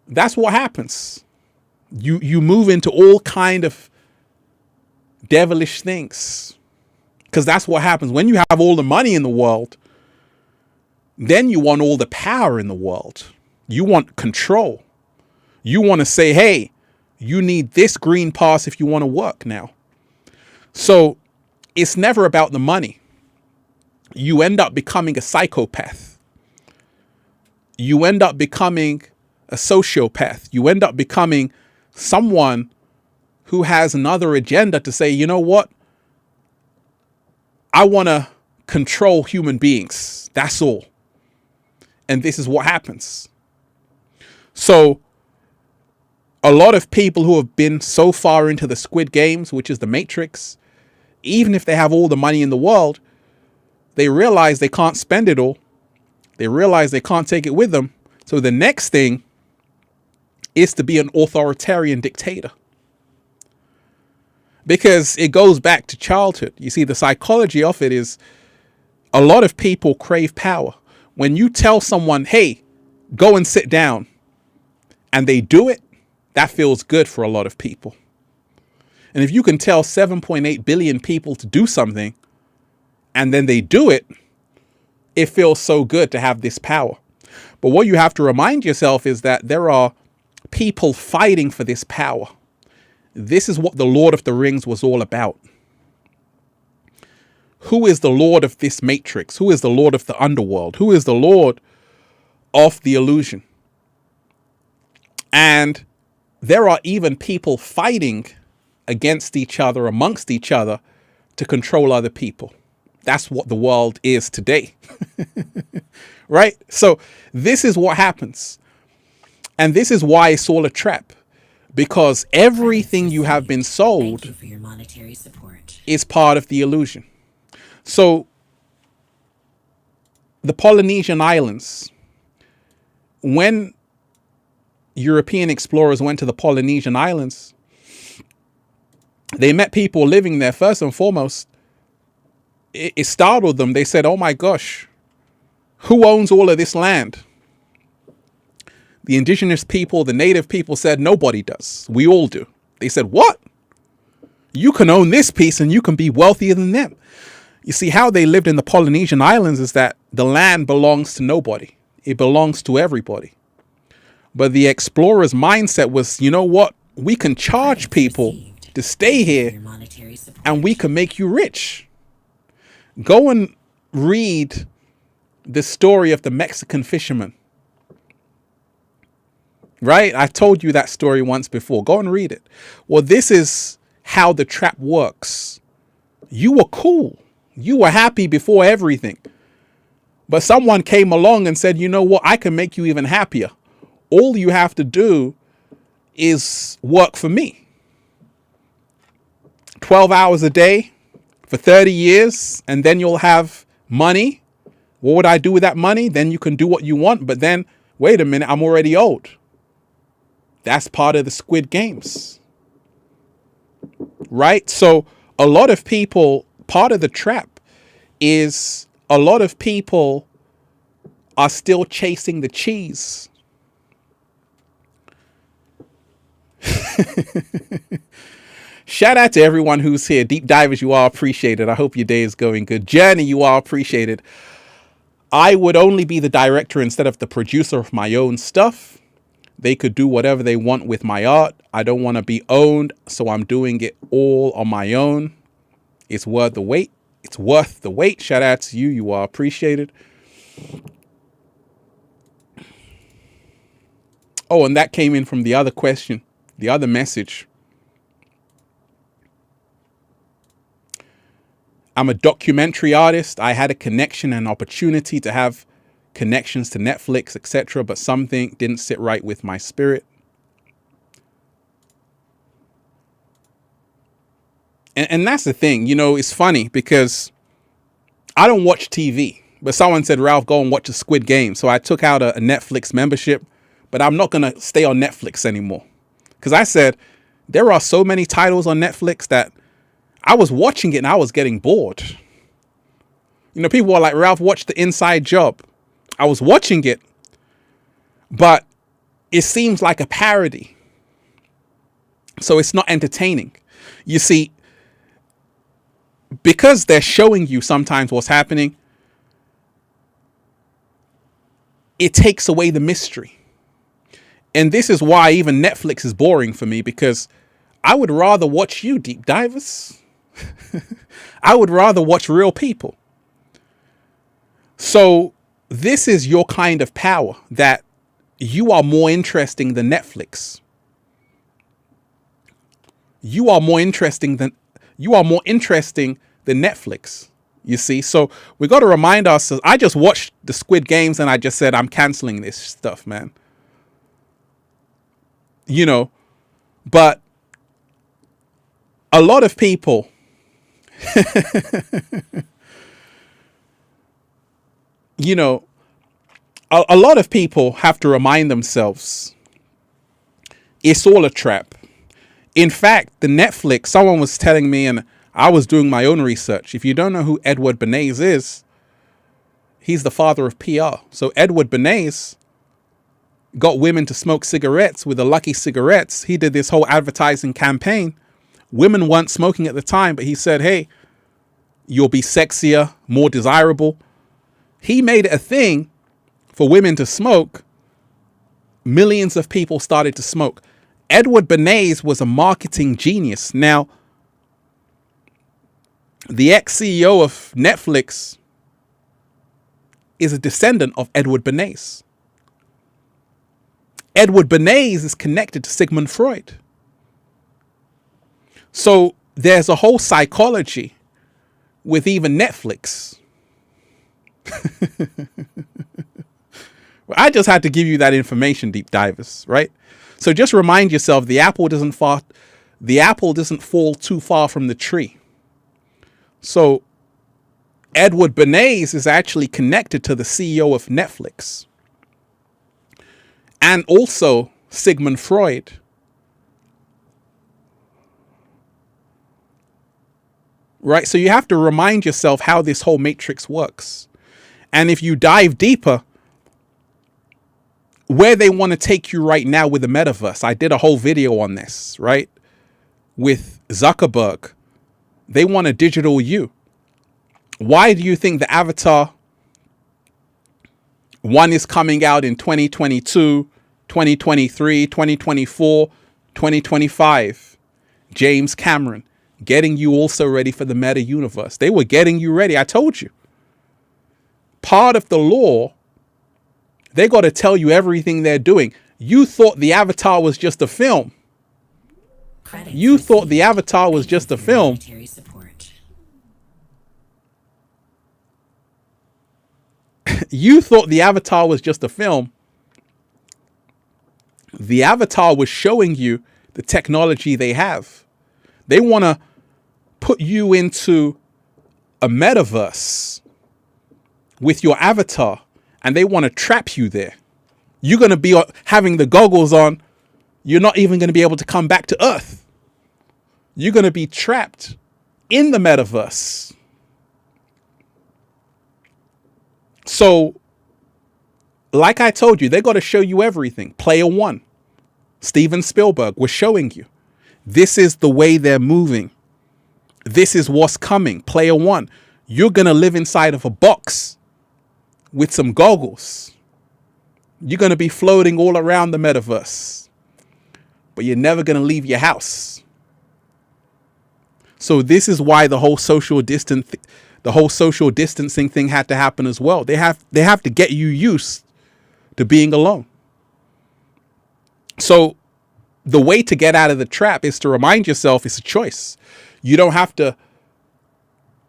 That's what happens. You move into all kind of devilish things, because that's what happens when you have all the money in the world. Then you want all the power in the world. You want control. You want to say, hey, you need this green pass if you want to work now. So it's never about the money. You end up becoming a psychopath. You end up becoming a sociopath. You end up becoming someone who has another agenda to say, you know what? I want to control human beings. That's all. And this is what happens. So a lot of people who have been so far into the Squid Games, which is the Matrix, even if they have all the money in the world, they realize they can't spend it all. They realize they can't take it with them. So the next thing is to be an authoritarian dictator. Because it goes back to childhood. You see, the psychology of it is a lot of people crave power. When you tell someone, hey, go and sit down, and they do it, that feels good for a lot of people. And if you can tell 7.8 billion people to do something, and then they do it, it feels so good to have this power. But what you have to remind yourself is that there are people fighting for this power. This is what the Lord of the Rings was all about. Who is the Lord of this matrix? Who is the Lord of the underworld? Who is the Lord of the illusion? And there are even people fighting against each other, amongst each other, to control other people. That's what the world is today. Right? So this is what happens. And this is why it's all a trap. Because everything you have been sold is part of the illusion. So the Polynesian Islands, when European explorers went to the Polynesian Islands, they met people living there. First and foremost, it startled them. They said, oh my gosh, who owns all of this land? The indigenous people, the native people said, nobody does. We all do. They said, what? You can own this piece and you can be wealthier than them. You see, how they lived in the Polynesian Islands is that the land belongs to nobody. It belongs to everybody. But the explorer's mindset was, you know what? We can charge people to stay here and we can make you rich. Go and read the story of the Mexican fisherman. Right? I told you that story once before. Go and read it. Well, this is how the trap works. You were cool. You were happy before everything. But someone came along and said, you know what? I can make you even happier. All you have to do is work for me. 12 hours a day for 30 years, and then you'll have money. What would I do with that money? Then you can do what you want. But then, wait a minute, I'm already old. That's part of the Squid Games. Right? So a lot of people, part of the trap is a lot of people are still chasing the cheese. Shout out to everyone who's here. Deep divers, you are appreciated. I hope your day is going good. Journey, you are appreciated. I would only be the director instead of the producer of my own stuff. They could do whatever they want with my art. I don't want to be owned, so I'm doing it all on my own. It's worth the wait. It's worth the wait. Shout out to you. You are appreciated. Oh, and that came in from the other question, the other message. I'm a documentary artist. I had a connection and opportunity to have connections to Netflix, etc., but something didn't sit right with my spirit. And that's the thing, you know, it's funny because I don't watch TV, but someone said, Ralph, go and watch the Squid Game. So I took out a Netflix membership, but I'm not going to stay on Netflix anymore. Because I said, there are so many titles on Netflix that I was watching it and I was getting bored. You know, people are like, Ralph, watch The Inside Job. I was watching it, but it seems like a parody. So it's not entertaining. You see, because they're showing you sometimes what's happening, it takes away the mystery. And this is why even Netflix is boring for me, because I would rather watch you, deep divers. I would rather watch real people. So this is your kind of power, that you are more interesting than Netflix. You are more interesting than Netflix. You see, so we got to remind ourselves. I just watched the Squid Games and I just said, I'm canceling this stuff, man. You know, but a lot of people, you know, a lot of people have to remind themselves it's all a trap. In fact, the Netflix, someone was telling me, and I was doing my own research. If you don't know who Edward Bernays is, he's the father of PR. So Edward Bernays got women to smoke cigarettes with the Lucky cigarettes. He did this whole advertising campaign. Women weren't smoking at the time, but he said, hey, you'll be sexier, more desirable. He made it a thing for women to smoke. Millions of people started to smoke. Edward Bernays was a marketing genius. Now, the ex-CEO of Netflix is a descendant of Edward Bernays. Edward Bernays is connected to Sigmund Freud. So there's a whole psychology with even Netflix. I just had to give you that information, deep divers, right? So just remind yourself, the apple doesn't fall too far from the tree. So Edward Bernays is actually connected to the CEO of Netflix. And also Sigmund Freud. Right? So you have to remind yourself how this whole matrix works. And if you dive deeper, where they want to take you right now with the metaverse, I did a whole video on this, right? With Zuckerberg. They want a digital you. Why do you think the Avatar one is coming out in 2022, 2023, 2024, 2025? James Cameron getting you also ready for the meta universe. They were getting you ready. I told you. Part of the law, they got to tell you everything they're doing. You thought the Avatar was just a film. You thought the Avatar was just a film. You thought the Avatar was just a film. The Avatar was showing you the technology they have. They want to put you into a metaverse with your avatar, and they want to trap you there. You're going to be having the goggles on. You're not even going to be able to come back to Earth. You're going to be trapped in the metaverse. So, like I told you, they got to show you everything. Player one, Steven Spielberg was showing you. This is the way they're moving. This is what's coming. Player one, you're going to live inside of a box with some goggles. You're going to be floating all around the metaverse, but you're never going to leave your house. So this is why the whole social distancing thing had to happen as well. They have to get you used to being alone. So the way to get out of the trap is to remind yourself it's a choice. You don't have to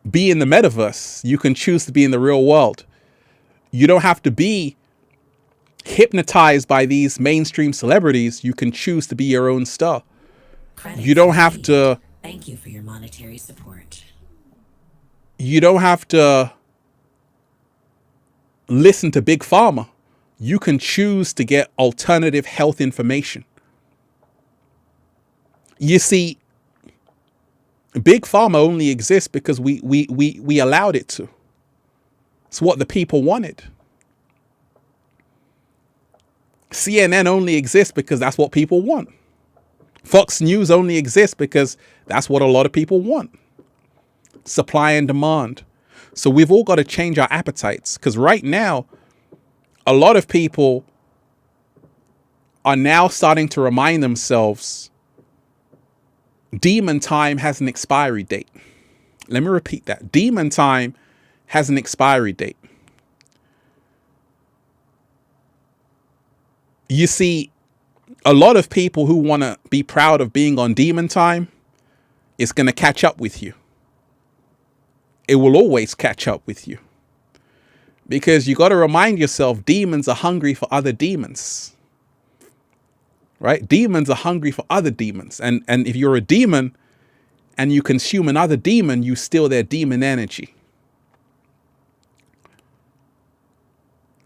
be in the metaverse. You can choose to be in the real world. You don't have to be hypnotized by these mainstream celebrities. You can choose to be your own star. You don't have to. Thank you for your monetary support. You don't have to listen to Big Pharma. You can choose to get alternative health information. You see, Big Pharma only exists because we allowed it to. It's what the people wanted. CNN only exists because that's what people want. Fox News only exists because that's what a lot of people want. Supply and demand. So we've all got to change our appetites, because right now, a lot of people are now starting to remind themselves demon time has an expiry date. Let me repeat that. Demon time has an expiry date. You see, a lot of people who want to be proud of being on demon time, it's going to catch up with you. It will always catch up with you. Because you got to remind yourself, demons are hungry for other demons. Right? Demons are hungry for other demons. And if you're a demon and you consume another demon, you steal their demon energy.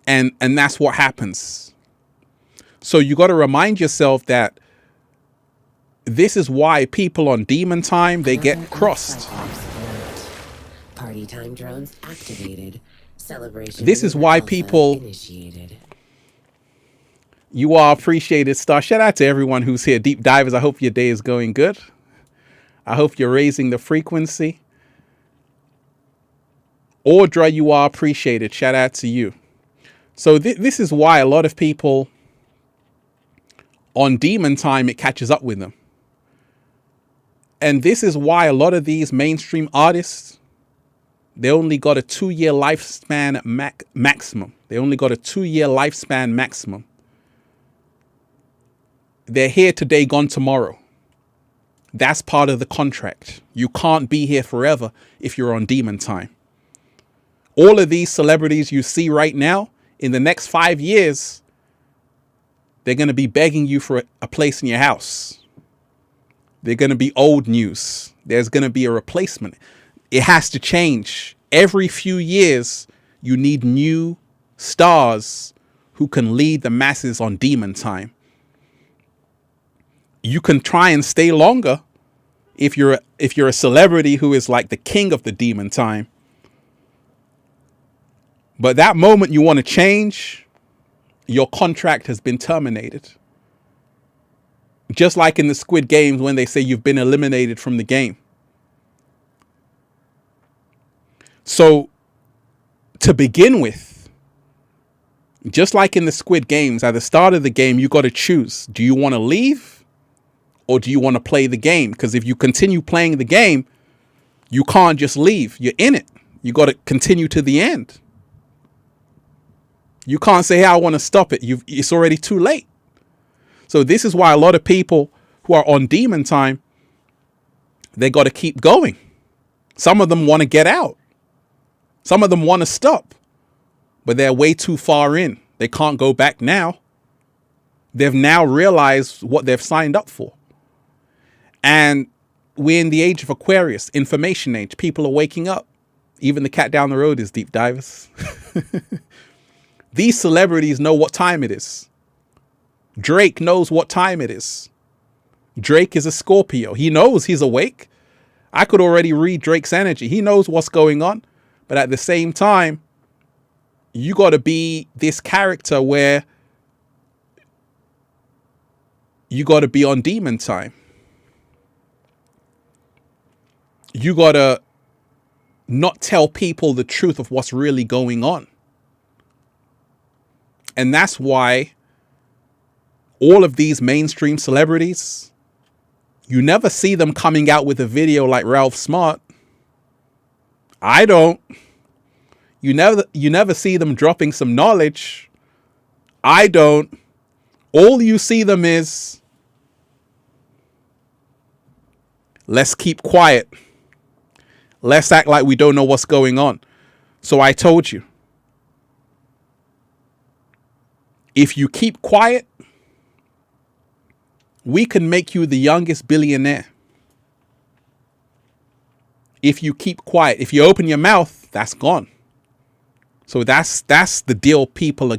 And that's what happens. So you got to remind yourself that this is why people on demon time, they get crossed. Party time drones activated. Celebration. This is why people initiated. You are appreciated, Star. Shout out to everyone who's here. Deep divers, I hope your day is going good. I hope you're raising the frequency. Audra, you are appreciated. Shout out to you. So this is why a lot of people on demon time, it catches up with them. And this is why a lot of these mainstream artists, they only got a 2-year lifespan maximum. They only got a 2-year lifespan maximum. They're here today, gone tomorrow. That's part of the contract. You can't be here forever if you're on demon time. All of these celebrities you see right now, in the next 5 years, they're going to be begging you for a place in your house. They're going to be old news. There's going to be a replacement. It has to change. Every few years, you need new stars who can lead the masses on demon time. You can try and stay longer if you're a celebrity who is like the king of the demon time. But that moment you want to change, your contract has been terminated. Just like in the Squid Games when they say you've been eliminated from the game. So, to begin with, just like in the Squid Games, at the start of the game, you got to choose. Do you want to leave or do you want to play the game? Because if you continue playing the game, you can't just leave. You're in it. You got to continue to the end. You can't say, hey, I want to stop it. It's already too late. So this is why a lot of people who are on demon time, they got to keep going. Some of them want to get out. Some of them want to stop, but they're way too far in. They can't go back now. They've now realized what they've signed up for. And we're in the age of Aquarius, information age. People are waking up. Even the cat down the road is deep divers. These celebrities know what time it is. Drake knows what time it is. Drake is a Scorpio. He knows he's awake. I could already read Drake's energy. He knows what's going on. But at the same time, you got to be this character where you got to be on demon time. You got to not tell people the truth of what's really going on. And that's why all of these mainstream celebrities, you never see them coming out with a video like Ralph Smart. I don't. You never see them dropping some knowledge. I don't. All you see them is, let's keep quiet. Let's act like we don't know what's going on. So I told you, if you keep quiet, we can make you the youngest billionaire. If you keep quiet, if you open your mouth, that's gone. So that's the deal people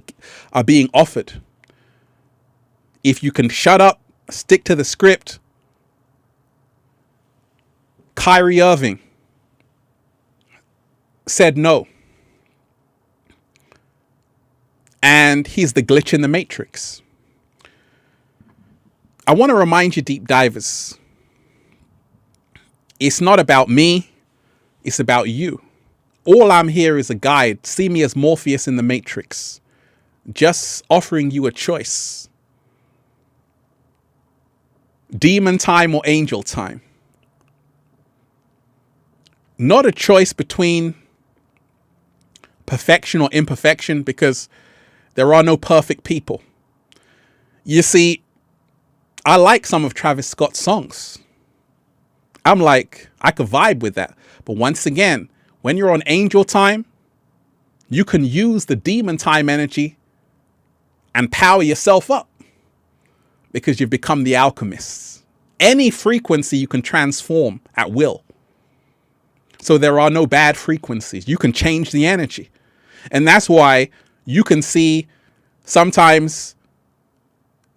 are being offered. If you can shut up, stick to the script. Kyrie Irving said no. And he's the glitch in the matrix. I want to remind you, deep divers, it's not about me, it's about you. All I'm here is a guide. See me as Morpheus in the Matrix, just offering you a choice. Demon time or angel time. Not a choice between perfection or imperfection, because there are no perfect people. You see, I like some of Travis Scott's songs. I'm like, I could vibe with that. But once again, when you're on angel time, you can use the demon time energy and power yourself up because you've become the alchemists. Any frequency you can transform at will. So there are no bad frequencies. You can change the energy. And that's why you can see sometimes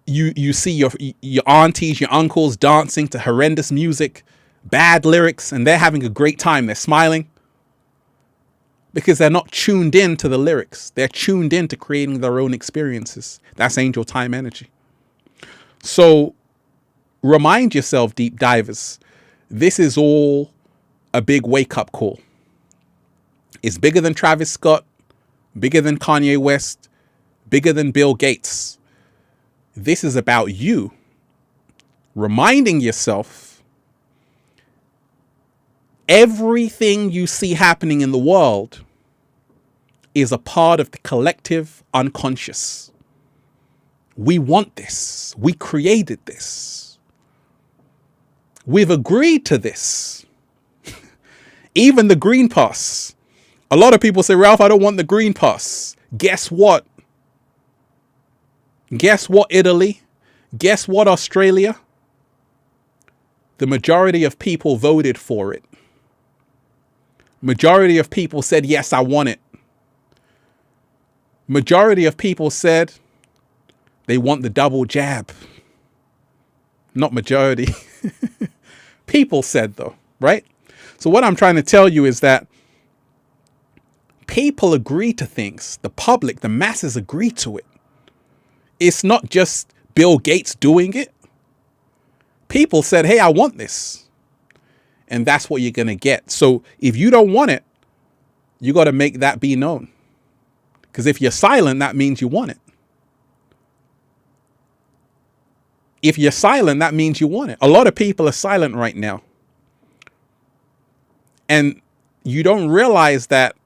you see your aunties, your uncles dancing to horrendous music, bad lyrics, and they're having a great time. They're smiling because they're not tuned in to the lyrics. They're tuned in to creating their own experiences. That's angel time energy. So remind yourself, deep divers, this is all a big wake-up call. It's bigger than Travis Scott, bigger than Kanye West, bigger than Bill Gates. This is about you reminding yourself everything you see happening in the world is a part of the collective unconscious. We want this. We created this. We've agreed to this. Even the green pass. A lot of people say, Ralph, I don't want the green pass. Guess what? Guess what, Italy? Guess what, Australia? The majority of people voted for it. Majority of people said, yes, I want it. Majority of people said they want the double jab. Not majority. People said, though, right? So what I'm trying to tell you is that people agree to things. The public, the masses agree to it. It's not just Bill Gates doing it. People said, hey, I want this. And that's what you're going to get. So if you don't want it, you got to make that be known. Because if you're silent, that means you want it. If you're silent, that means you want it. A lot of people are silent right now. And you don't realize that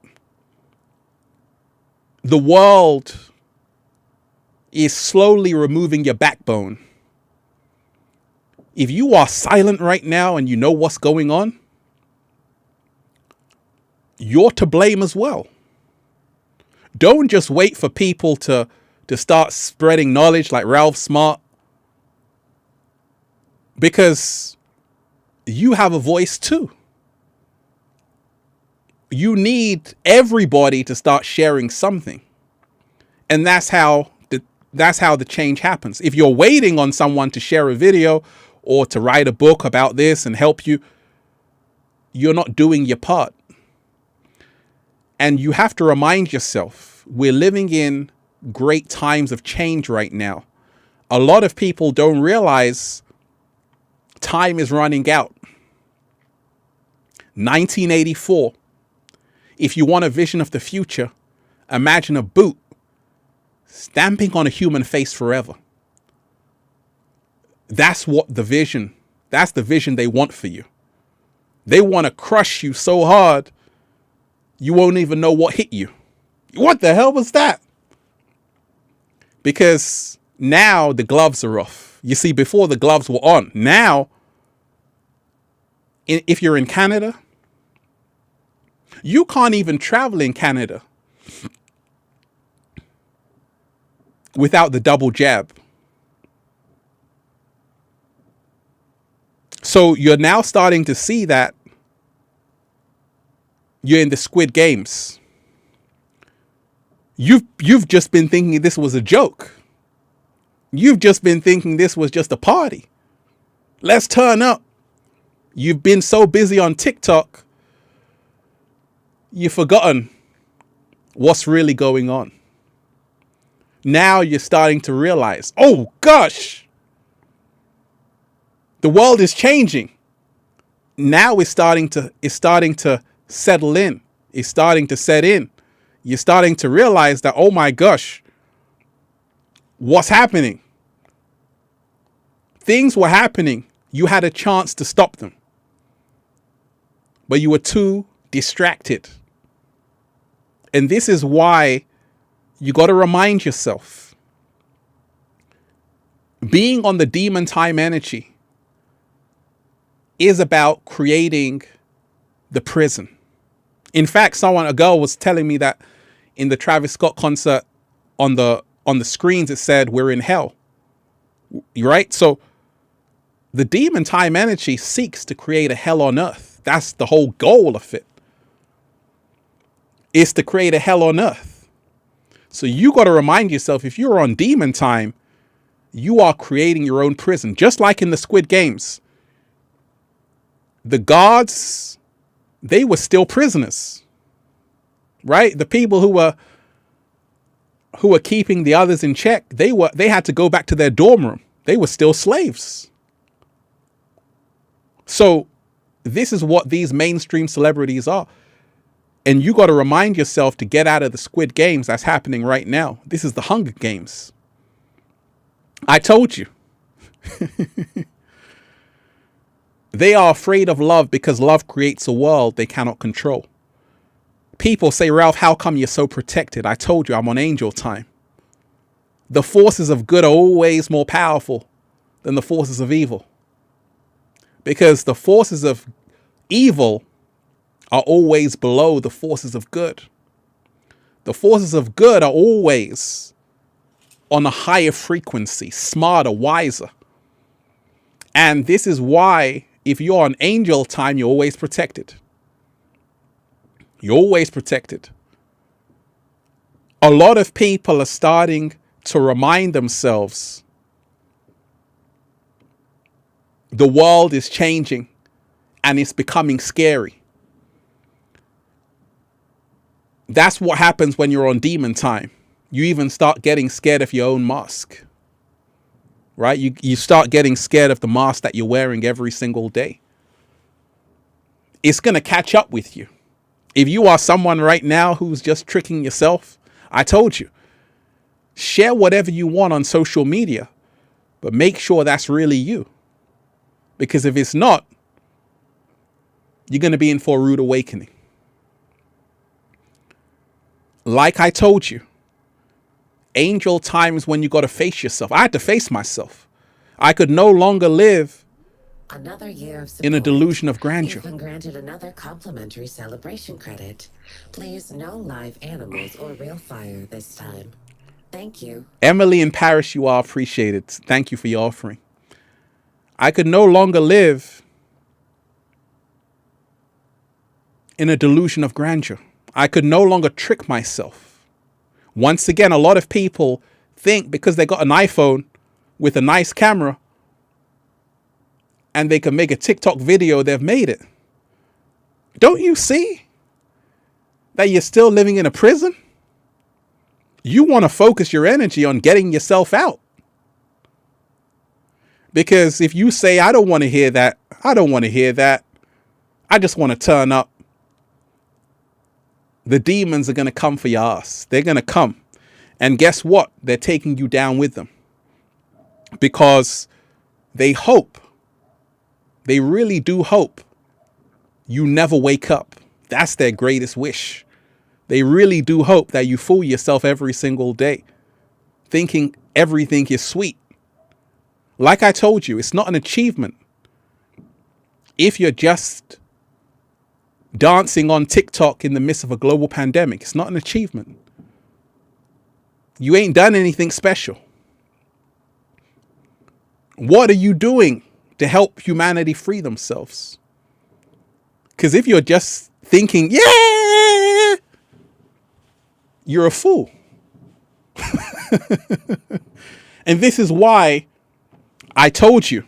the world is slowly removing your backbone. If you are silent right now and you know what's going on, you're to blame as well. Don't just wait for people to start spreading knowledge like Ralph Smart, because you have a voice too. You need everybody to start sharing something. And that's how the change happens. If you're waiting on someone to share a video or to write a book about this and help you, you're not doing your part. And you have to remind yourself, we're living in great times of change right now. A lot of people don't realize time is running out. 1984. If you want a vision of the future, imagine a boot stamping on a human face forever. That's the vision they want for you. They want to crush you so hard, you won't even know what hit you. What the hell was that? Because now the gloves are off. You see, before the gloves were on. Now, if you're in Canada, you can't even travel in Canada without the double jab. So you're now starting to see that you're in the Squid Games. You've just been thinking this was a joke. You've just been thinking this was just a party. Let's turn up. You've been so busy on TikTok, you've forgotten what's really going on. Now you're starting to realize, oh gosh, the world is changing. Now it's starting to settle in. It's starting to set in. You're starting to realize that, oh my gosh, what's happening? Things were happening. You had a chance to stop them, but you were too distracted. And this is why you got to remind yourself, being on the demon time energy is about creating the prison. In fact, a girl was telling me that in the Travis Scott concert, on the screens, it said, we're in hell. Right? So the demon time energy seeks to create a hell on earth. That's the whole goal of it, is to create a hell on earth. So you got to remind yourself, if you're on demon time, you are creating your own prison. Just like in the Squid Games, the guards, they were still prisoners, right? The people who were keeping the others in check, they had to go back to their dorm room. They were still slaves. So this is what these mainstream celebrities are. And you got to remind yourself to get out of the Squid Games that's happening right now. This is the Hunger Games. I told you. They are afraid of love because love creates a world they cannot control. People say, Ralph, how come you're so protected? I told you I'm on angel time. The forces of good are always more powerful than the forces of evil. Because the forces of evil are always below the forces of good. The forces of good are always on a higher frequency, smarter, wiser. And this is why, if you're on angel time, you're always protected. You're always protected. A lot of people are starting to remind themselves the world is changing and it's becoming scary. That's what happens when you're on demon time. You even start getting scared of your own mask, right? You start getting scared of the mask that you're wearing every single day. It's going to catch up with you. If you are someone right now who's just tricking yourself, I told you, share whatever you want on social media, but make sure that's really you. Because if it's not, you're going to be in for a rude awakening. Like I told you, angel times when you got to face yourself. I had to face myself. I could no longer live Another year of support. in a delusion of grandeur. You've been granted another complimentary celebration credit. Please, no live animals or real fire this time. Thank you. Emily in Paris, you are appreciated. Thank you for your offering. I could no longer live in a delusion of grandeur. I could no longer trick myself. Once again, a lot of people think because they got an iPhone with a nice camera and they can make a TikTok video, they've made it. Don't you see that you're still living in a prison? You want to focus your energy on getting yourself out. Because if you say, I don't want to hear that, I don't want to hear that, I just want to turn up, the demons are going to come for your ass. They're going to come. And guess what? They're taking you down with them. Because they hope, they really do hope you never wake up. That's their greatest wish. They really do hope that you fool yourself every single day, thinking everything is sweet. Like I told you, it's not an achievement if you're just dancing on TikTok in the midst of a global pandemic. It's not an achievement. You ain't done anything special. What are you doing to help humanity free themselves? Because if you're just thinking, yeah, you're a fool. And this is why I told you,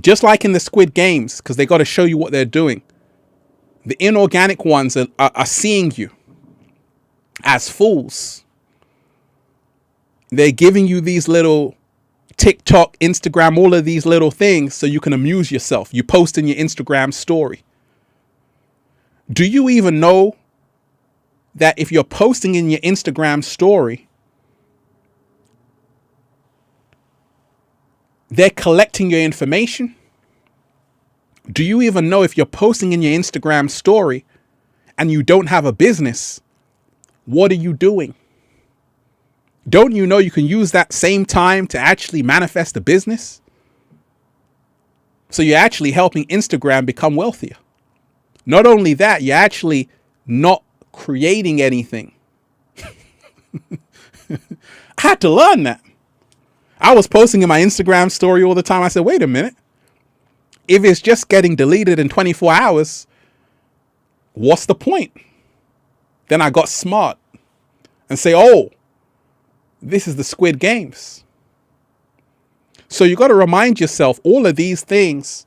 just like in the Squid Games, because they got to show you what they're doing. The inorganic ones are seeing you as fools. They're giving you these little TikTok, Instagram, all of these little things so you can amuse yourself. You post in your Instagram story. Do you even know that if you're posting in your Instagram story, they're collecting your information? Do you even know if you're posting in your Instagram story and you don't have a business, what are you doing? Don't you know you can use that same time to actually manifest a business? So you're actually helping Instagram become wealthier. Not only that, you're actually not creating anything. I had to learn that. I was posting in my Instagram story all the time. I said, wait a minute. If it's just getting deleted in 24 hours, what's the point? Then I got smart and say, oh, this is the Squid Games. So you got to remind yourself, all of these things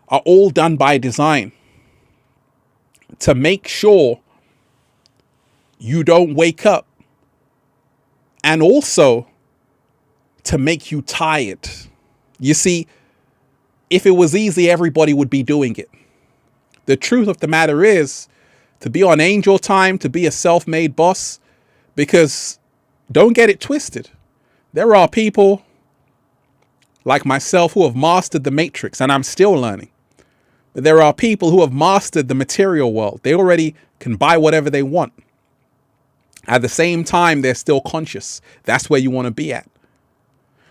are all done by design to make sure you don't wake up, and also to make you tired. You see, if it was easy, everybody would be doing it. The truth of the matter is, to be on angel time, to be a self-made boss, because don't get it twisted. There are people like myself who have mastered the matrix, and I'm still learning. But there are people who have mastered the material world. They already can buy whatever they want. At the same time, they're still conscious. That's where you want to be at.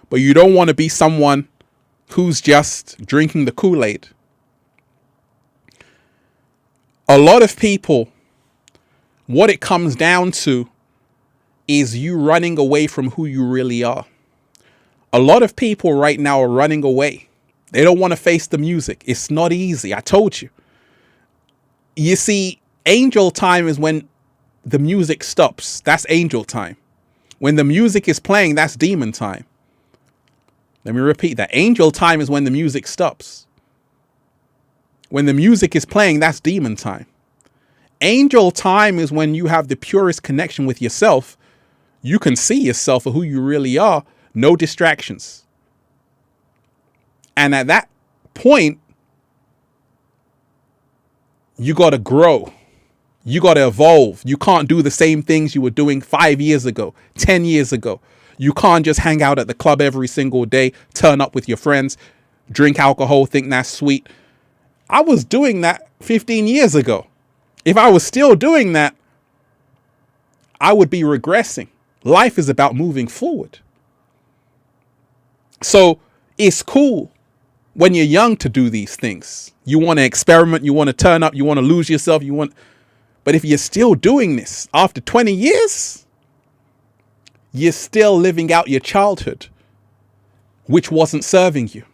But you don't want to be someone who's just drinking the Kool-Aid. A lot of people, what it comes down to is you running away from who you really are. A lot of people right now are running away. They don't want to face the music. It's not easy. I told you. You see, angel time is when the music stops. That's angel time. When the music is playing, that's demon time. Let me repeat that. Angel time is when the music stops. When the music is playing, that's demon time. Angel time is when you have the purest connection with yourself. You can see yourself for who you really are. No distractions. And at that point, you got to grow. You got to evolve. You can't do the same things you were doing 5 years ago, 10 years ago. You can't just hang out at the club every single day, turn up with your friends, drink alcohol, think that's sweet. I was doing that 15 years ago. If I was still doing that, I would be regressing. Life is about moving forward. So it's cool when you're young to do these things. You want to experiment, you want to turn up, you want to lose yourself, but if you're still doing this after 20 years, you're still living out your childhood, which wasn't serving you.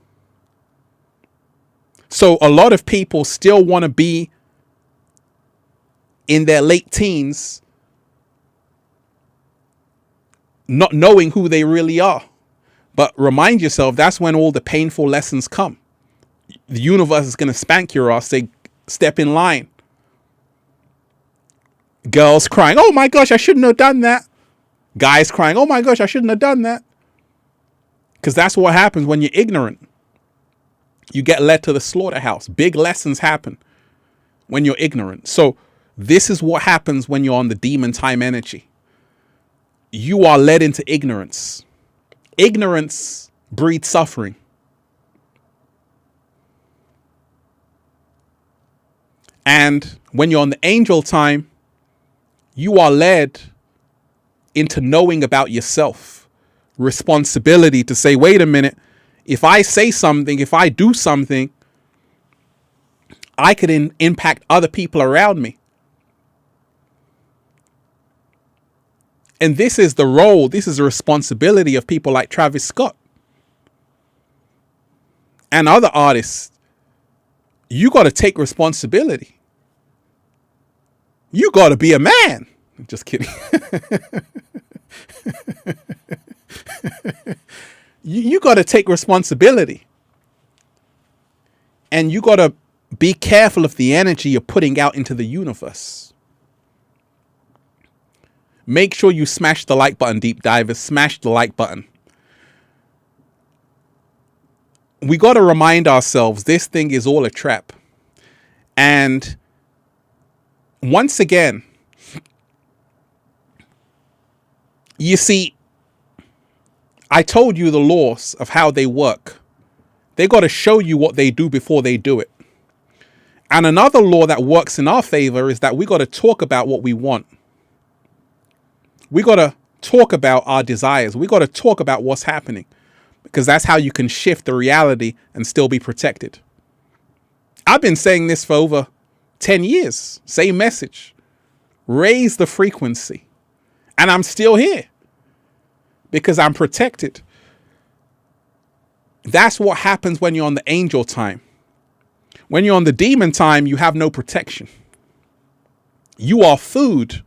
So a lot of people still want to be in their late teens, not knowing who they really are. But remind yourself, that's when all the painful lessons come. The universe is going to spank your ass, say, step in line. Girls crying, oh my gosh, I shouldn't have done that. Guys crying, oh my gosh, I shouldn't have done that. Because that's what happens when you're ignorant. You get led to the slaughterhouse. Big lessons happen when you're ignorant. So this is what happens when you're on the demon time energy. You are led into ignorance. Ignorance breeds suffering. And when you're on the angel time, you are led into knowing about yourself. Responsibility to say, wait a minute, if I say something, if I do something, I could impact other people around me. And this is the role, this is the responsibility of people like Travis Scott and other artists. You got to take responsibility. You got to be a man. I'm just kidding. You got to take responsibility. And you got to be careful of the energy you're putting out into the universe. Make sure you smash the like button, deep divers. Smash the like button. We got to remind ourselves this thing is all a trap. And once again, you see, I told you the laws of how they work. They got to show you what they do before they do it. And another law that works in our favor is that we got to talk about what we want. We got to talk about our desires. We got to talk about what's happening, because that's how you can shift the reality and still be protected. I've been saying this for over 10 years. Same message. Raise the frequency. And I'm still here because I'm protected. That's what happens when you're on the angel time. When you're on the demon time, you have no protection. You are food.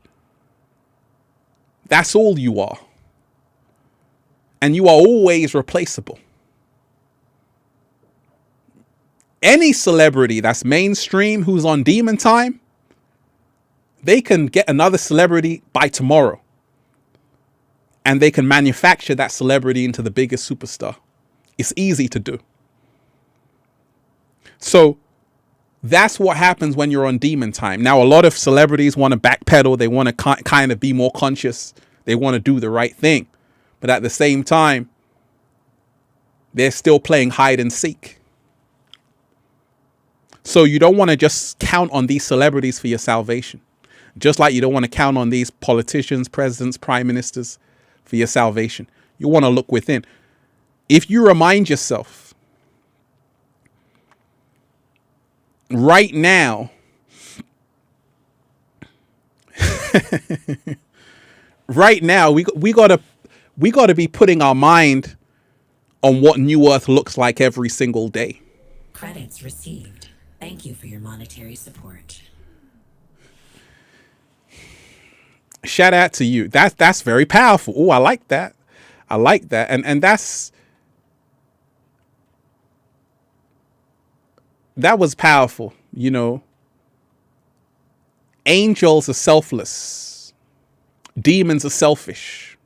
That's all you are. And you are always replaceable. Any celebrity that's mainstream who's on demon time, they can get another celebrity by tomorrow. And they can manufacture that celebrity into the biggest superstar. It's easy to do. So that's what happens when you're on demon time. Now, a lot of celebrities want to backpedal. They want to kind of be more conscious. They want to do the right thing. But at the same time, they're still playing hide and seek. So you don't want to just count on these celebrities for your salvation. Just like you don't want to count on these politicians, presidents, prime ministers for your salvation. You want to look within. If you remind yourself, right now, we got to be putting our mind on what New Earth looks like every single day. Credits received. Thank you for your monetary support. Shout out to you. That's very powerful. Oh, I like that. I like that. And that was powerful. You know, angels are selfless. Demons are selfish.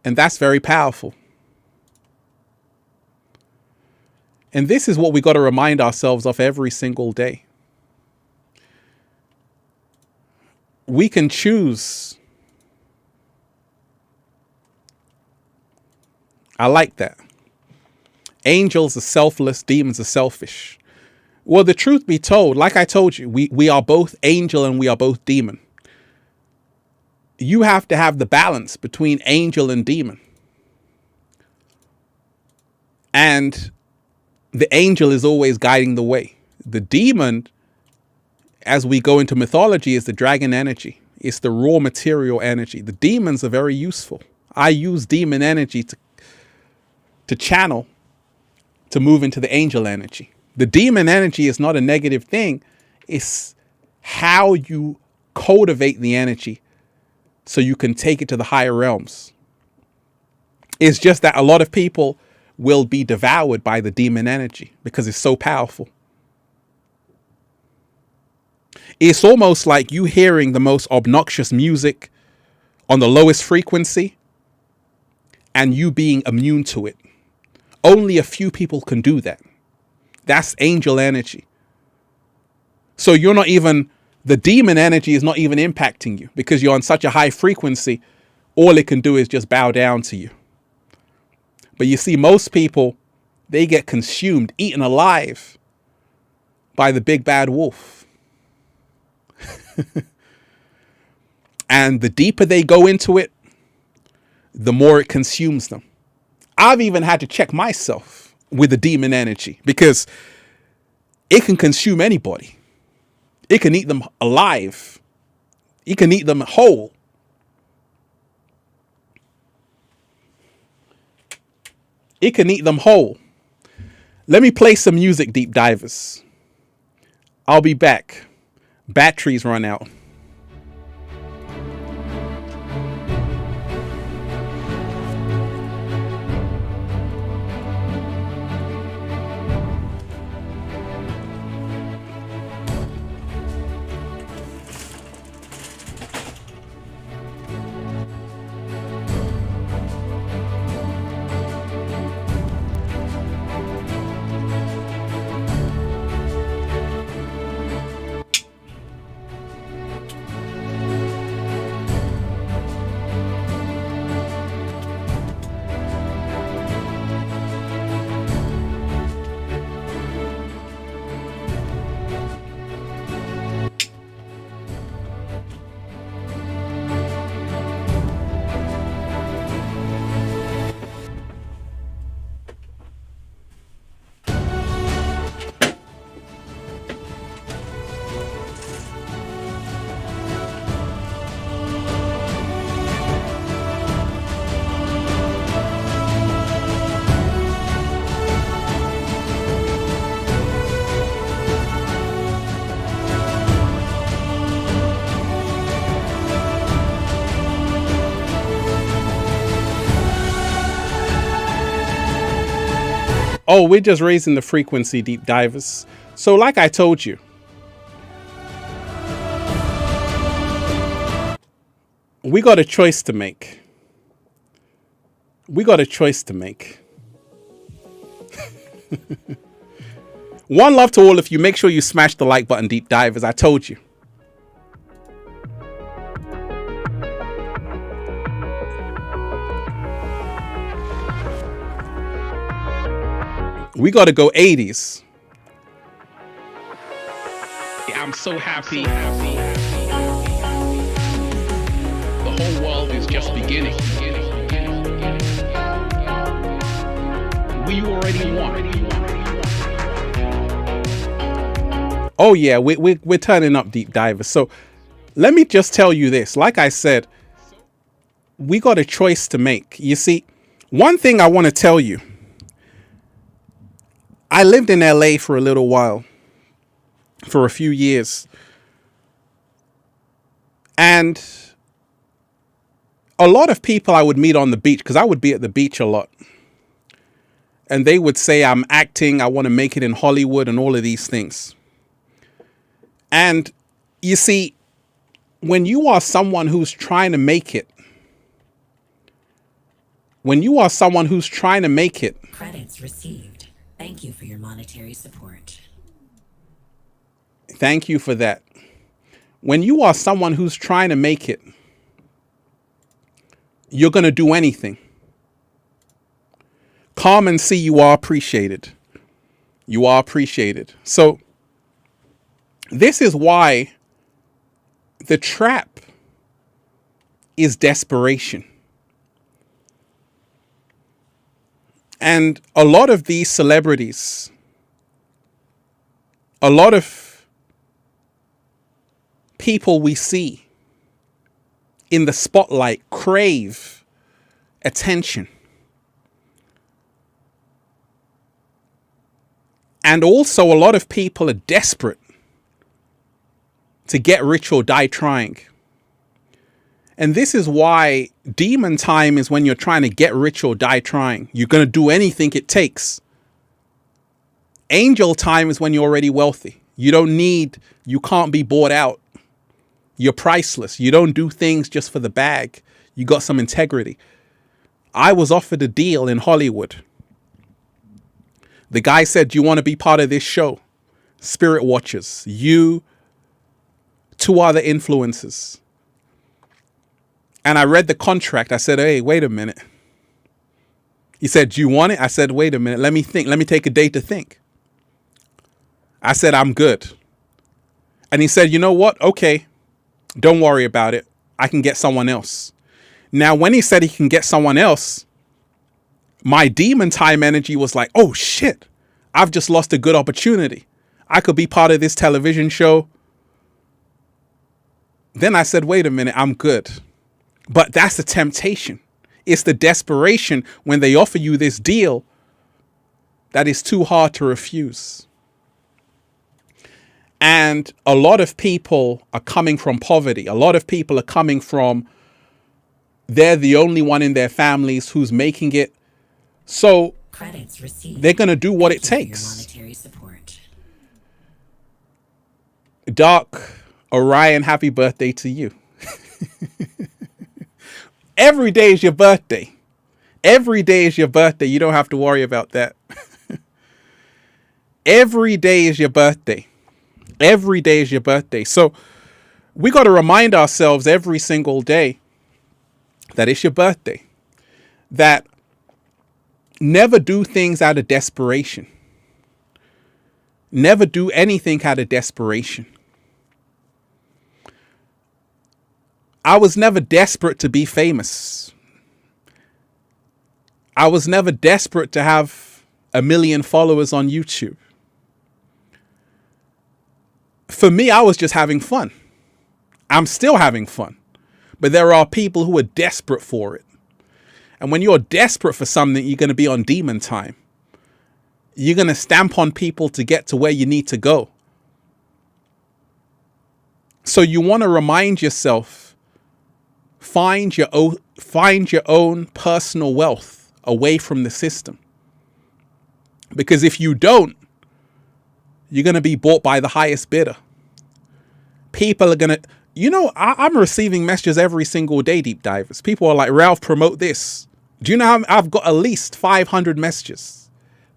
And that's very powerful. And this is what we got to remind ourselves of every single day. We can choose. I like that. Angels are selfless, demons are selfish. Well, the truth be told, like I told you, we are both angel and we are both demon. You have to have the balance between angel and demon. And the angel is always guiding the way. The demon, as we go into mythology, is the dragon energy. It's the raw material energy. The demons are very useful. I use demon energy to channel, to move into the angel energy. The demon energy is not a negative thing. It's how you cultivate the energy so you can take it to the higher realms. It's just that a lot of people will be devoured by the demon energy because it's so powerful. It's almost like you hearing the most obnoxious music on the lowest frequency and you being immune to it. Only a few people can do that. That's angel energy. So you're not even, the demon energy is not even impacting you because you're on such a high frequency. All it can do is just bow down to you. But you see, most people, they get consumed, eaten alive by the big bad wolf. And the deeper they go into it, the more it consumes them. I've even had to check myself with the demon energy because it can consume anybody. It can eat them alive. It can eat them whole. It can eat them whole. Let me play some music, deep divers. I'll be back. Batteries run out. Oh, we're just raising the frequency, deep divers. So like I told you, we got a choice to make. We got a choice to make. One love to all of you. Make sure you smash the like button, deep divers. I told you. We got to go 80s. I'm so happy. The whole world is just beginning. We already won. Oh yeah, we're turning up, deep divers. So let me just tell you this. Like I said, we got a choice to make. You see, one thing I want to tell you. I lived in LA for a little while, for a few years. And a lot of people I would meet on the beach, because I would be at the beach a lot. And they would say, I'm acting, I want to make it in Hollywood and all of these things. And you see, when you are someone who's trying to make it, Credits received. Thank you for your monetary support. Thank you for that. When you are someone who's trying to make it, you're going to do anything. Come and see you are appreciated. You are appreciated. So this is why the trap is desperation. And a lot of these celebrities, a lot of people we see in the spotlight crave attention. And also a lot of people are desperate to get rich or die trying. And this is why demon time is when you're trying to get rich or die trying. You're going to do anything it takes. Angel time is when you're already wealthy. You can't be bought out. You're priceless. You don't do things just for the bag. You got some integrity. I was offered a deal in Hollywood. The guy said, do you want to be part of this show? Spirit Watchers, you, 2 other influencers. And I read the contract. I said, hey, wait a minute. He said, do you want it? I said, wait a minute. Let me think. Let me take a day to think. I said, I'm good. And he said, you know what? Okay, don't worry about it. I can get someone else. Now, when he said he can get someone else, my demon time energy was like, oh shit, I've just lost a good opportunity. I could be part of this television show. Then I said, wait a minute, I'm good. But that's the temptation. It's the desperation when they offer you this deal that is too hard to refuse. And a lot of people are coming from poverty. A lot of people are coming from, they're the only one in their families who's making it. So they're going to do what it takes. Dark Orion, happy birthday to you. Every day is your birthday. Every day is your birthday. You don't have to worry about that. Every day is your birthday. Every day is your birthday. So we got to remind ourselves every single day that it's your birthday. That never do things out of desperation. Never do anything out of desperation. I was never desperate to be famous. I was never desperate to have 1 million followers on YouTube. For me, I was just having fun. I'm still having fun. But there are people who are desperate for it. And when you're desperate for something, you're going to be on demon time. You're going to stamp on people to get to where you need to go. So you want to remind yourself, find your own personal wealth away from the system. Because if you don't, you're going to be bought by the highest bidder. People are going to, I'm receiving messages every single day, deep divers. People are like, Ralph, promote this. Do you know I've got at least 500 messages?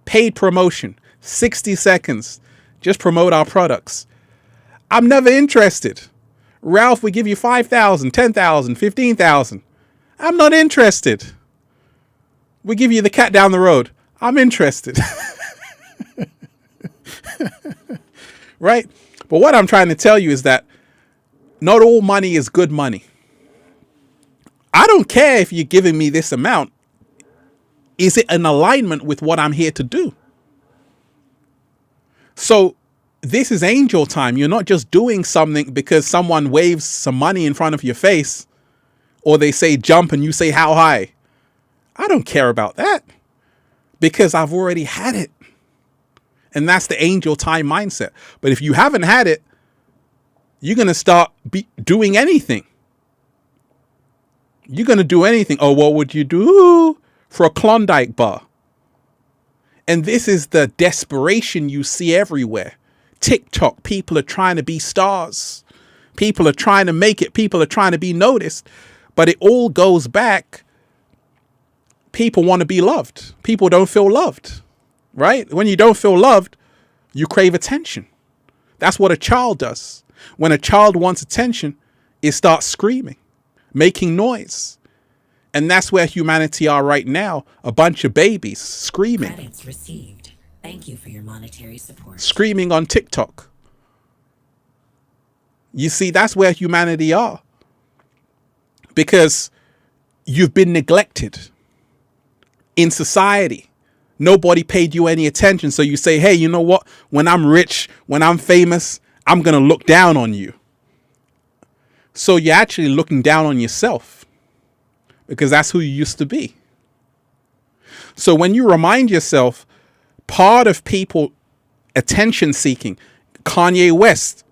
Paid promotion, 60 seconds. Just promote our products. I'm never interested. Ralph, we give you 5,000, 10,000, 15,000. I'm not interested. We give you the cat down the road. I'm interested. Right? But what I'm trying to tell you is that not all money is good money. I don't care if you're giving me this amount. Is it in alignment with what I'm here to do? So this is angel time. You're not just doing something because someone waves some money in front of your face, or they say jump and you say how high. I don't care about that because I've already had it. And that's the angel time mindset. But if you haven't had it, you're going to start doing anything. You're going to do anything. Oh, what would you do for a Klondike bar? And this is the desperation you see everywhere. TikTok, people are trying to be stars. People are trying to make it. People are trying to be noticed. But it all goes back. People want to be loved. People don't feel loved, right? When you don't feel loved, you crave attention. That's what a child does. When a child wants attention, it starts screaming, making noise. And that's where humanity are right now. A bunch of babies screaming. Credits received. Thank you for your monetary support. Screaming on TikTok. You see, that's where humanity are. Because you've been neglected in society. Nobody paid you any attention. So you say, hey, you know what? When I'm rich, when I'm famous, I'm going to look down on you. So you're actually looking down on yourself because that's who you used to be. So when you remind yourself, part of people attention seeking, Kanye West,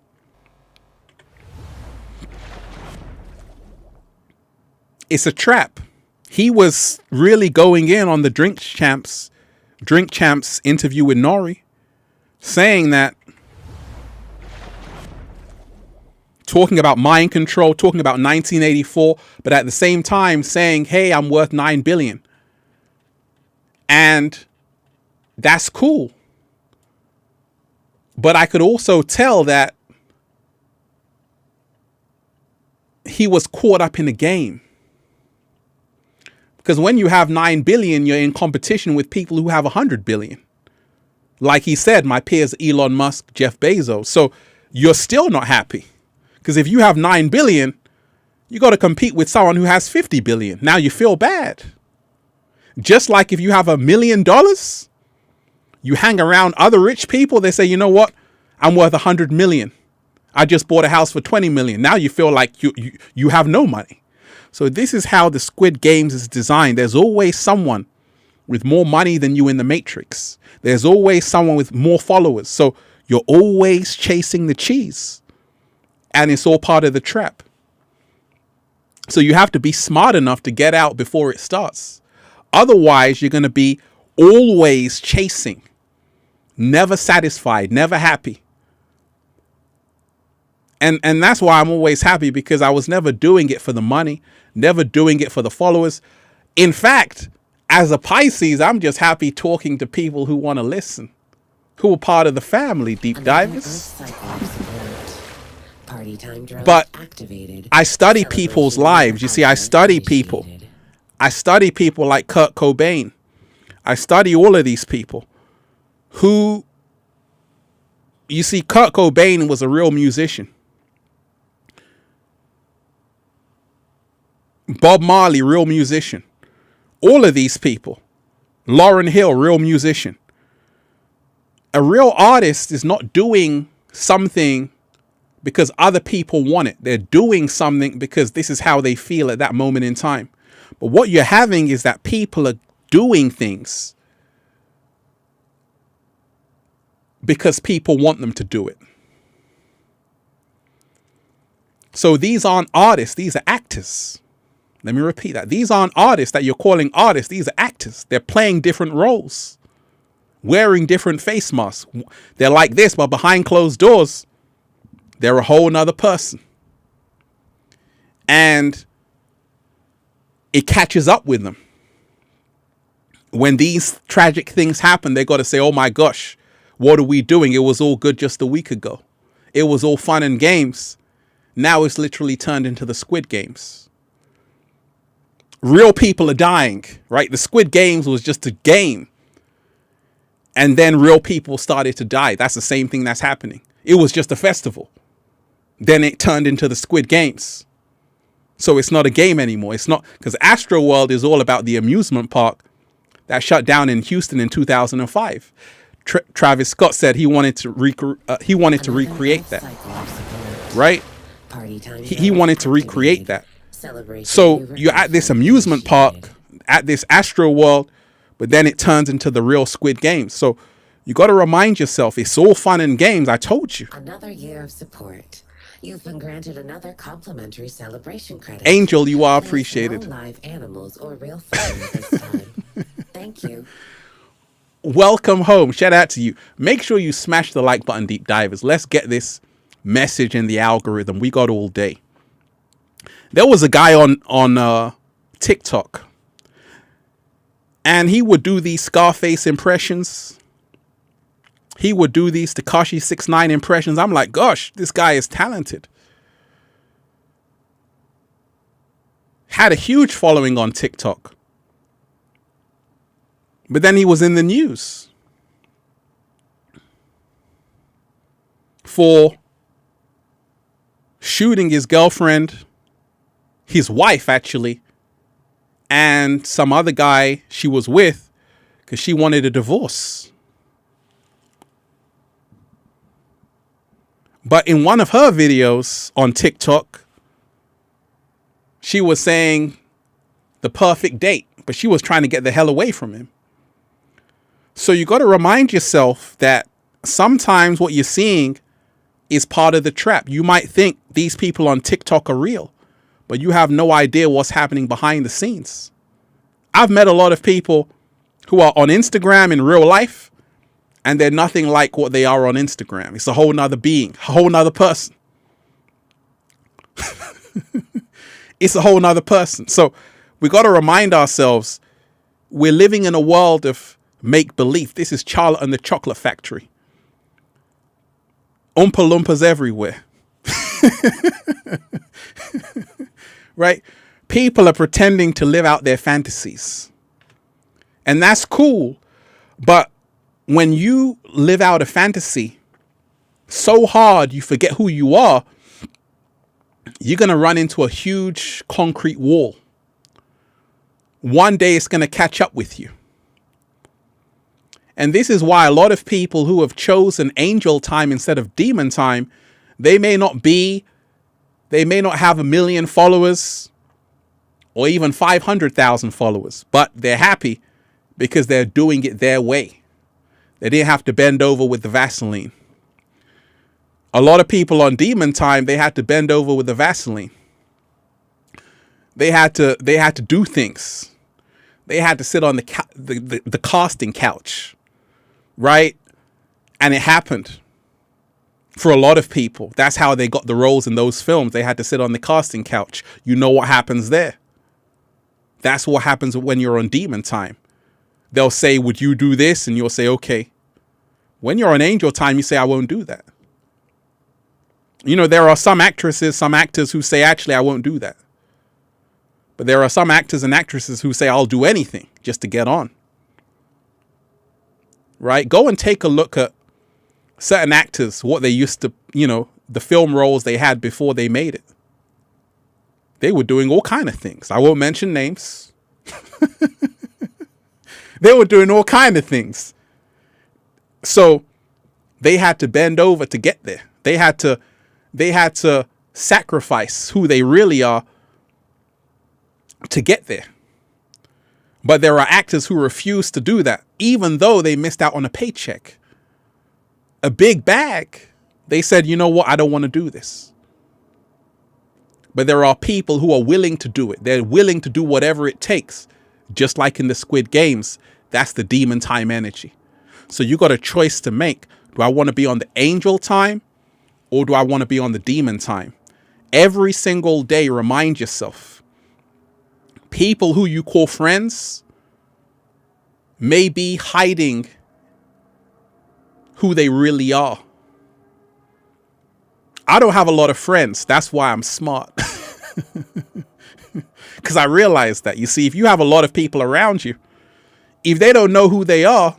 it's a trap. He was really going in on the Drink Champs interview with Nori, saying that, talking about mind control, talking about 1984, but at the same time saying, hey, I'm worth 9 billion. And that's cool. But I could also tell that he was caught up in the game. Because when you have 9 billion, you're in competition with people who have 100 billion. Like he said, my peers, Elon Musk, Jeff Bezos. So you're still not happy. Because if you have 9 billion, you got to compete with someone who has 50 billion. Now you feel bad. Just like if you have $1 million, you hang around other rich people. They say, you know what? I'm worth 100 million. I just bought a house for 20 million. Now you feel like you have no money. So this is how the Squid Games is designed. There's always someone with more money than you in the Matrix. There's always someone with more followers. So you're always chasing the cheese. And it's all part of the trap. So you have to be smart enough to get out before it starts. Otherwise, you're going to be always chasing, never satisfied, never happy. And that's why I'm always happy, because I was never doing it for the money, never doing it for the followers. In fact, as a Pisces, I'm just happy talking to people who want to listen, who are part of the family, deep divers. But I study people's lives. You see, I study people. I study people like Kurt Cobain. I study all of these people who, you see, Kurt Cobain was a real musician. Bob Marley, real musician. All of these people. Lauryn Hill, real musician. A real artist is not doing something because other people want it. They're doing something because this is how they feel at that moment in time. But what you're having is that people are doing things because people want them to do it. So these aren't artists, these are actors. Let me repeat that. These aren't artists that you're calling artists. These are actors. They're playing different roles. wearing different face masks. They're like this, but behind closed doors, they're a whole nother person. And it catches up with them. When these tragic things happen, they got to say, oh my gosh, what are we doing? It was all good just a week ago. It was all fun and games. Now it's literally turned into the Squid Games. Real people are dying, right? The Squid Games was just a game. And then real people started to die. That's the same thing that's happening. It was just a festival. Then it turned into the Squid Games. So it's not a game anymore. It's not, because Astral World is all about the amusement park that shut down in Houston in 2005. Travis Scott said he wanted to recreate that, right? He wanted to recreate that. So you're at this amusement park, at this Astral World, but then it turns into the real Squid Games. So you got to remind yourself, it's all fun and games. I told you. Another year of support. You've been granted another complimentary celebration credit. Angel, you are Please appreciated. no live animals or real fire this time. Thank you. Welcome home. Shout out to you. Make sure you smash the like button, deep divers. Let's get this message in the algorithm. We got all day. There was a guy on TikTok, and he would do these Scarface impressions. He would do these Tekashi 6ix9ine impressions. I'm like, gosh, this guy is talented. Had a huge following on TikTok. But then he was in the news for shooting his girlfriend, his wife actually, and some other guy she was with because she wanted a divorce. But in one of her videos on TikTok, she was saying the perfect date, but she was trying to get the hell away from him. So you got to remind yourself that sometimes what you're seeing is part of the trap. You might think these people on TikTok are real, but you have no idea what's happening behind the scenes. I've met a lot of people who are on Instagram in real life, and they're nothing like what they are on Instagram. It's a whole nother being, a whole nother person. It's a whole nother person. So we got to remind ourselves, we're living in a world of make-believe. This is Charlotte and the Chocolate Factory. Oompa Loompas everywhere. Right? People are pretending to live out their fantasies. And that's cool. But when you live out a fantasy so hard you forget who you are, you're going to run into a huge concrete wall. One day it's going to catch up with you. And this is why a lot of people who have chosen angel time instead of demon time, they may not have 1 million followers or even 500,000 followers, but they're happy because they're doing it their way. They didn't have to bend over with the Vaseline. A lot of people on demon time, they had to bend over with the Vaseline. They had to do things. They had to sit on the casting couch, right? And it happened for a lot of people. That's how they got the roles in those films. They had to sit on the casting couch. You know what happens there. That's what happens when you're on demon time. They'll say, would you do this? And you'll say, okay. When you're on angel time, you say, I won't do that. You know, there are some actresses, some actors who say, actually, I won't do that. But there are some actors and actresses who say, I'll do anything just to get on. Right? Go and take a look at certain actors, what they used to, the film roles they had before they made it. They were doing all kind of things. I won't mention names. They were doing all kind of things. So they had to bend over to get there. They had to sacrifice who they really are to get there. But there are actors who refuse to do that, even though they missed out on a paycheck, a big bag. They said, you know what? I don't want to do this. But there are people who are willing to do it. They're willing to do whatever it takes. Just like in the Squid Games, that's the demon time energy. So you got a choice to make. Do I want to be on the angel time or do I want to be on the demon time? Every single day, remind yourself, people who you call friends may be hiding who they really are. I don't have a lot of friends. That's why I'm smart. Because I realize that, you see, if you have a lot of people around you, if they don't know who they are,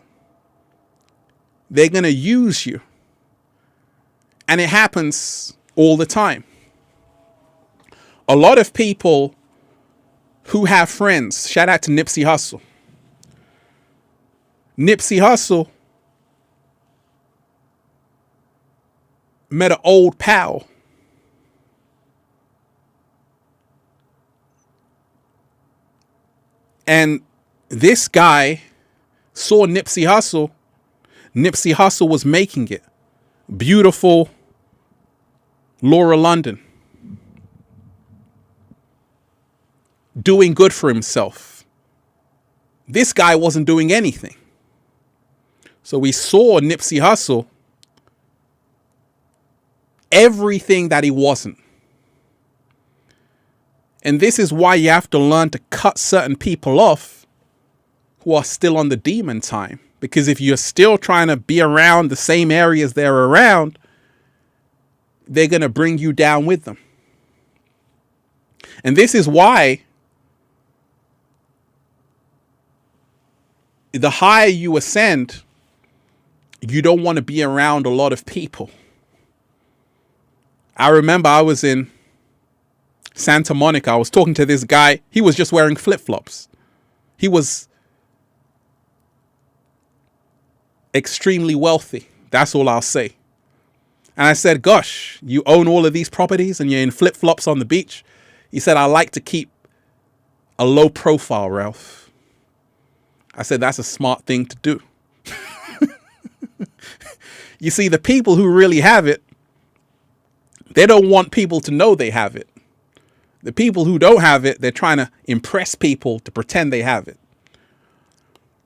they're going to use you. And it happens all the time. A lot of people who have friends, shout out to Nipsey Hussle. Nipsey Hussle met an old pal. And this guy saw Nipsey Hussle. Nipsey Hussle was making it. Beautiful Laura London. Doing good for himself. This guy wasn't doing anything. So we saw Nipsey Hussle everything that he wasn't. And this is why you have to learn to cut certain people off who are still on the demon time. Because if you're still trying to be around the same areas they're around, they're going to bring you down with them. And this is why the higher you ascend, you don't want to be around a lot of people. I remember I was in Santa Monica. I was talking to this guy. He was just wearing flip-flops. He was extremely wealthy. That's all I'll say. And I said, gosh, you own all of these properties and you're in flip-flops on the beach? He said, I like to keep a low profile, Ralph. I said, that's a smart thing to do. You see, the people who really have it, they don't want people to know they have it. The people who don't have it, they're trying to impress people to pretend they have it.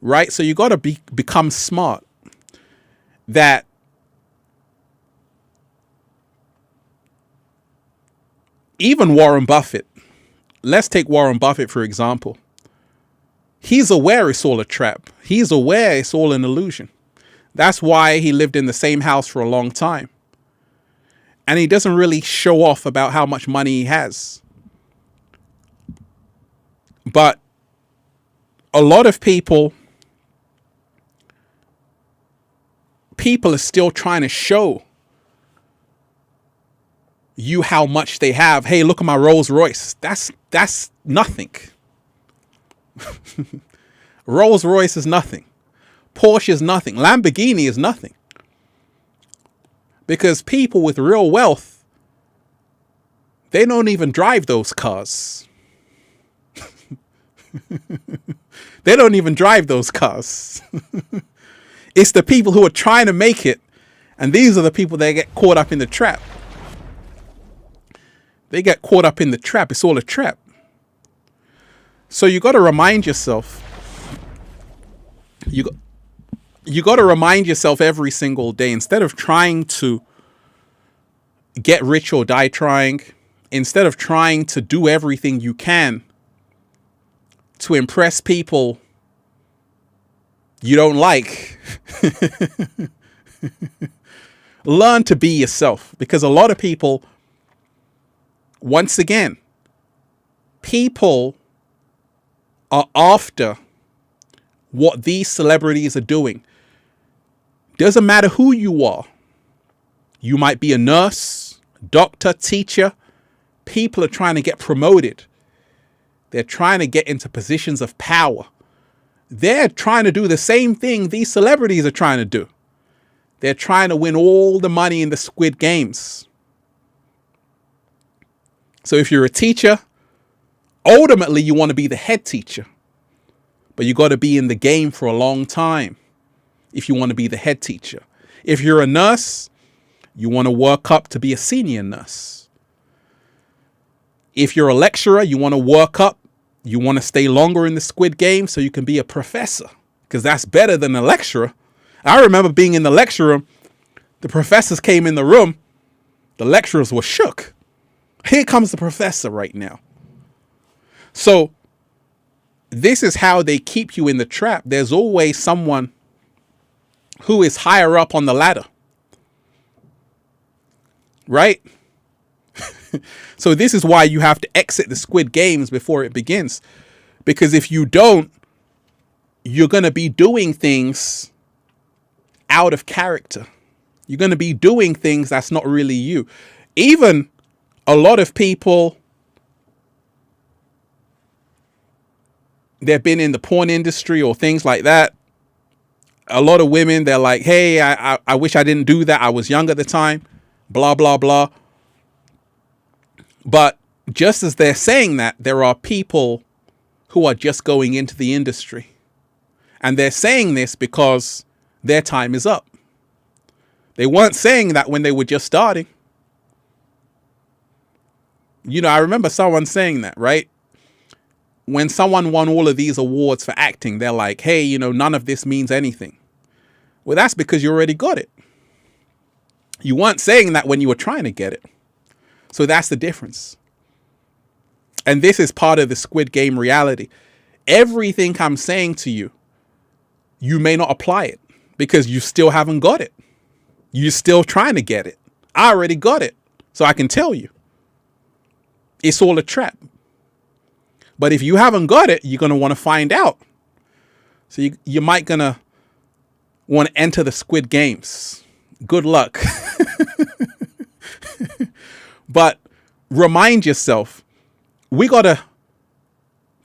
Right? So you got to become smart. That even Warren Buffett, let's take Warren Buffett for example. He's aware it's all a trap. He's aware it's all an illusion. That's why he lived in the same house for a long time. And he doesn't really show off about how much money he has. But a lot of people are still trying to show you how much they have. Hey, look at my Rolls Royce. That's nothing. Rolls Royce is nothing. Porsche is nothing. Lamborghini is nothing. Because people with real wealth, they don't even drive those cars. They don't even drive those cars. It's the people who are trying to make it. And these are the people that get caught up in the trap. They get caught up in the trap. It's all a trap. So you got to remind yourself. You got to remind yourself every single day, instead of trying to get rich or die trying, instead of trying to do everything you can to impress people you don't like, learn to be yourself. Because a lot of people, once again, people are after what these celebrities are doing. Doesn't matter who you are. You might be a nurse, doctor, teacher. People are trying to get promoted. They're trying to get into positions of power. They're trying to do the same thing these celebrities are trying to do. They're trying to win all the money in the Squid Games. So if you're a teacher, ultimately you want to be the head teacher. But you got to be in the game for a long time if you want to be the head teacher. If you're a nurse, you want to work up to be a senior nurse. If you're a lecturer, you want to work up. You want to stay longer in the Squid Game so you can be a professor, because that's better than a lecturer. I remember being in the lecture room. The professors came in the room. The lecturers were shook. Here comes the professor right now. So this is how they keep you in the trap. There's always someone who is higher up on the ladder. Right? So this is why you have to exit the Squid Games before it begins. Because if you don't, you're going to be doing things out of character. You're going to be doing things that's not really you. Even a lot of people, they've been in the porn industry or things like that. A lot of women, they're like, hey, I wish I didn't do that. I was young at the time. Blah, blah, blah. But just as they're saying that, there are people who are just going into the industry. And they're saying this because their time is up. They weren't saying that when they were just starting. You know, I remember someone saying that, right? When someone won all of these awards for acting, they're like, hey, you know, none of this means anything. Well, that's because you already got it. You weren't saying that when you were trying to get it. So that's the difference. And this is part of the Squid Game reality. Everything I'm saying to you, you may not apply it because you still haven't got it. You're still trying to get it. I already got it. So I can tell you. It's all a trap. But if you haven't got it, you're going to want to find out. So you might going to want to enter the Squid Games. Good luck. But remind yourself, we got to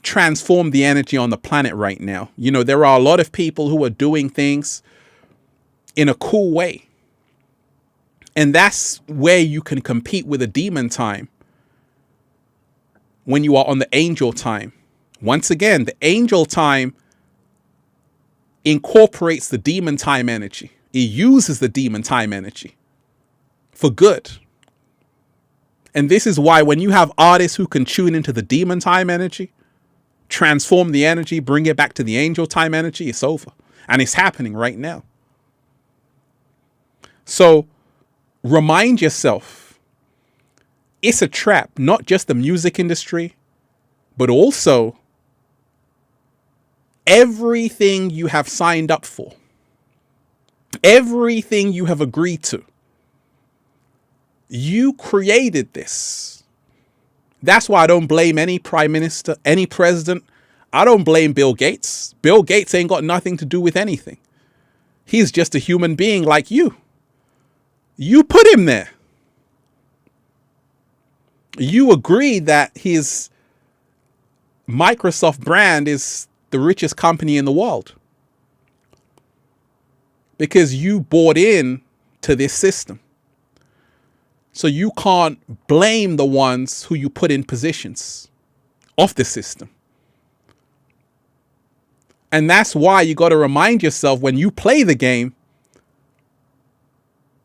transform the energy on the planet right now. You know, there are a lot of people who are doing things in a cool way. And that's where you can compete with a demon time when you are on the angel time. Once again, the angel time incorporates the demon time energy. It uses the demon time energy for good. And this is why when you have artists who can tune into the demon time energy, transform the energy, bring it back to the angel time energy, it's over. And it's happening right now. So remind yourself, it's a trap, not just the music industry, but also everything you have signed up for, everything you have agreed to. You created this. That's why I don't blame any prime minister, any president. I don't blame Bill Gates. Bill Gates ain't got nothing to do with anything. He's just a human being like you. You put him there. You agreed that his Microsoft brand is the richest company in the world because you bought in to this system. So you can't blame the ones who you put in positions of the system. And that's why you got to remind yourself when you play the game,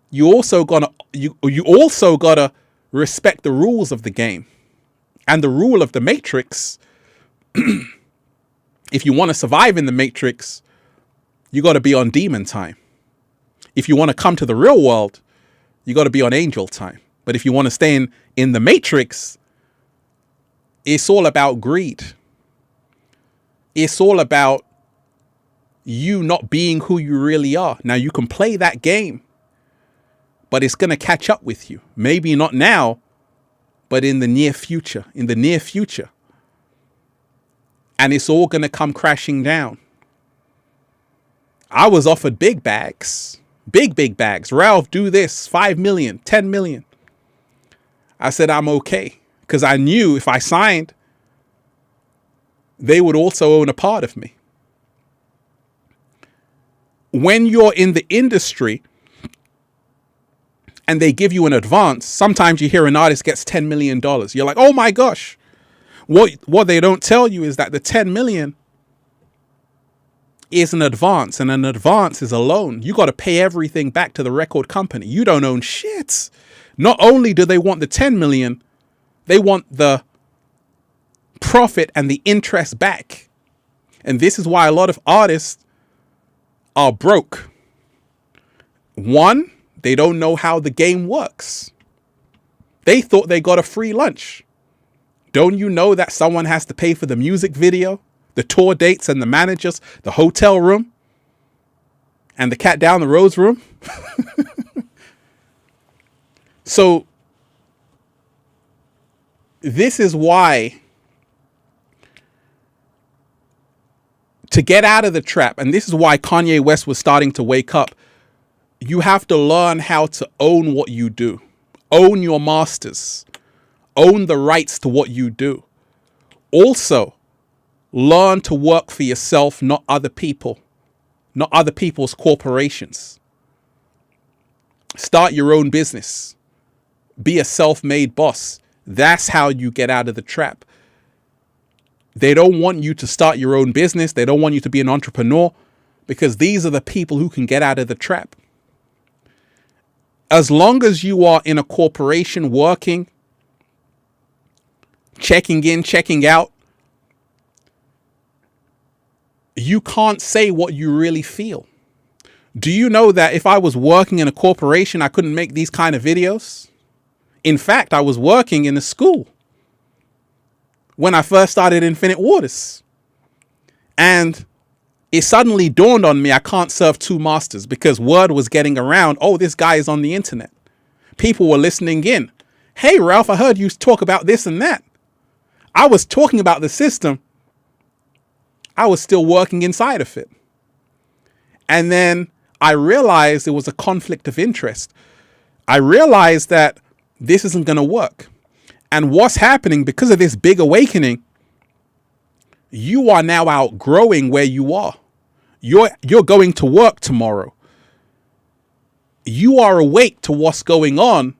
you also got to respect the rules of the game. And the rule of the Matrix, if you want to survive in the Matrix, you got to be on demon time. If you want to come to the real world, you got to be on angel time. But if you want to stay in the Matrix, it's all about greed. It's all about you not being who you really are. Now, you can play that game, but it's going to catch up with you. Maybe not now, but in the near future. And it's all going to come crashing down. I was offered big bags. Big bags. Ralph, do this. 5 million, 10 million. I said, I'm okay. Because I knew if I signed, they would also own a part of me. When you're in the industry and they give you an advance, sometimes you hear an artist gets $10 million. You're like, oh my gosh. What they don't tell you is that the 10 million is an advance, and an advance is a loan. You got to pay everything back to the record company. You don't own shit. Not only do they want the 10 million, they want the profit and the interest back. And this is why a lot of artists are broke. One, they don't know how the game works. They thought they got a free lunch. Don't you know that someone has to pay for the music video, the tour dates and the managers, the hotel room, and the cat down the road's room? So this is why, to get out of the trap, and this is why Kanye West was starting to wake up, you have to learn how to own what you do. Own your masters. Own the rights to what you do. Also, learn to work for yourself, not other people, not other people's corporations. Start your own business. Be a self-made boss. That's how you get out of the trap. They don't want you to start your own business. They don't want you to be an entrepreneur, because these are the people who can get out of the trap. As long as you are in a corporation working, checking in, checking out, you can't say what you really feel. Do you know that if I was working in a corporation, I couldn't make these kind of videos? In fact, I was working in a school when I first started Infinite Waters. And it suddenly dawned on me, I can't serve two masters, because word was getting around, oh, this guy is on the internet. People were listening in. Hey, Ralph, I heard you talk about this and that. I was talking about the system. I was still working inside of it. And then I realized there was a conflict of interest. I realized that this isn't going to work. And what's happening because of this big awakening, you are now outgrowing where you are. You're going to work tomorrow. You are awake to what's going on,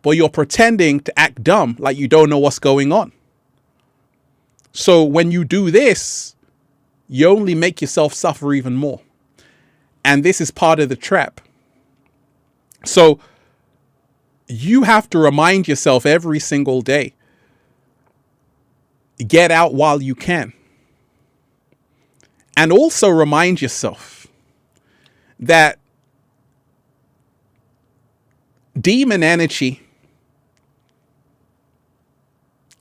but you're pretending to act dumb, like you don't know what's going on. So when you do this, you only make yourself suffer even more. And this is part of the trap. So you have to remind yourself every single day, get out while you can. And also remind yourself that demon energy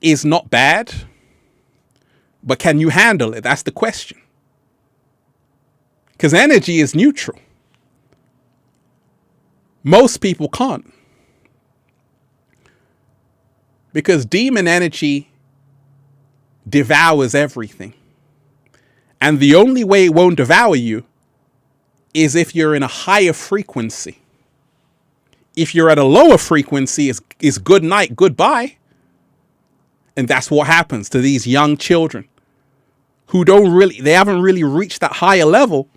is not bad, but can you handle it? That's the question. Because energy is neutral. Most people can't. Because demon energy devours everything. And the only way it won't devour you is if you're in a higher frequency. If you're at a lower frequency, is good night, goodbye. And that's what happens to these young children who they haven't really reached that higher level.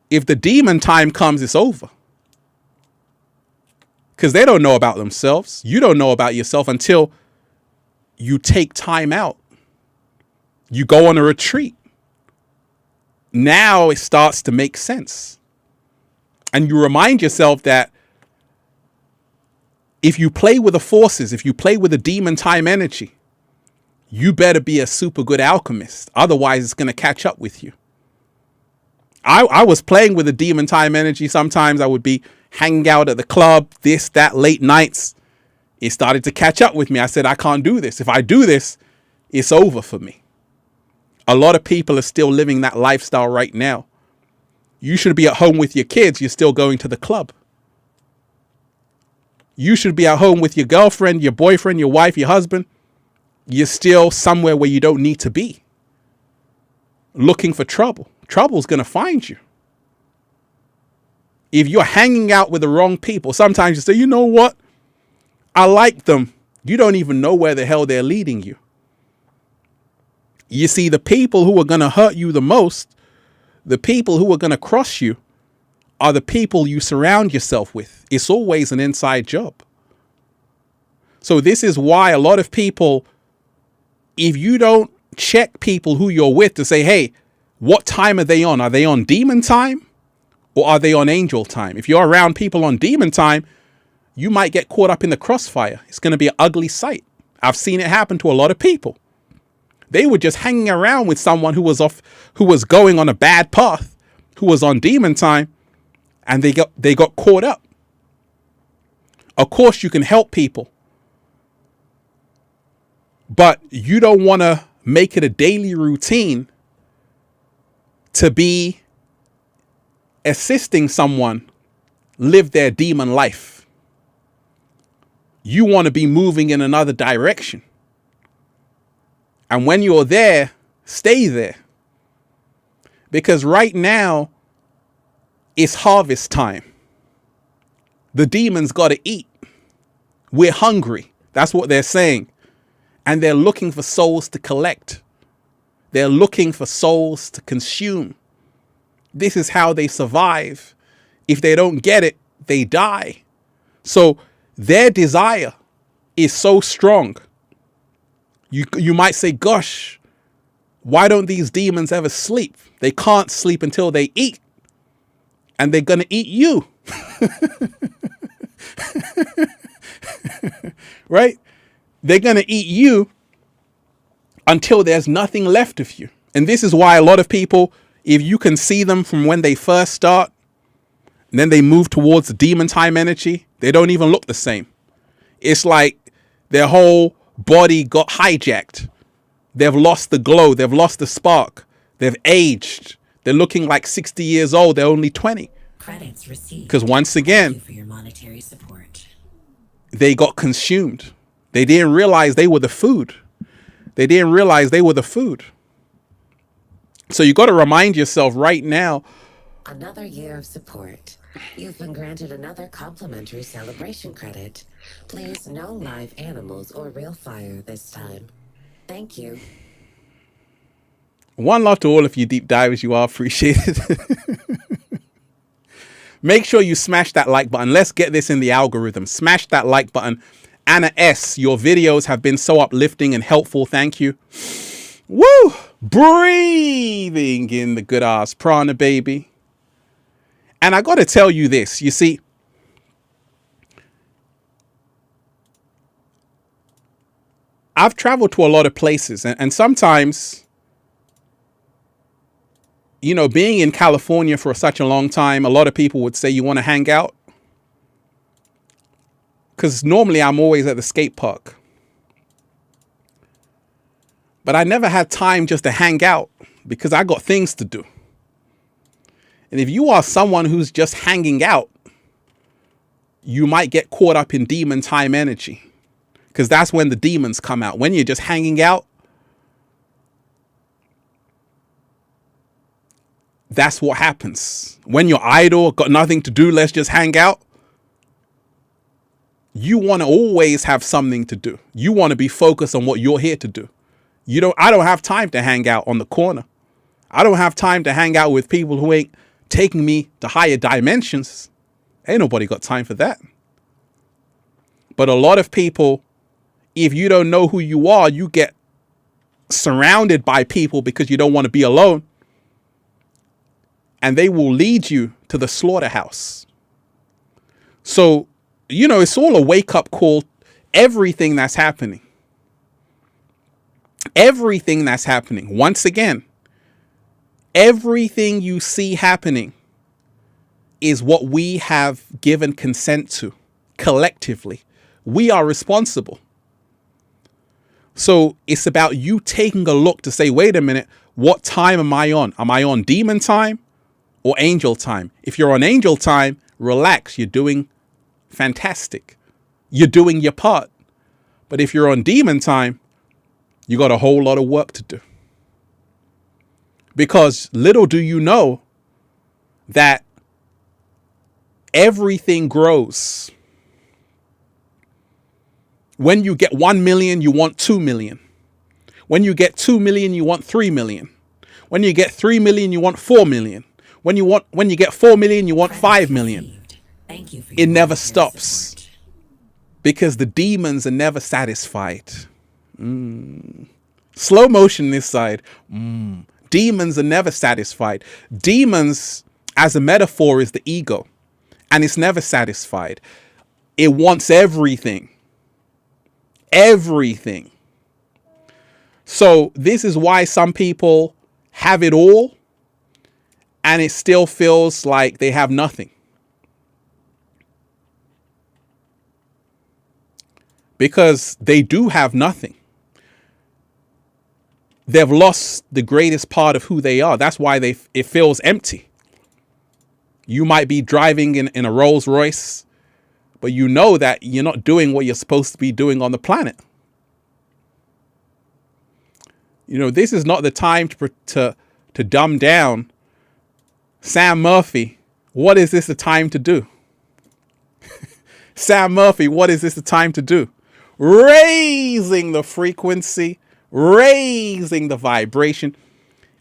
If the demon time comes, it's over. Because they don't know about themselves. You don't know about yourself until you take time out. You go on a retreat. Now it starts to make sense. And you remind yourself that if you play with the forces, if you play with the demon time energy, you better be a super good alchemist. Otherwise, it's going to catch up with you. I was playing with the demon time energy. Sometimes I would be hanging out at the club, this, that, late nights. It started to catch up with me. I said, I can't do this. If I do this, it's over for me. A lot of people are still living that lifestyle right now. You should be at home with your kids. You're still going to the club. You should be at home with your girlfriend, your boyfriend, your wife, your husband. You're still somewhere where you don't need to be. Looking for trouble. Trouble's going to find you. If you're hanging out with the wrong people, sometimes you say, you know what? I like them. You don't even know where the hell they're leading you. You see, the people who are going to hurt you the most, the people who are going to cross you, are the people you surround yourself with. It's always an inside job. So this is why a lot of people, if you don't check people who you're with to say, hey, what time are they on? Are they on demon time or are they on angel time? If you're around people on demon time, you might get caught up in the crossfire. It's going to be an ugly sight. I've seen it happen to a lot of people. They were just hanging around with someone who was going on a bad path, who was on demon time. and they got caught up. Of course, you can help people, but you don't want to make it a daily routine to be assisting someone live their demon life. You want to be moving in another direction. And when you're there, stay there. Because right now, it's harvest time. The demons got to eat. We're hungry. That's what they're saying. And they're looking for souls to collect. They're looking for souls to consume. This is how they survive. If they don't get it, they die. So their desire is so strong. You might say, gosh, why don't these demons ever sleep? They can't sleep until they eat. And they're going to eat you. Right? They're going to eat you until there's nothing left of you. And this is why a lot of people, if you can see them from when they first start, and then they move towards the demon time energy, they don't even look the same. It's like their whole body got hijacked. They've lost the glow. They've lost the spark. They've aged. They're looking like 60 years old. They're only 20. Credits received. Because once again, Thank you for your monetary support. they got consumed. They didn't realize they were the food. They didn't realize they were the food. So you got to remind yourself right now. Another year of support. You've been granted another complimentary celebration credit. Please, no live animals or real fire this time. Thank you. One love to all of you deep divers. You are appreciated. Make sure you smash that like button. Let's get this in the algorithm. Smash that like button. Anna S., your videos have been so uplifting and helpful. Thank you. Woo! Breathing in the good ass prana, baby. And I got to tell you this. You see, I've traveled to a lot of places, and sometimes, you know, being in California for such a long time, a lot of people would say, you want to hang out? Because normally I'm always at the skate park. But I never had time just to hang out because I got things to do. And if you are someone who's just hanging out, you might get caught up in demon time energy. Because that's when the demons come out. When you're just hanging out, that's what happens. When you're idle, got nothing to do, let's just hang out. You want to always have something to do. You want to be focused on what you're here to do. I don't have time to hang out on the corner. I don't have time to hang out with people who ain't taking me to higher dimensions. Ain't nobody got time for that. But a lot of people, if you don't know who you are, you get surrounded by people because you don't want to be alone. And they will lead you to the slaughterhouse. So, you know, it's all a wake-up call. Everything that's happening. Everything that's happening. Once again, everything you see happening is what we have given consent to collectively. We are responsible. So it's about you taking a look to say, wait a minute, what time am I on? Am I on demon time or angel time? If you're on angel time, relax. You're doing fantastic. You're doing your part. But if you're on demon time, you got a whole lot of work to do. Because little do you know that everything grows. When you get 1 million, you want 2 million. When you get 2 million, you want 3 million. When you get 3 million, you want 4 million. When you get 4 million, you want 5 million. Thank you for It your never monetary stops. support. Because the demons are never satisfied. Slow motion this side. Demons are never satisfied. Demons, as a metaphor, is the ego. And it's never satisfied. It wants everything. Everything. So this is why some people have it all and it still feels like they have nothing. because they do have nothing. They've lost the greatest part of who they are. That's why it feels empty. You might be driving in a Rolls Royce, but you know that you're not doing what you're supposed to be doing on the planet. You know, this is not the time to dumb down. Sam Murphy, what is this the time to do? Sam Murphy, what is this the time to do? Raising the frequency, raising the vibration.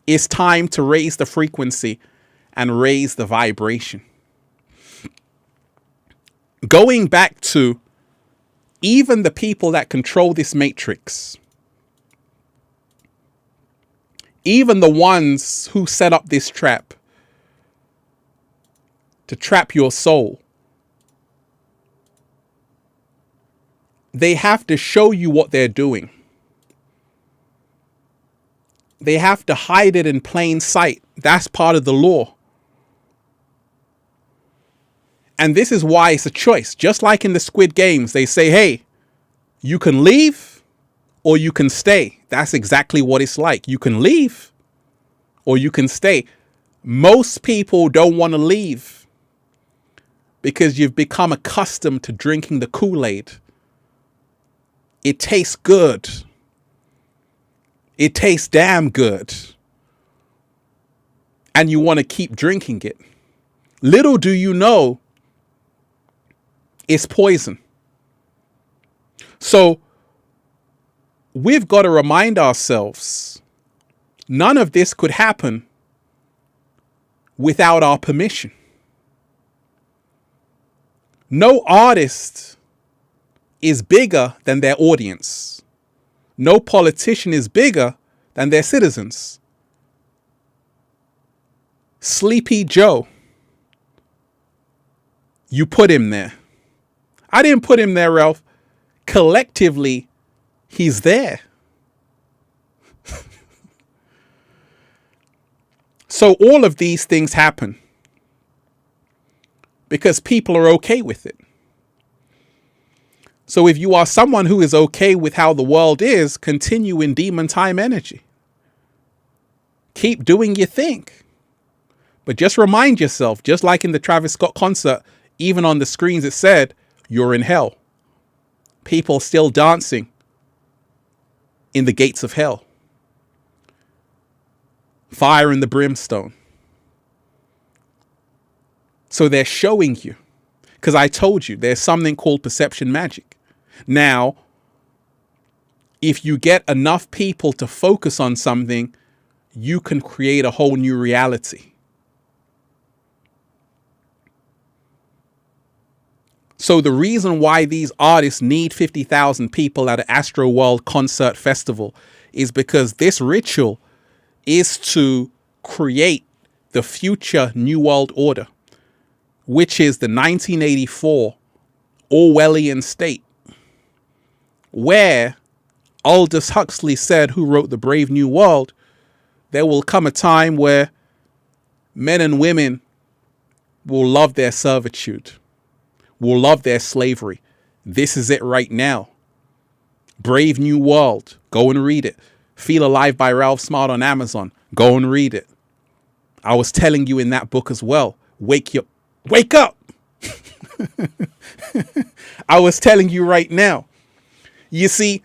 It's time to raise the frequency and raise the vibration. Going back to even the people that control this matrix, even the ones who set up this trap to trap your soul, they have to show you what they're doing. They have to hide it in plain sight. That's part of the law. And this is why it's a choice. Just like in the Squid Games, they say, hey, you can leave or you can stay. That's exactly what it's like. You can leave or you can stay. Most people don't want to leave because you've become accustomed to drinking the Kool-Aid. It tastes good. It tastes damn good. And you want to keep drinking it. Little do you know, it's poison. So we've got to remind ourselves, none of this could happen without our permission. No artist is bigger than their audience. No politician is bigger than their citizens. Sleepy Joe, you put him there. I didn't put him there, Ralph. Collectively, he's there. So all of these things happen because people are okay with it. So if you are someone who is okay with how the world is, continue in demon time energy. Keep doing your thing. But just remind yourself, just like in the Travis Scott concert, even on the screens it said, you're in hell. People still dancing in the gates of hell. Fire and the brimstone. So they're showing you. Because I told you, there's something called perception magic. Now, if you get enough people to focus on something, you can create a whole new reality. So the reason why these artists need 50,000 people at an Astral World concert festival is because this ritual is to create the future New World Order, which is the 1984 Orwellian state, where Aldous Huxley said, who wrote The Brave New World, there will come a time where men and women will love their servitude, will love their slavery. This is it right now. Brave New World. Go and read it. Feel Alive by Ralph Smart on Amazon. Go and read it. I was telling you in that book as well. Wake up. I was telling you right now. You see,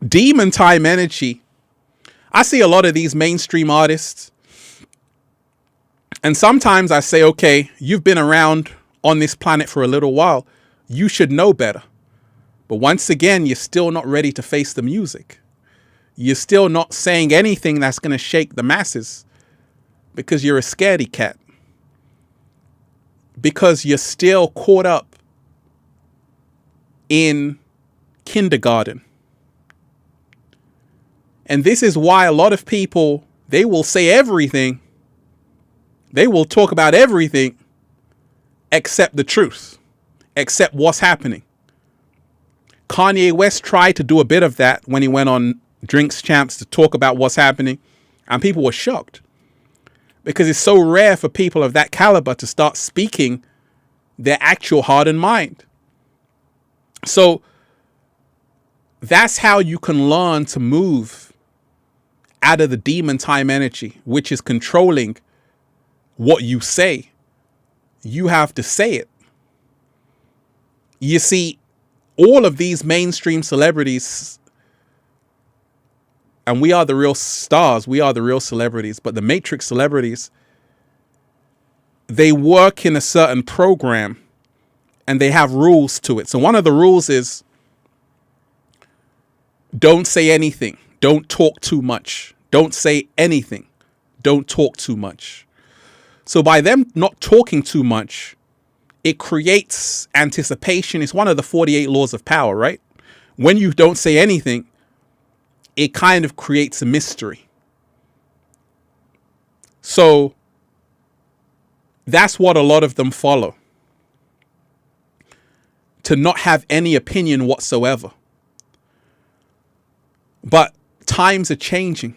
demon time energy. I see a lot of these mainstream artists. And sometimes I say, okay, you've been around on this planet for a little while. You should know better. But once again, you're still not ready to face the music. You're still not saying anything that's going to shake the masses because you're a scaredy cat. Because you're still caught up in kindergarten. And this is why a lot of people, they will say everything. They will talk about everything except the truth, except what's happening. Kanye West tried to do a bit of that when he went on Drinks Champs to talk about what's happening, and people were shocked because it's so rare for people of that caliber to start speaking their actual heart and mind. So that's how you can learn to move out of the demon time energy, which is controlling what you say. You have to say it. You see, all of these mainstream celebrities, and we are the real stars, we are the real celebrities, but the Matrix celebrities, they work in a certain program and they have rules to it. So one of the rules is don't say anything. Don't talk too much. Don't say anything. Don't talk too much. So by them not talking too much, it creates anticipation. It's one of the 48 laws of power, right? When you don't say anything, it kind of creates a mystery. So that's what a lot of them follow. To not have any opinion whatsoever. But times are changing.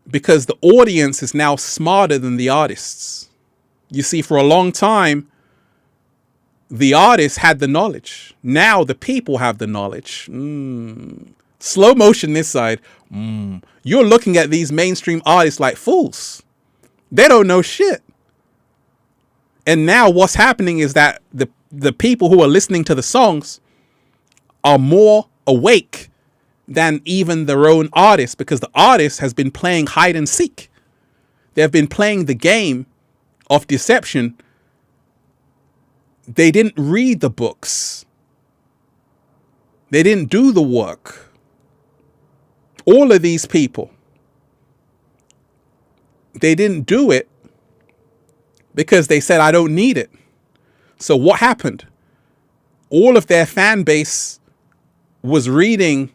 Because the audience is now smarter than the artists. You see, for a long time, the artists had the knowledge. Now the people have the knowledge. Slow motion this side. You're looking at these mainstream artists like fools. They don't know shit. And now what's happening is that the people who are listening to the songs are more awake than even their own artist, because the artist has been playing hide and seek. They've been playing the game of deception. They didn't read the books. They didn't do the work. All of these people, they didn't do it because they said, I don't need it. So what happened? All of their fan base was reading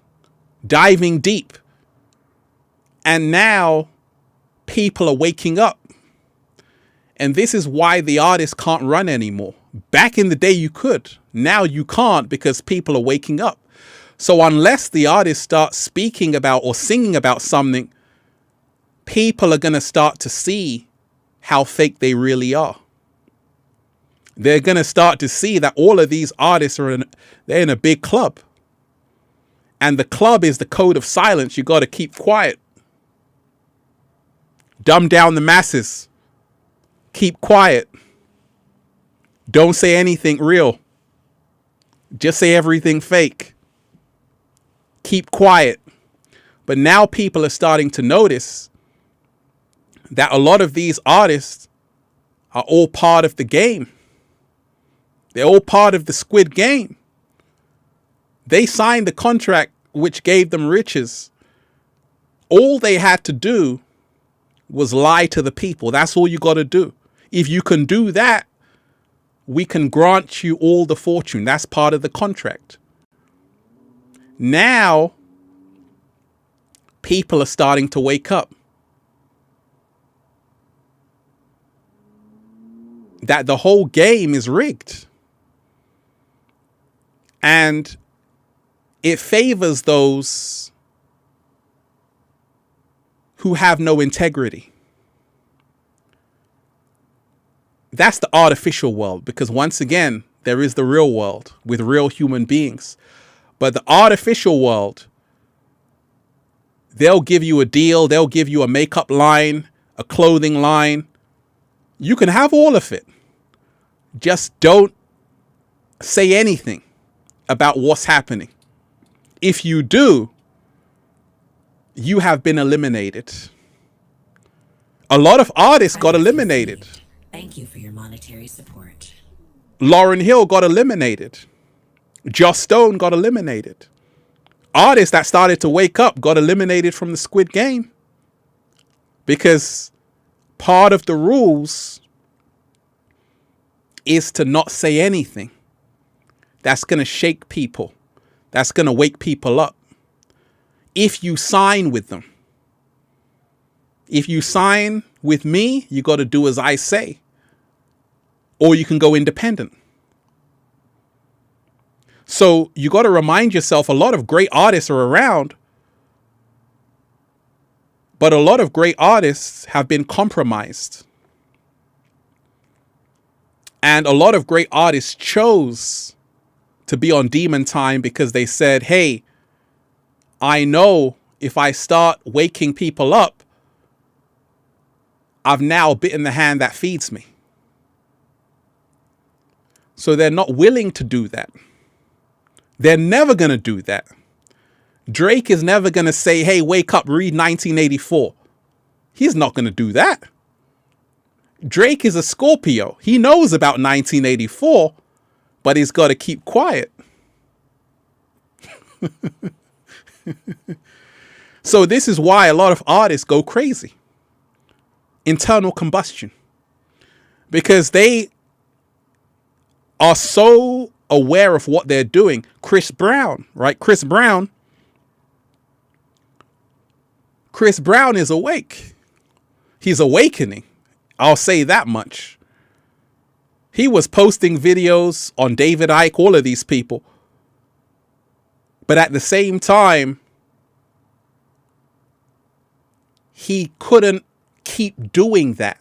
Diving Deep. And now people are waking up. And this is why the artist can't run anymore. Back in the day you could. Now you can't because people are waking up. So unless the artist starts speaking about or singing about something, people are going to start to see how fake they really are. They're going to start to see that all of these artists they're in a big club. And the club is the code of silence. You got to keep quiet. Dumb down the masses. Keep quiet. Don't say anything real. Just say everything fake. Keep quiet. But now people are starting to notice that a lot of these artists are all part of the game. They're all part of the Squid Game. They signed the contract which gave them riches. All they had to do was lie to the people. That's all you got to do. If you can do that, we can grant you all the fortune. That's part of the contract. Now, people are starting to wake up. That the whole game is rigged. And it favors those who have no integrity. That's the artificial world, because once again, there is the real world with real human beings. But the artificial world, they'll give you a deal, they'll give you a makeup line, a clothing line. You can have all of it. Just don't say anything about what's happening. If you do, you have been eliminated. A lot of artists got eliminated. Thank you for your monetary support. Lauryn Hill got eliminated. Joss Stone got eliminated. Artists that started to wake up got eliminated from the Squid Game. Because part of the rules is to not say anything. That's going to shake people. That's going to wake people up. If you sign with them. If you sign with me, you got to do as I say. Or you can go independent. So you got to remind yourself, a lot of great artists are around. But a lot of great artists have been compromised. And a lot of great artists chose to be on demon time because they said, hey, I know if I start waking people up, I've now bitten the hand that feeds me. So they're not willing to do that. They're never going to do that. Drake is never going to say, hey, wake up, read 1984. He's not going to do that. Drake is a Scorpio. He knows about 1984, but he's got to keep quiet. So this is why a lot of artists go crazy. Internal combustion. Because they are so aware of what they're doing. Chris Brown, right? Chris Brown is awake. He's awakening. I'll say that much. He was posting videos on David Icke, all of these people. But at the same time, he couldn't keep doing that.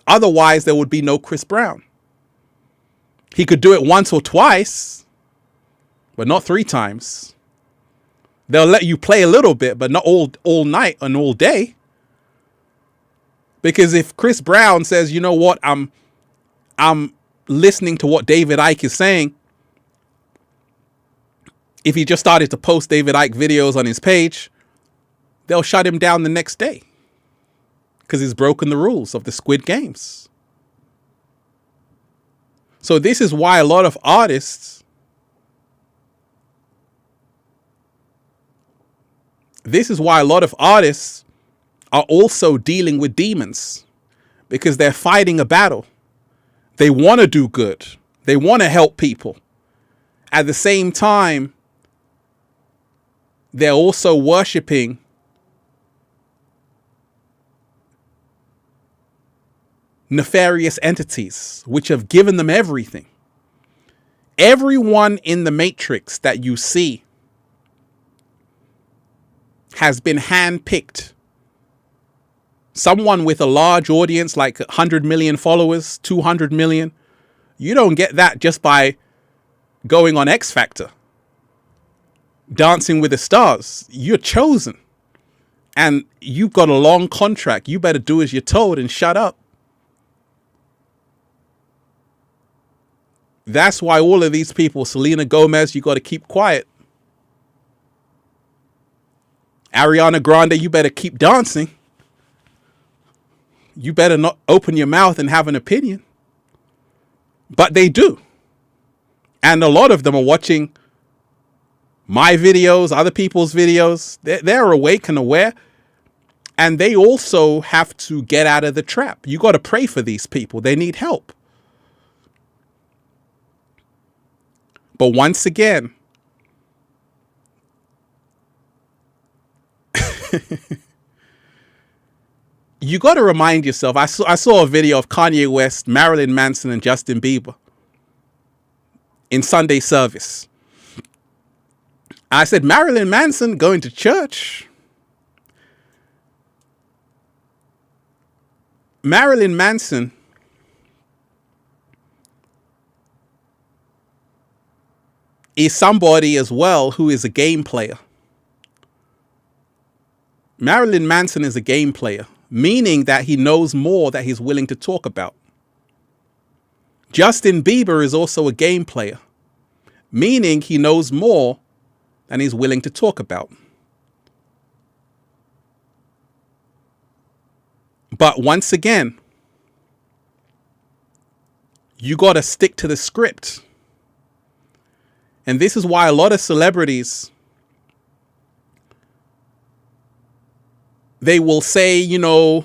Otherwise, there would be no Chris Brown. He could do it once or twice, but not 3 times. They'll let you play a little bit, but not all night and all day. Because if Chris Brown says, you know what, I'm listening to what David Icke is saying. If he just started to post David Icke videos on his page, they'll shut him down the next day. Because he's broken the rules of the Squid Games. So this is why a lot of artists, are also dealing with demons. Because they're fighting a battle. They want to do good. They want to help people. At the same time, they're also worshiping nefarious entities, which have given them everything. Everyone in the Matrix that you see has been handpicked. Someone with a large audience, like 100 million followers, 200 million. You don't get that just by going on X Factor, Dancing with the Stars. You're chosen. And you've got a long contract. You better do as you're told and shut up. That's why all of these people, Selena Gomez, you got to keep quiet. Ariana Grande, you better keep dancing. You better not open your mouth and have an opinion. But they do. And a lot of them are watching my videos, other people's videos. They're awake and aware. And they also have to get out of the trap. You got to pray for these people. They need help. But once again, you got to remind yourself. I saw a video of Kanye West, Marilyn Manson, and Justin Bieber in Sunday service. I said, Marilyn Manson going to church? Marilyn Manson is somebody as well who is a game player. Marilyn Manson is a game player, meaning that he knows more that he's willing to talk about. Justin Bieber is also a game player, meaning he knows more than he's willing to talk about. But once again, you got to stick to the script. And this is why a lot of celebrities, they will say, you know,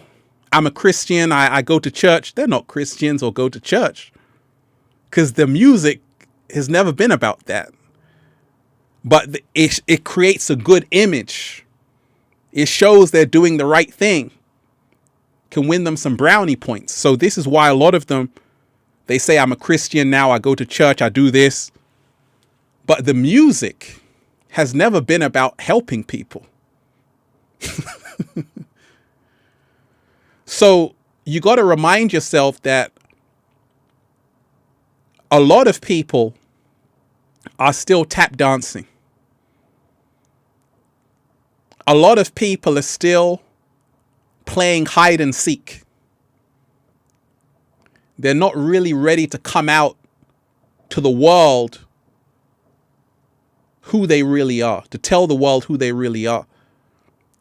I'm a Christian, I go to church. They're not Christians or go to church. Because the music has never been about that. But it creates a good image. It shows they're doing the right thing. Can win them some brownie points. So this is why a lot of them, they say, I'm a Christian now, I go to church, I do this. But the music has never been about helping people. So you got to remind yourself that a lot of people are still tap dancing. A lot of people are still playing hide and seek. They're not really ready to come out to the world who they really are, to tell the world who they really are.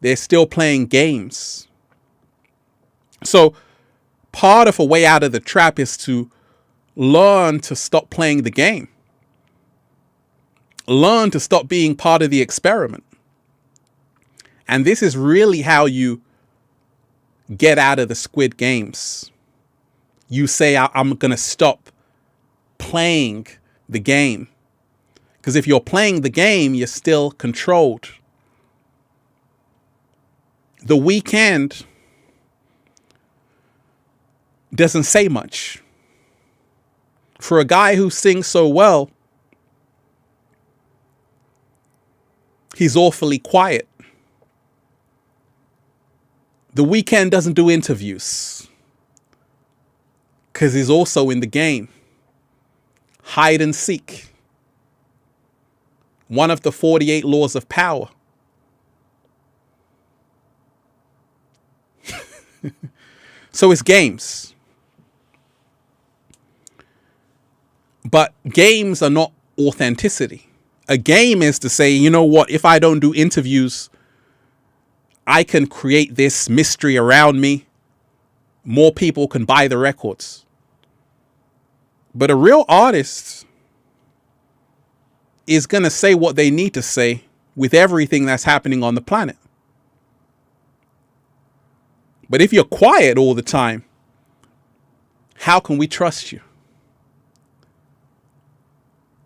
They're still playing games. So part of a way out of the trap is to learn to stop playing the game. Learn to stop being part of the experiment. And this is really how you get out of the Squid Games. You say, I'm going to stop playing the game. Because if you're playing the game, you're still controlled. The Weeknd doesn't say much. For a guy who sings so well, he's awfully quiet. The Weeknd doesn't do interviews because he's also in the game. Hide and seek. One of the 48 laws of power. So it's games. But games are not authenticity. A game is to say, you know what, if I don't do interviews, I can create this mystery around me. More people can buy the records. But a real artist is going to say what they need to say with everything that's happening on the planet. But if you're quiet all the time, how can we trust you?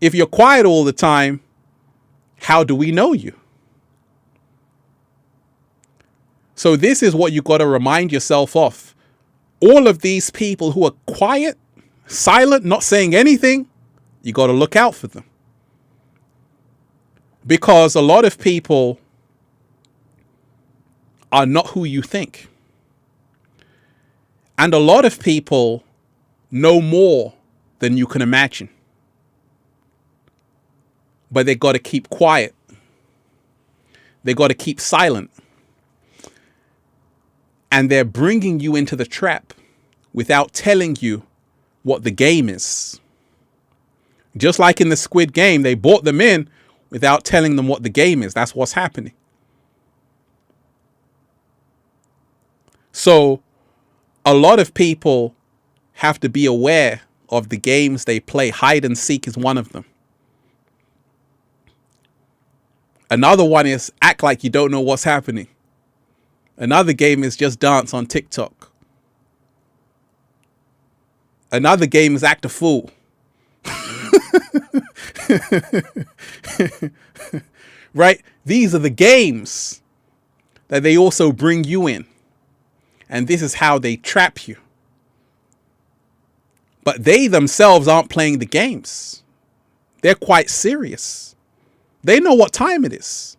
If you're quiet all the time, how do we know you? So this is what you got to remind yourself of. All of these people who are quiet, silent, not saying anything, you got to look out for them. Because a lot of people are not who you think. And a lot of people know more than you can imagine. But they got to keep quiet. They got to keep silent. And they're bringing you into the trap without telling you what the game is. Just like in the Squid Game, they brought them in without telling them what the game is. That's what's happening. So a lot of people have to be aware of the games they play. Hide and seek is one of them. Another one is act like you don't know what's happening. Another game is just dance on TikTok. Another game is act a fool. Right? These are the games that they also bring you in. And this is how they trap you. But they themselves aren't playing the games. They're quite serious. They know what time it is.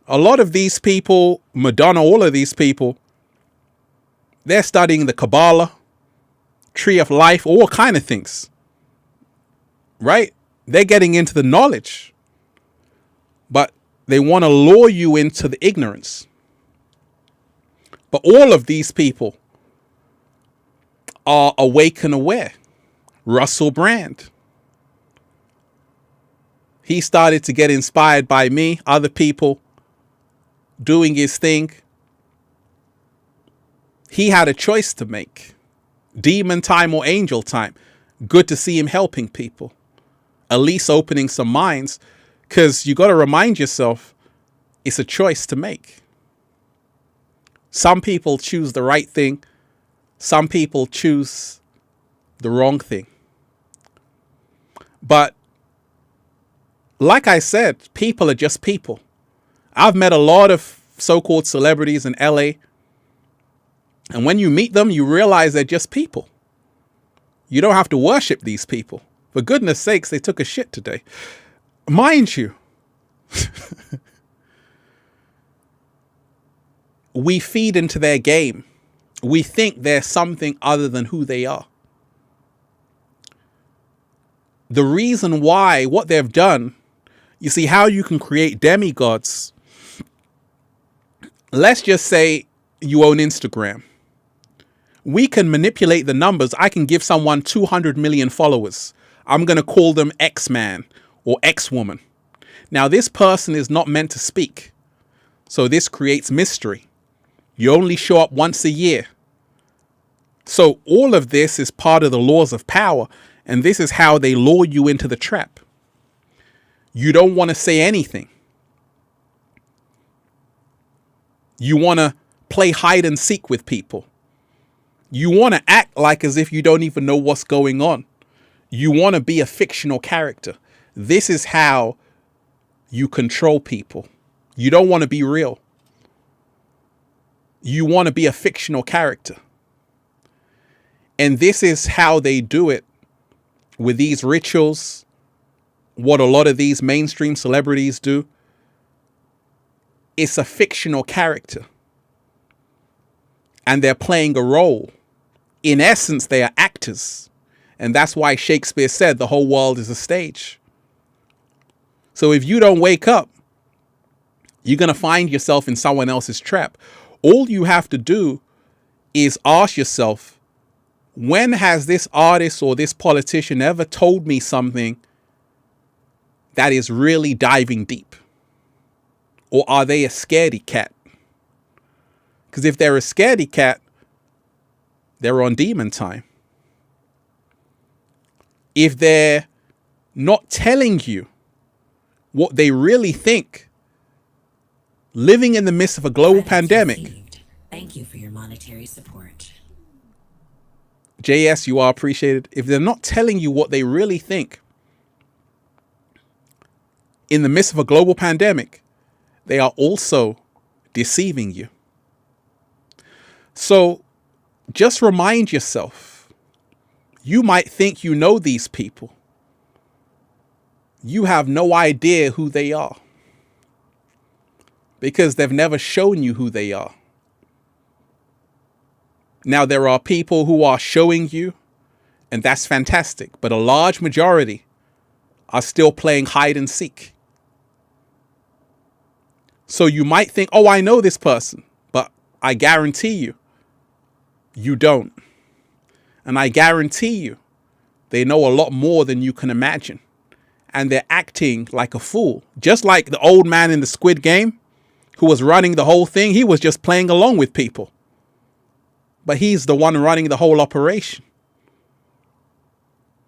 A lot of these people, Madonna, all of these people, they're studying the Kabbalah, Tree of Life, all kind of things. Right? They're getting into the knowledge. But they want to lure you into the ignorance. But all of these people are awake and aware. Russell Brand. He started to get inspired by me, other people doing his thing. He had a choice to make. Demon time or angel time. Good to see him helping people. At least opening some minds. Because you got to remind yourself, it's a choice to make. Some people choose the right thing. Some people choose the wrong thing. But like I said, people are just people. I've met a lot of so-called celebrities in LA. And when you meet them, you realize they're just people. You don't have to worship these people. For goodness sakes, they took a shit today. Mind you, we feed into their game. We think they're something other than who they are. The reason why, what they've done, you see how you can create demigods. Let's just say you own Instagram. We can manipulate the numbers. I can give someone 200 million followers. I'm going to call them X-Man or X-Woman. Now, this person is not meant to speak. So this creates mystery. You only show up once a year. So all of this is part of the laws of power. And this is how they lure you into the trap. You don't want to say anything. You want to play hide and seek with people. You want to act like as if you don't even know what's going on. You want to be a fictional character. This is how you control people. You don't want to be real. You want to be a fictional character. And this is how they do it with these rituals. What a lot of these mainstream celebrities do. It's a fictional character. And they're playing a role. In essence, they are actors. And that's why Shakespeare said the whole world is a stage. So if you don't wake up, you're going to find yourself in someone else's trap. All you have to do is ask yourself, when has this artist or this politician ever told me something that is really diving deep? Or are they a scaredy cat? Because if they're a scaredy cat, they're on demon time. If they're not telling you what they really think, living in the midst of a global pandemic. Thank you for your monetary support. JS, you are appreciated. If they're not telling you what they really think, in the midst of a global pandemic, they are also deceiving you. So just remind yourself, you might think you know these people. You have no idea who they are because they've never shown you who they are. Now, there are people who are showing you, and that's fantastic. But a large majority are still playing hide and seek. So you might think, oh, I know this person, but I guarantee you, you don't. And I guarantee you, they know a lot more than you can imagine. And they're acting like a fool. Just like the old man in the Squid Game who was running the whole thing. He was just playing along with people. But he's the one running the whole operation.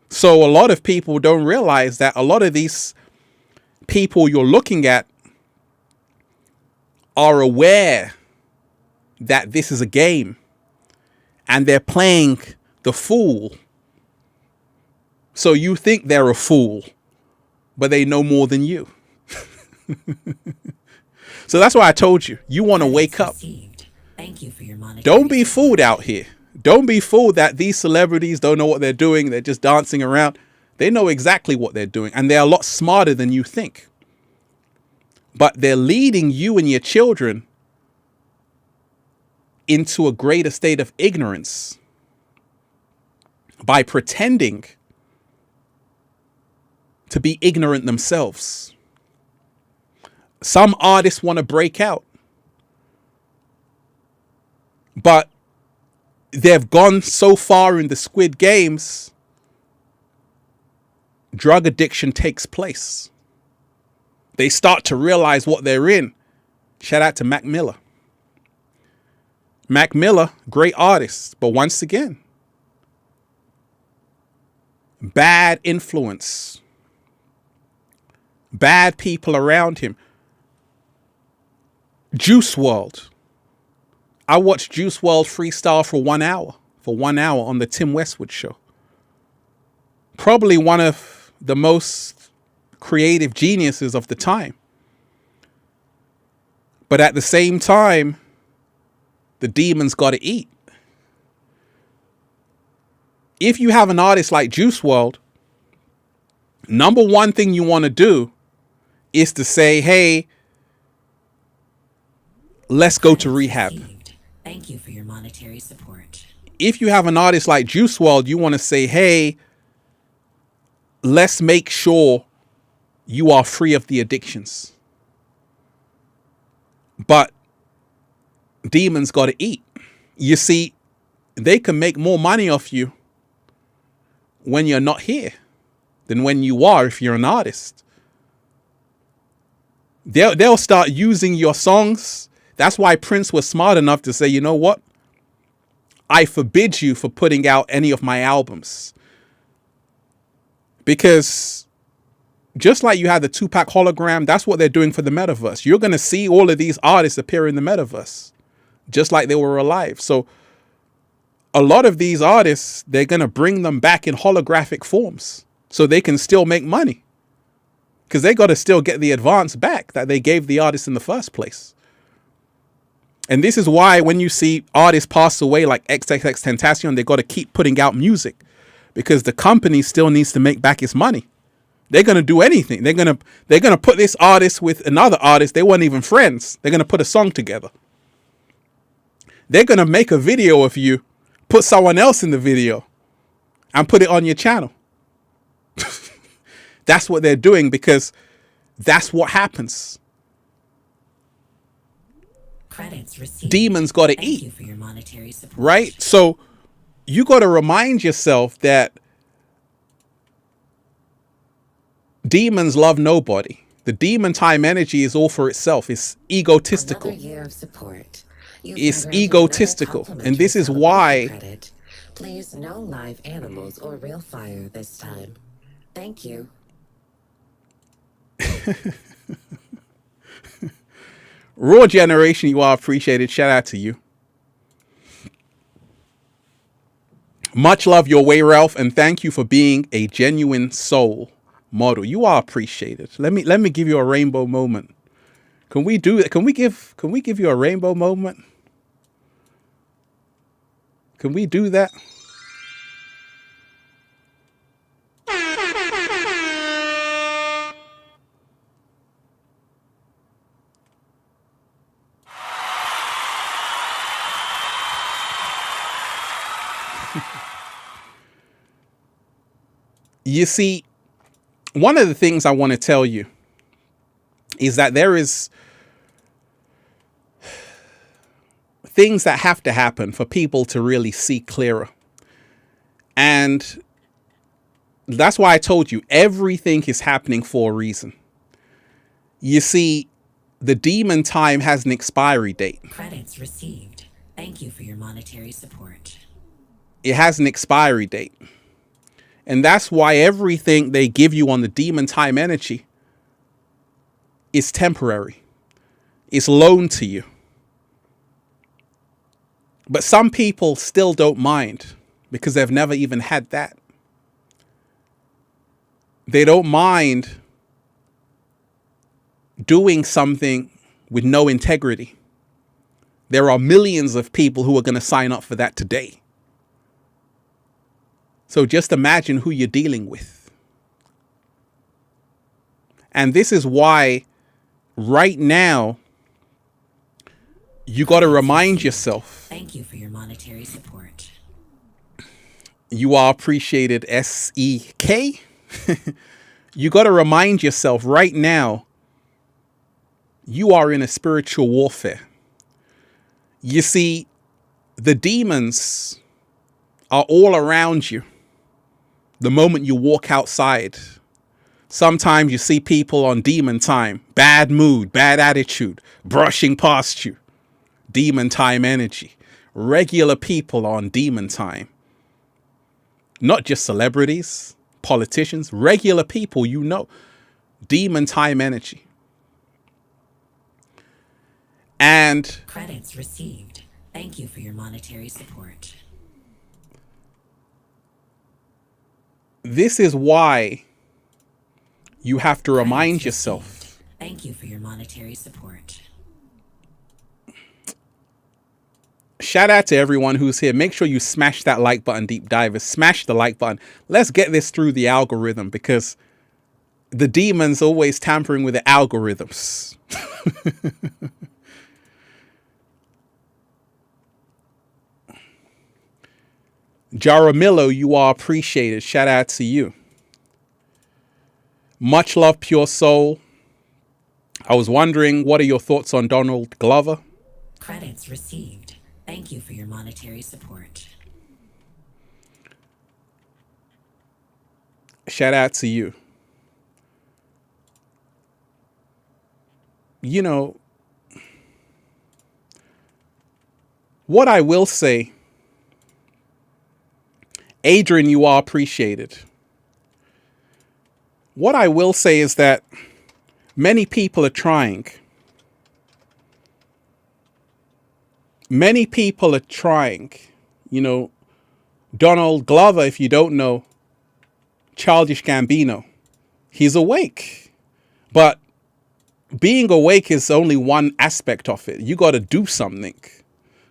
So a lot of people don't realize that a lot of these people you're looking at are aware that this is a game. And they're playing the fool. So you think they're a fool, but they know more than you. So that's why I told you, you want to wake up. Thank you for your monetary. Don't be fooled out here. Don't be fooled that these celebrities don't know what they're doing. They're just dancing around. They know exactly what they're doing. And they're a lot smarter than you think. But they're leading you and your children into a greater state of ignorance by pretending to be ignorant themselves. Some artists want to break out, but they've gone so far in the Squid Games, drug addiction takes place. They start to realize what they're in. Shout out to Mac Miller. Mac Miller, great artist, but once again, bad influence, bad people around him. Juice WRLD. I watched Juice WRLD freestyle for 1 hour. For 1 hour on the Tim Westwood show. Probably one of the most creative geniuses of the time. But at the same time, the demons got to eat. If you have an artist like Juice WRLD, number one thing you want to do is to say, hey, let's go to rehab. Received. Thank you for your monetary support. If you have an artist like Juice WRLD, you want to say, hey, let's make sure you are free of the addictions. But demons got to eat. You see, they can make more money off you when you're not here than when you are if you're an artist. They'll start using your songs. That's why Prince was smart enough to say, you know what? I forbid you for putting out any of my albums. Because just like you had the Tupac hologram, that's what they're doing for the metaverse. You're going to see all of these artists appear in the metaverse, just like they were alive. So a lot of these artists, they're going to bring them back in holographic forms so they can still make money. Because they got to still get the advance back that they gave the artist in the first place. And this is why when you see artists pass away like XXXTentacion, they got to keep putting out music because the company still needs to make back its money. They're going to do anything. They're going to put this artist with another artist. They weren't even friends. They're going to put a song together. They're going to make a video of you, put someone else in the video and put it on your channel. That's what they're doing because that's what happens. Credits received. Demons got to Thank eat. you for your monetary support. Right? So you got to remind yourself that demons love nobody. The demon time energy is all for itself. It's egotistical. Another year of support. It's egotistical. And this is why credit. Please no live animals or real fire this time. Thank you. Raw Generation, you are appreciated. Shout out to you. Much love your way, Ralph, and thank you for being a genuine soul model. You are appreciated. Let me give you a rainbow moment. Can we do it? Can we give you a rainbow moment? Can we do that? You see, one of the things I want to tell you is that there is things that have to happen for people to really see clearer. And that's why I told you everything is happening for a reason. You see, the demon time has an expiry date. Credits received. Thank you for your monetary support. It has an expiry date. And that's why everything they give you on the demon time energy is temporary. It's loaned to you. But some people still don't mind because they've never even had that. They don't mind doing something with no integrity. There are millions of people who are going to sign up for that today. So just imagine who you're dealing with. And this is why right now you got to remind yourself. Thank you for your monetary support. You are appreciated, SEK. You got to remind yourself right now you are in a spiritual warfare. You see, the demons are all around you. The moment you walk outside, sometimes you see people on demon time, bad mood, bad attitude, brushing past you, demon time energy. Regular people on demon time. Not just celebrities, politicians, regular people, you know, demon time energy. And credits received. Thank you for your monetary support. This is why you have to remind yourself. Thank you for your monetary support. Shout out to everyone who's here. Make sure you smash that like button, deep divers. Smash the like button. Let's get this through the algorithm because the demon's always tampering with the algorithms. Jaramillo, you are appreciated. Shout out to you. Much love, Pure Soul. I was wondering, what are your thoughts on Donald Glover? Credits received. Thank you for your monetary support. Shout out to you. You know, what I will say, Adrian, you are appreciated. What I will say is that many people are trying. Many people are trying. You know, Donald Glover, if you don't know, Childish Gambino, he's awake. But being awake is only one aspect of it. You got to do something.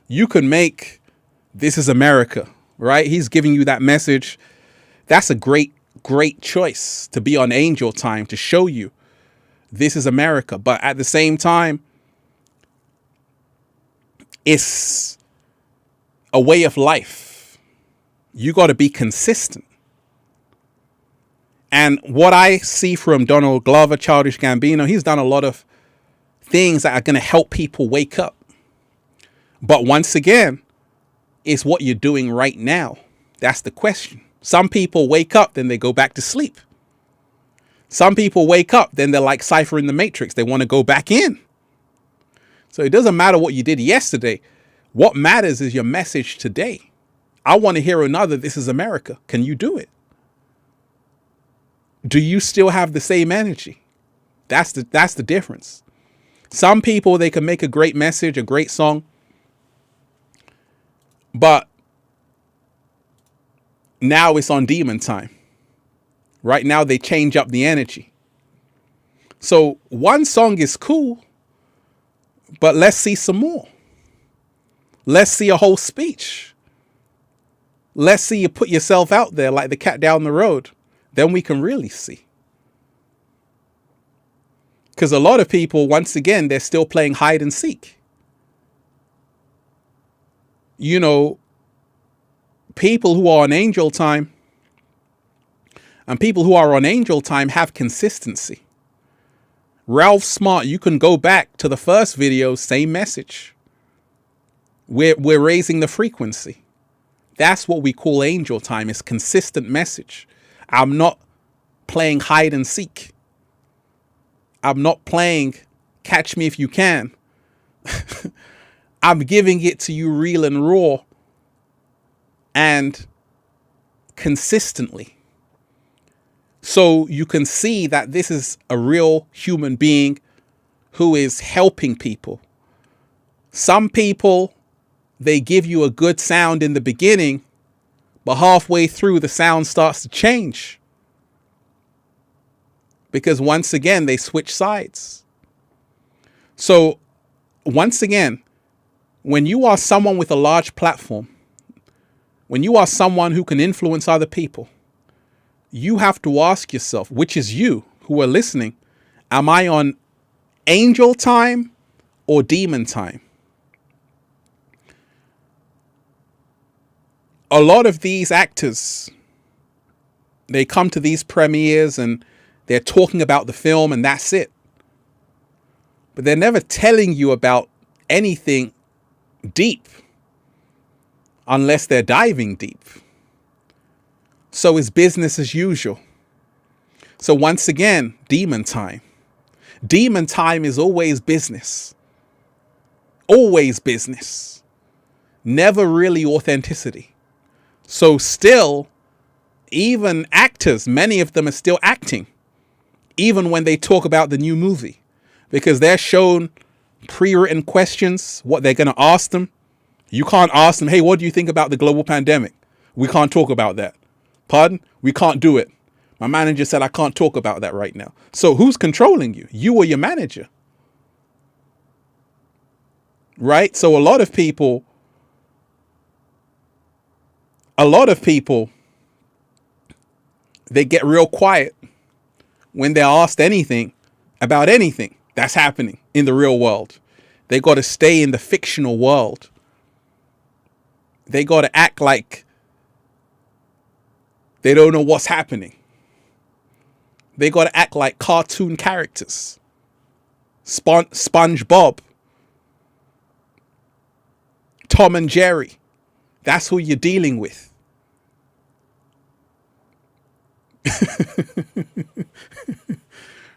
You can make This Is America, right? He's giving you that message. That's a great choice to be on Angel Time, to show you this is America. But at the same time, it's a way of life. You got to be consistent. And what I see from Donald Glover, Childish Gambino, he's done a lot of things that are going to help people wake up. But once again, it's what you're doing right now. That's the question. Some people wake up, then they go back to sleep. Some people wake up, then they're like Cypher in the Matrix. They want to go back in. So it doesn't matter what you did yesterday. What matters is your message today. I want to hear another This Is America. Can you do it? Do you still have the same energy? That's the difference. Some people, they can make a great message, a great song, but now it's on demon time. Right now they change up the energy. So one song is cool, but let's see some more. Let's see a whole speech. Let's see you put yourself out there like the cat down the road. Then we can really see. Because a lot of people, once again, they're still playing hide and seek. You know, people who are on Angel Time and people who are on Angel Time have consistency. Ralph Smart, you can go back to the first video, same message. We're raising the frequency. That's what we call Angel Time, is consistent message. I'm not playing hide and seek. I'm not playing catch me if you can. I'm giving it to you real and raw and consistently. So you can see that this is a real human being who is helping people. Some people, they give you a good sound in the beginning, but halfway through the sound starts to change. Because once again, they switch sides. So once again, when you are someone with a large platform, when you are someone who can influence other people, you have to ask yourself, which is you who are listening, am I on angel time or demon time? A lot of these actors, they come to these premieres and they're talking about the film and that's it. But they're never telling you about anything deep unless they're diving deep. So it's business as usual. So once again, demon time. Demon time is always business. Always business. Never really authenticity. So still, even actors, many of them are still acting, even when they talk about the new movie, because they're shown pre-written questions, what they're going to ask them. You can't ask them, hey, what do you think about the global pandemic? We can't talk about that. Pardon? We can't do it. My manager said I can't talk about that right now. So who's controlling you? You or your manager? Right? So a lot of people, they get real quiet when they're asked anything about anything that's happening in the real world. They got to stay in the fictional world. They got to act like They don't know what's happening. They got to act like cartoon characters. SpongeBob, Tom and Jerry. That's who you're dealing with.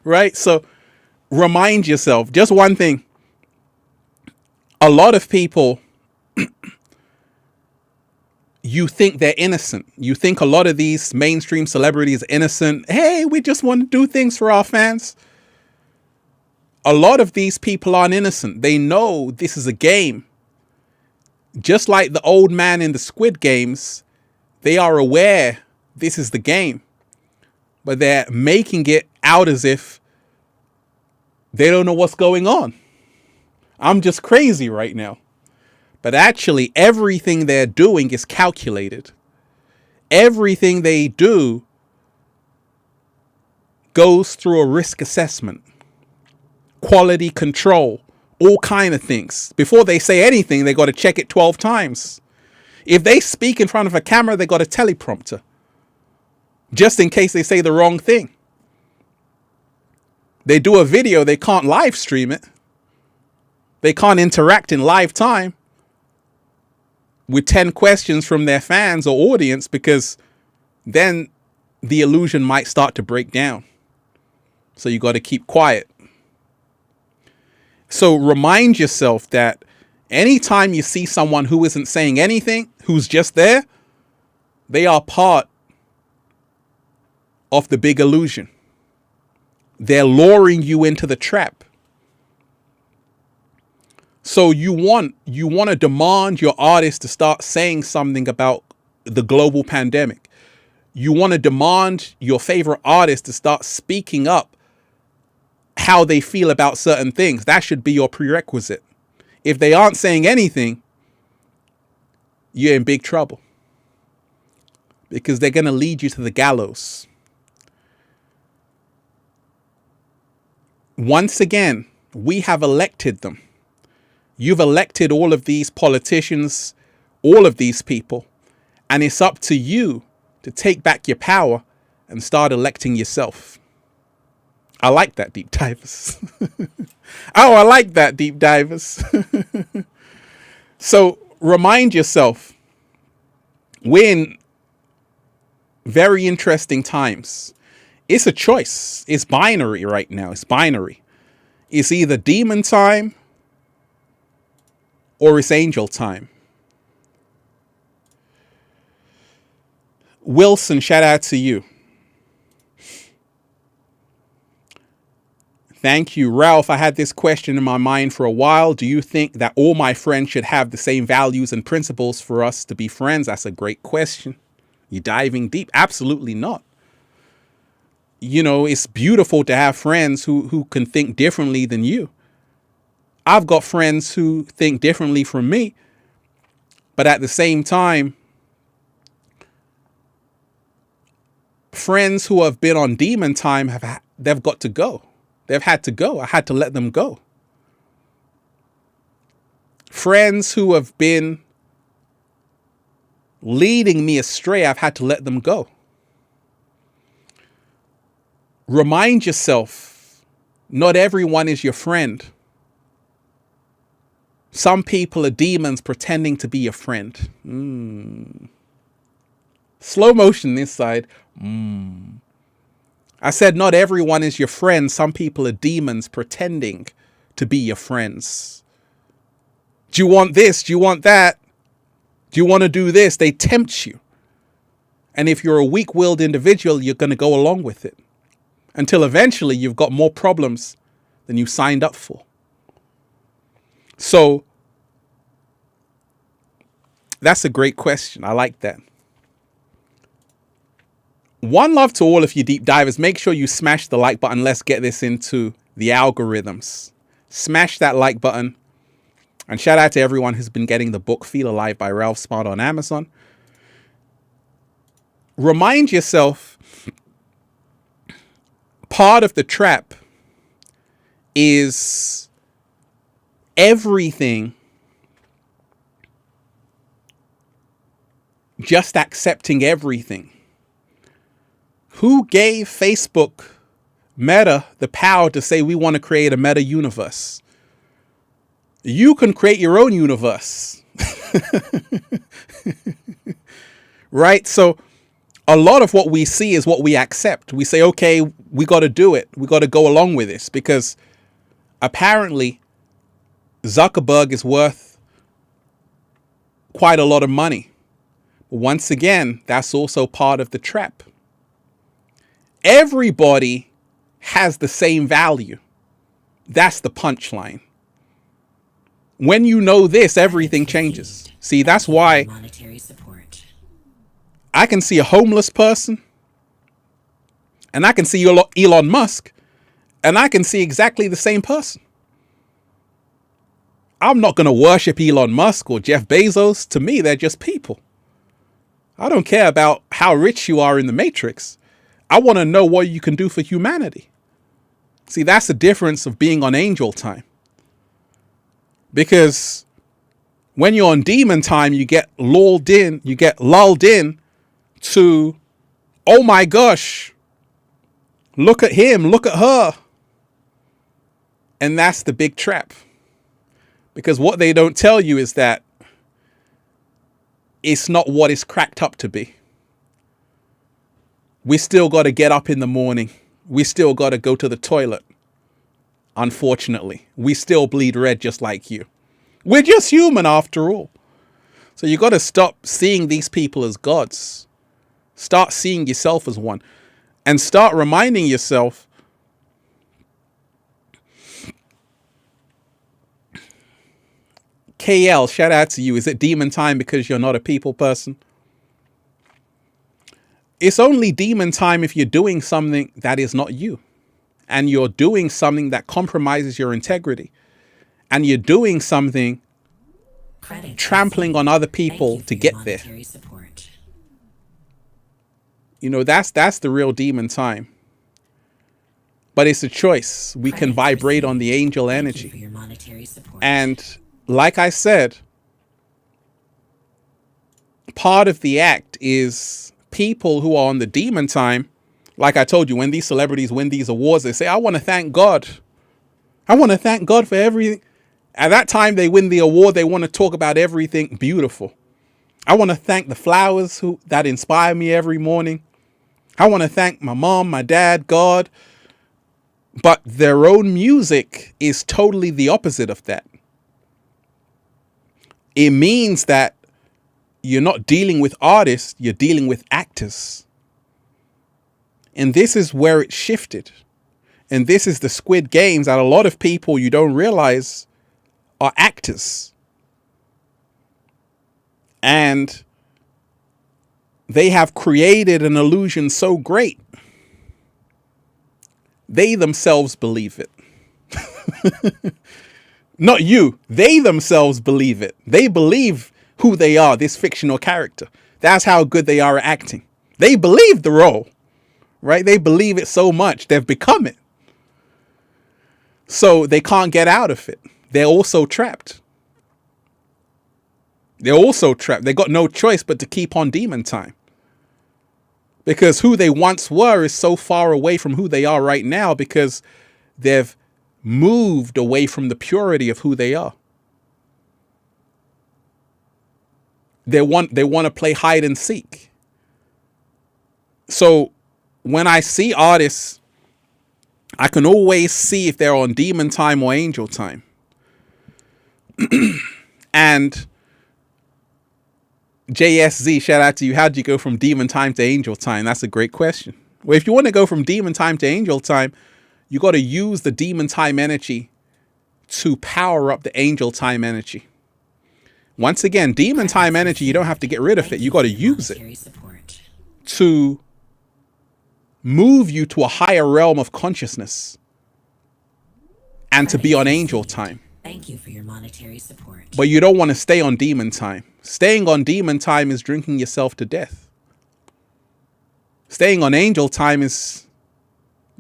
Right? So remind yourself, just one thing. A lot of people, you think they're innocent. You think a lot of these mainstream celebrities are innocent. Hey, we just want to do things for our fans. A lot of these people aren't innocent. They know this is a game. Just like the old man in the Squid Games, they are aware this is the game. But they're making it out as if they don't know what's going on. I'm just crazy right now. But actually, everything they're doing is calculated. Everything they do goes through a risk assessment, quality control, all kind of things. Before they say anything, they got to check it 12 times. If they speak in front of a camera, they got a teleprompter, just in case they say the wrong thing. They do a video, they can't live stream it. They can't interact in live time with 10 questions from their fans or audience, because then the illusion might start to break down. So you got to keep quiet. So remind yourself that anytime you see someone who isn't saying anything, who's just there, they are part of the big illusion. They're luring you into the trap. So you want to demand your artist to start saying something about the global pandemic. You want to demand your favorite artist to start speaking up how they feel about certain things. That should be your prerequisite. If they aren't saying anything, you're in big trouble, because they're going to lead you to the gallows. Once again, we have elected them. You've elected all of these politicians, all of these people, and it's up to you to take back your power and start electing yourself. I like that, deep divers. Oh, I like that, deep divers. So remind yourself, we're in very interesting times. It's a choice. It's binary right now. It's binary. It's either demon time or it's angel time. Wilson, shout out to you. Thank you. Ralph, I had this question in my mind for a while. Do you think that all my friends should have the same values and principles for us to be friends? That's a great question. You're diving deep. Absolutely not. You know, it's beautiful to have friends who can think differently than you. I've got friends who think differently from me, but at the same time, friends who have been on demon time, they've got to go. They've had to go. I had to let them go. Friends who have been leading me astray, I've had to let them go. Remind yourself, not everyone is your friend. Some people are demons pretending to be your friend. Slow motion this side. I said not everyone is your friend. Some people are demons pretending to be your friends. Do you want this? Do you want that? Do you want to do this? They tempt you. And if you're a weak-willed individual, you're going to go along with it, until eventually you've got more problems than you signed up for. So that's a great question. I like that. One love to all of you deep divers. Make sure you smash the like button. Let's get this into the algorithms. Smash that like button. And shout out to everyone who's been getting the book Feel Alive by Ralph Smart on Amazon. Remind yourself, part of the trap is everything just accepting everything. Who gave Facebook Meta the power to say we want to create a meta universe? You can create your own universe. Right? So a lot of what we see is what we accept. We say, okay, we got to do it. We got to go along with this because apparently Zuckerberg is worth quite a lot of money. Once again, that's also part of the trap. Everybody has the same value. That's the punchline. When you know this, everything changes. See, that's why I can see a homeless person and I can see Elon Musk and I can see exactly the same person. I'm not going to worship Elon Musk or Jeff Bezos. To me, they're just people. I don't care about how rich you are in the Matrix. I want to know what you can do for humanity. See, that's the difference of being on angel time. Because when you're on demon time, you get lulled in to, oh my gosh, look at him, look at her. And that's the big trap. Because what they don't tell you is that it's not what it's cracked up to be. We still got to get up in the morning. We still got to go to the toilet. Unfortunately, we still bleed red just like you. We're just human after all. So you got to stop seeing these people as gods. Start seeing yourself as one. And start reminding yourself KL, shout out to you. Is it demon time because you're not a people person? It's only demon time if you're doing something that is not you. And you're doing something that compromises your integrity. And you're doing something trampling on other people to get there. You know, that's the real demon time. But it's a choice. We can vibrate on the angel energy. And like I said, part of the act is people who are on the demon time. Like I told you, when these celebrities win these awards, they say, I want to thank God. I want to thank God for everything. At that time they win the award, they want to talk about everything beautiful. I want to thank the flowers that inspire me every morning. I want to thank my mom, my dad, God. But their own music is totally the opposite of that. It means that you're not dealing with artists, you're dealing with actors. And this is where it shifted. And this is the Squid Games that a lot of people you don't realize are actors. And they have created an illusion so great, they themselves believe it. Not you. They themselves believe it. They believe who they are, this fictional character. That's how good they are at acting. They believe the role, right? They believe it so much, they've become it. So they can't get out of it. They're also trapped. They're also trapped. They got no choice but to keep on demon time. Because who they once were is so far away from who they are right now because they've moved away from the purity of who they are. They want to play hide and seek. So when I see artists, I can always see if they're on demon time or angel time. And JSZ, shout out to you. How did you go from demon time to angel time? That's a great question. Well, if you want to go from demon time to angel time, you got to use the demon time energy to power up the angel time energy. Once again, demon time energy, you don't have to get rid of it. You got to use it to move you to a higher realm of consciousness and to be on angel time. Thank you for your monetary support. But you don't want to stay on demon time. Staying on demon time is drinking yourself to death. Staying on angel time is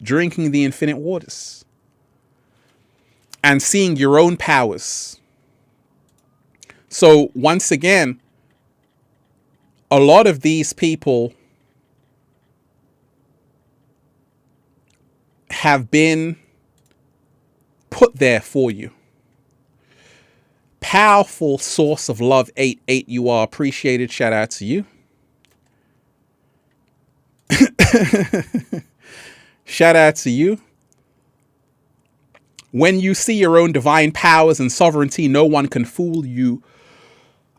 drinking the infinite waters and seeing your own powers. So once again, a lot of these people have been put there for you. Powerful source of love, 88, you are appreciated. Shout out to you. Shout out to you. When you see your own divine powers and sovereignty, no one can fool you.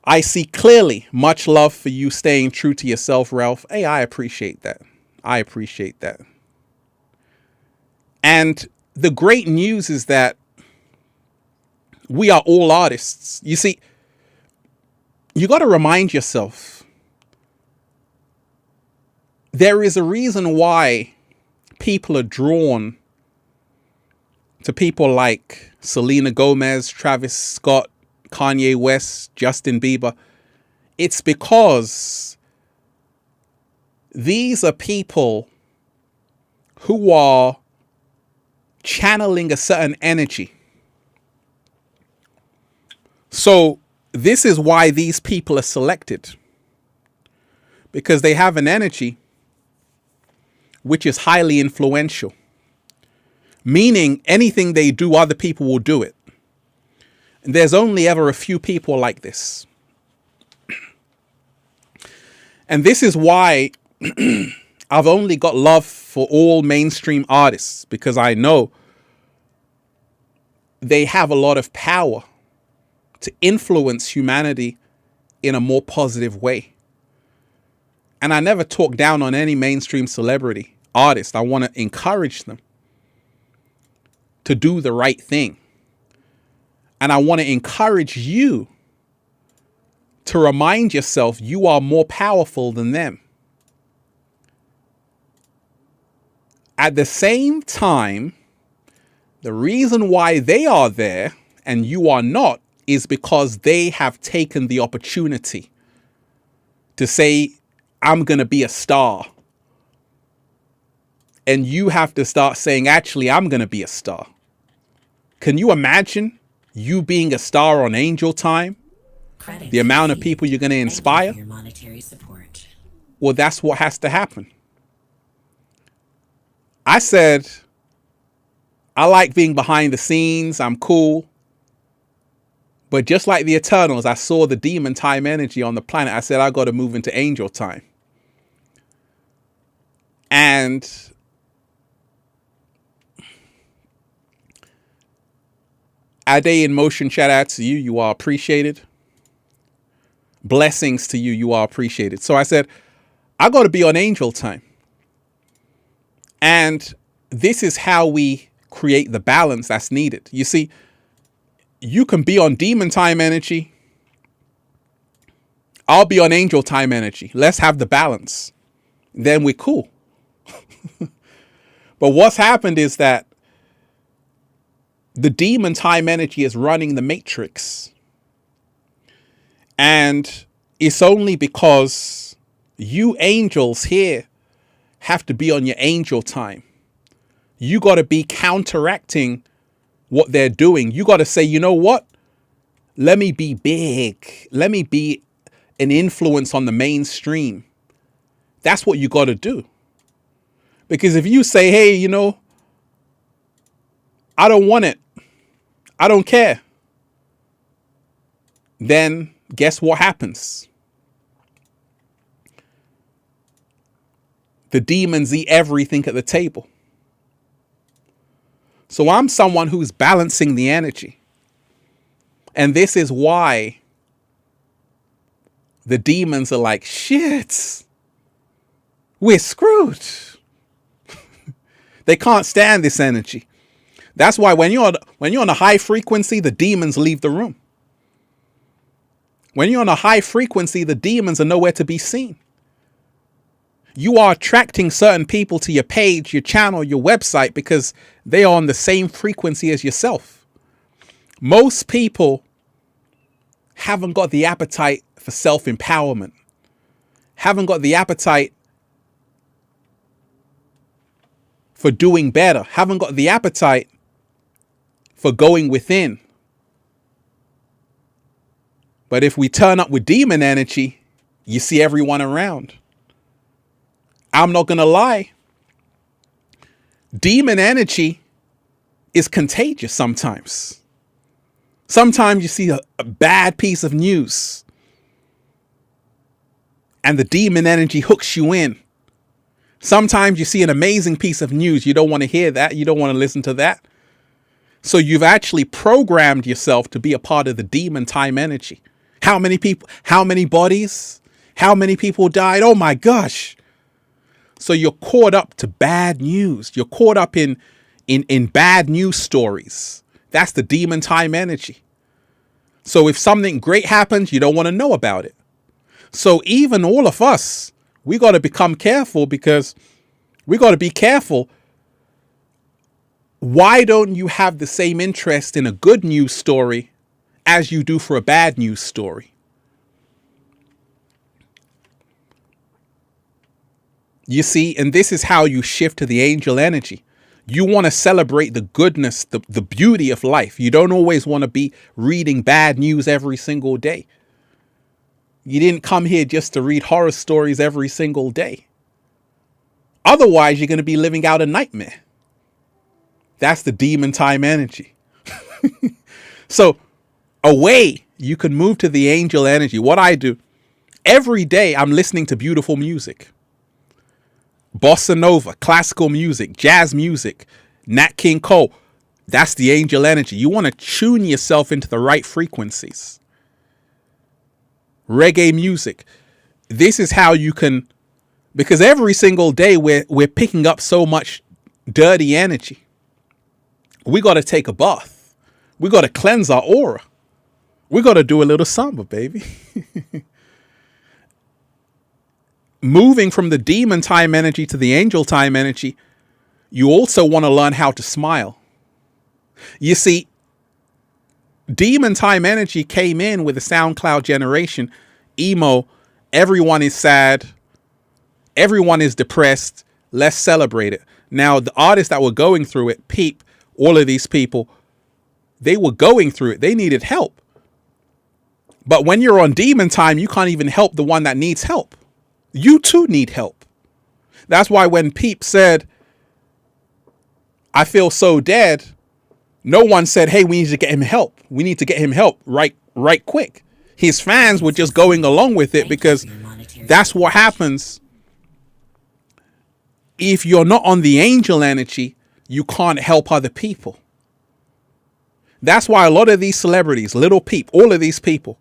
I see clearly. Much love for you staying true to yourself, Ralph. Hey, I appreciate that. I appreciate that. And the great news is that we are all artists. You see, you got to remind yourself, there is a reason why people are drawn to people like Selena Gomez, Travis Scott, Kanye West, Justin Bieber. It's because these are people who are channeling a certain energy. So this is why these people are selected, because they have an energy which is highly influential, meaning anything they do, other people will do it. And there's only ever a few people like this. And this is why I've only got love for all mainstream artists, because I know they have a lot of power to influence humanity in a more positive way. And I never talk down on any mainstream celebrity artist. I want to encourage them to do the right thing. And I want to encourage you to remind yourself you are more powerful than them. At the same time, the reason why they are there and you are not is because they have taken the opportunity to say, I'm going to be a star. And you have to start saying, actually, I'm going to be a star. Can you imagine you being a star on Angel Time? The amount of people you're going to inspire? Your monetary support. Well, that's what has to happen. I said, I like being behind the scenes. I'm cool. But just like the Eternals, I saw the demon time energy on the planet. I said, I got to move into Angel Time. And Ade in Motion, shout out to you. You are appreciated. Blessings to you. You are appreciated. So I said, I got to be on Angel Time. And this is how we create the balance that's needed. You see, you can be on demon time energy. I'll be on angel time energy. Let's have the balance. Then we're cool. But what's happened is that the demon time energy is running the matrix. And it's only because you angels here have to be on your angel time. You got to be counteracting what they're doing. You got to say, you know what? Let me be big. Let me be an influence on the mainstream. That's what you got to do. Because if you say, hey, you know, I don't want it, I don't care, then guess what happens? The demons eat everything at the table. So I'm someone who's balancing the energy. And this is why the demons are like, shit, we're screwed. They can't stand this energy. That's why when you're on a high frequency, the demons leave the room. When you're on a high frequency, the demons are nowhere to be seen. You are attracting certain people to your page, your channel, your website, because they are on the same frequency as yourself. Most people haven't got the appetite for self-empowerment, haven't got the appetite for doing better, haven't got the appetite for going within. But if we turn up with demon energy, you see everyone around. I'm not going to lie. demon energy is contagious sometimes. Sometimes you see a bad piece of news and the demon energy hooks you in. Sometimes you see an amazing piece of news. You don't want to hear that. You don't want to listen to that. So you've actually programmed yourself to be a part of the demon time energy. How many people, how many bodies, how many people died? Oh my gosh. So you're caught up to bad news. You're caught up in bad news stories. That's the demon time energy. So if something great happens, you don't want to know about it. So even all of us, we got to become careful, because we got to be careful. Why don't you have the same interest in a good news story as you do for a bad news story? You see, and this is how you shift to the angel energy. You want to celebrate the goodness, the beauty of life. You don't always want to be reading bad news every single day. You didn't come here just to read horror stories every single day. Otherwise, you're going to be living out a nightmare. That's the demon time energy. So away, you can move to the angel energy. What I do, every day I'm listening to beautiful music. Bossa Nova, classical music, jazz music, Nat King Cole. That's the angel energy. You want to tune yourself into the right frequencies. Reggae music. This is how you can, because every single day we're picking up so much dirty energy. We got to take a bath. We got to cleanse our aura. We got to do a little samba, baby. Moving from the demon time energy to the angel time energy, you also want to learn how to smile. You see, demon time energy came in with the SoundCloud generation, emo, everyone is sad, everyone is depressed, let's celebrate it. Now, the artists that were going through it, Peep, all of these people, they were going through it. They needed help. But when you're on demon time, you can't even help the one that needs help. You too need help. That's why when Peep said, I feel so dead, no one said, hey, we need to get him help. We need to get him help right quick. His fans were just going along with it, because that's what happens. If you're not on the angel energy, you can't help other people. That's why a lot of these celebrities, Little Peep, all of these people,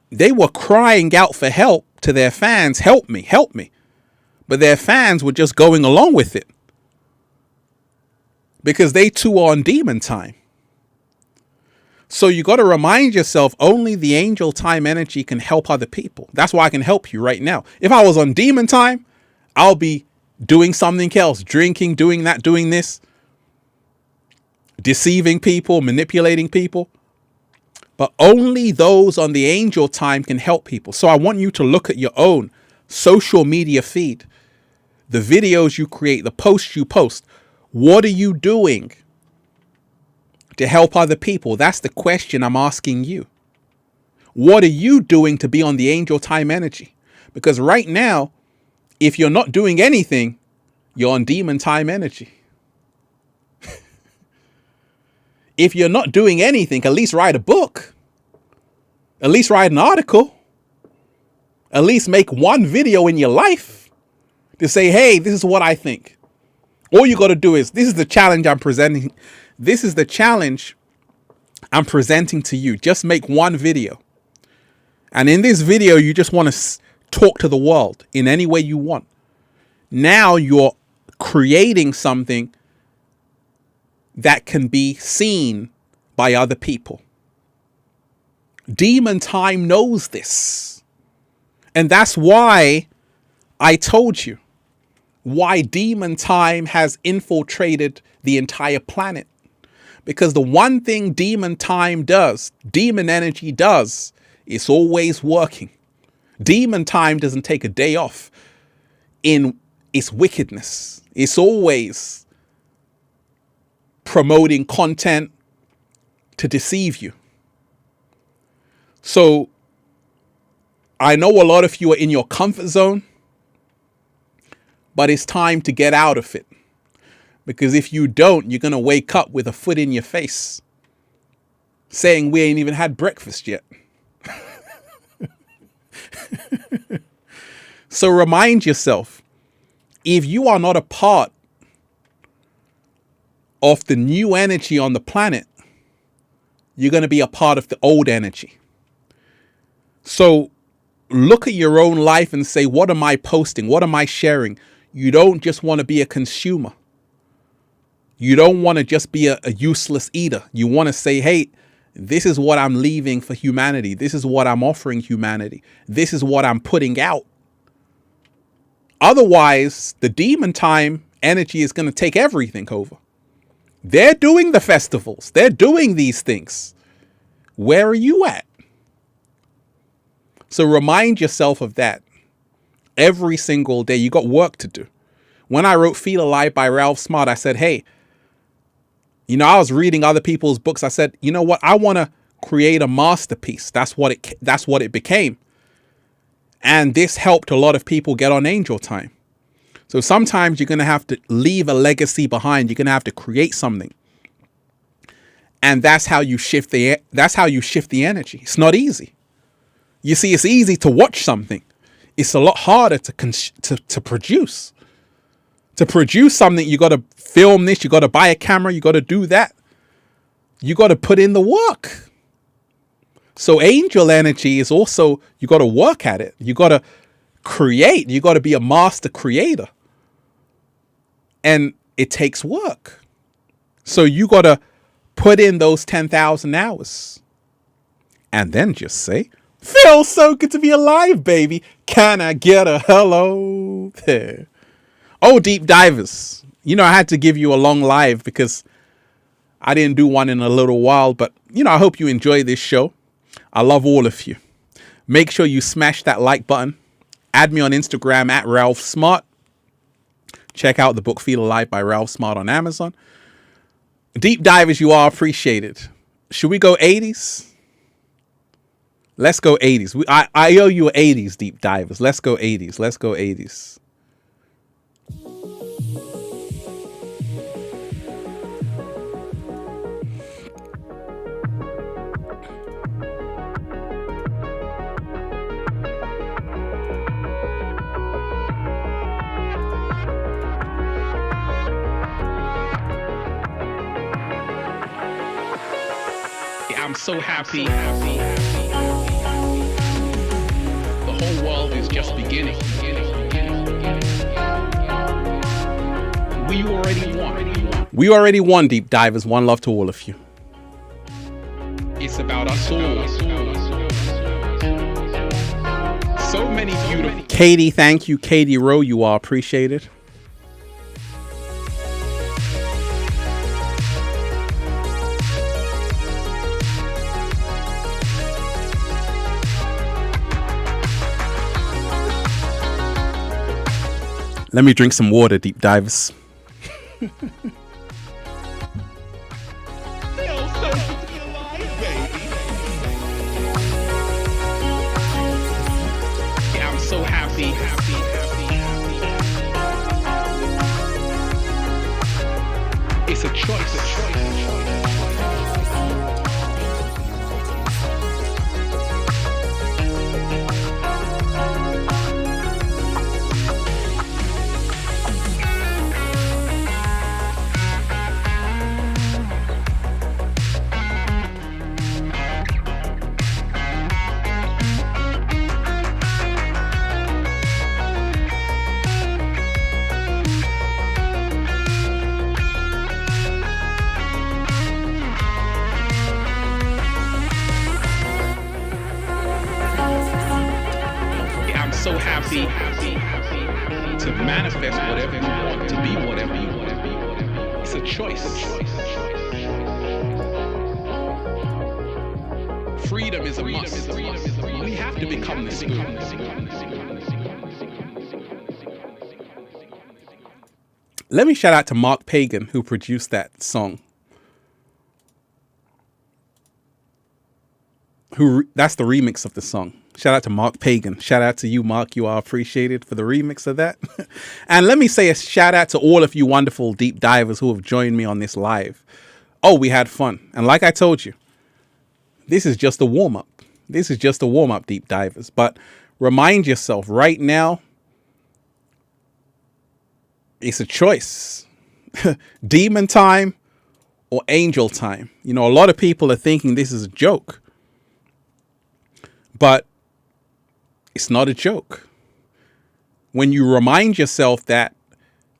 they were crying out for help to their fans. Help me, help me. But their fans were just going along with it, because they too are on demon time. So you got to remind yourself, only the angel time energy can help other people. That's why I can help you right now. If I was on demon time, I'll be doing something else, drinking, doing that, doing this, deceiving people, manipulating people. But only those on the angel time can help people. So I want you to look at your own social media feed, the videos you create, the posts you post. What are you doing to help other people? That's the question I'm asking you. What are you doing to be on the angel time energy? Because right now, if you're not doing anything, you're on demon time energy. If you're not doing anything, at least write a book. At least write an article. At least make one video in your life to say, hey, this is what I think. All you got to do is, this is the challenge I'm presenting. This is the challenge I'm presenting to you. Just make one video. And in this video, you just want to talk to the world in any way you want. Now you're creating something that can be seen by other people. Demon time knows this. And that's why I told you why demon time has infiltrated the entire planet. Because the one thing demon time does, demon energy does, it's always working. Demon time doesn't take a day off in its wickedness. It's always promoting content to deceive you. So I know a lot of you are in your comfort zone, but it's time to get out of it. Because if you don't, you're going to wake up with a foot in your face saying we ain't even had breakfast yet. So remind yourself, if you are not a part of the new energy on the planet, you're going to be a part of the old energy. So look at your own life and say, what am I posting? What am I sharing? You don't just want to be a consumer. You don't want to just be a useless eater. You want to say, hey, this is what I'm leaving for humanity. This is what I'm offering humanity. This is what I'm putting out. Otherwise, the demon time energy is going to take everything over. They're doing the festivals. They're doing these things. Where are you at? So remind yourself of that every single day. You got work to do. When I wrote Feel Alive by Ralph Smart, I said, hey, I was reading other people's books. I said, you know what? I want to create a masterpiece. That's what it became. And this helped a lot of people get on Angel Time. So sometimes you're going to have to leave a legacy behind. You're going to have to create something. And that's how you shift the energy. It's not easy. You see, it's easy to watch something. It's a lot harder to produce. To produce something, you got to film this. You got to buy a camera. You got to do that. You got to put in the work. So angel energy is also, you got to work at it. You got to create. You got to be a master creator. And it takes work. So you got to put in those 10,000 hours. And then just say, feels so good to be alive, baby. Can I get a hello there? Oh, deep divers. I had to give you a long live because I didn't do one in a little while. But, I hope you enjoy this show. I love all of you. Make sure you smash that like button. Add me on Instagram at Ralph Smart. Check out the book Feel Alive by Ralph Smart on Amazon. Deep divers, you are appreciated. Should we go 80s? Let's go 80s. I owe you 80s, deep divers. Let's go 80s. Let's go 80s. I'm so happy. The whole world is just beginning. We already won. We already won, deep divers. One love to all of you. It's about us all. So many beautiful. Katie, thank you. Katie Rowe, you are appreciated. Let me drink some water, deep divers. I'm so happy. It's a choice. So happy to manifest whatever you want, to be whatever you want. It's a choice. Freedom is a must. We have to become the spoon. Let me shout out to Mark Pagan, who produced that song. That's the remix of the song. Shout out to Mark Pagan. Shout out to you, Mark. You are appreciated for the remix of that. And let me say a shout out to all of you wonderful deep divers who have joined me on this live. Oh, we had fun. And like I told you, this is just a warm up. This is just a warm up, deep divers. But remind yourself right now, it's a choice. Demon time or angel time. You know, a lot of people are thinking this is a joke. But it's not a joke. When you remind yourself that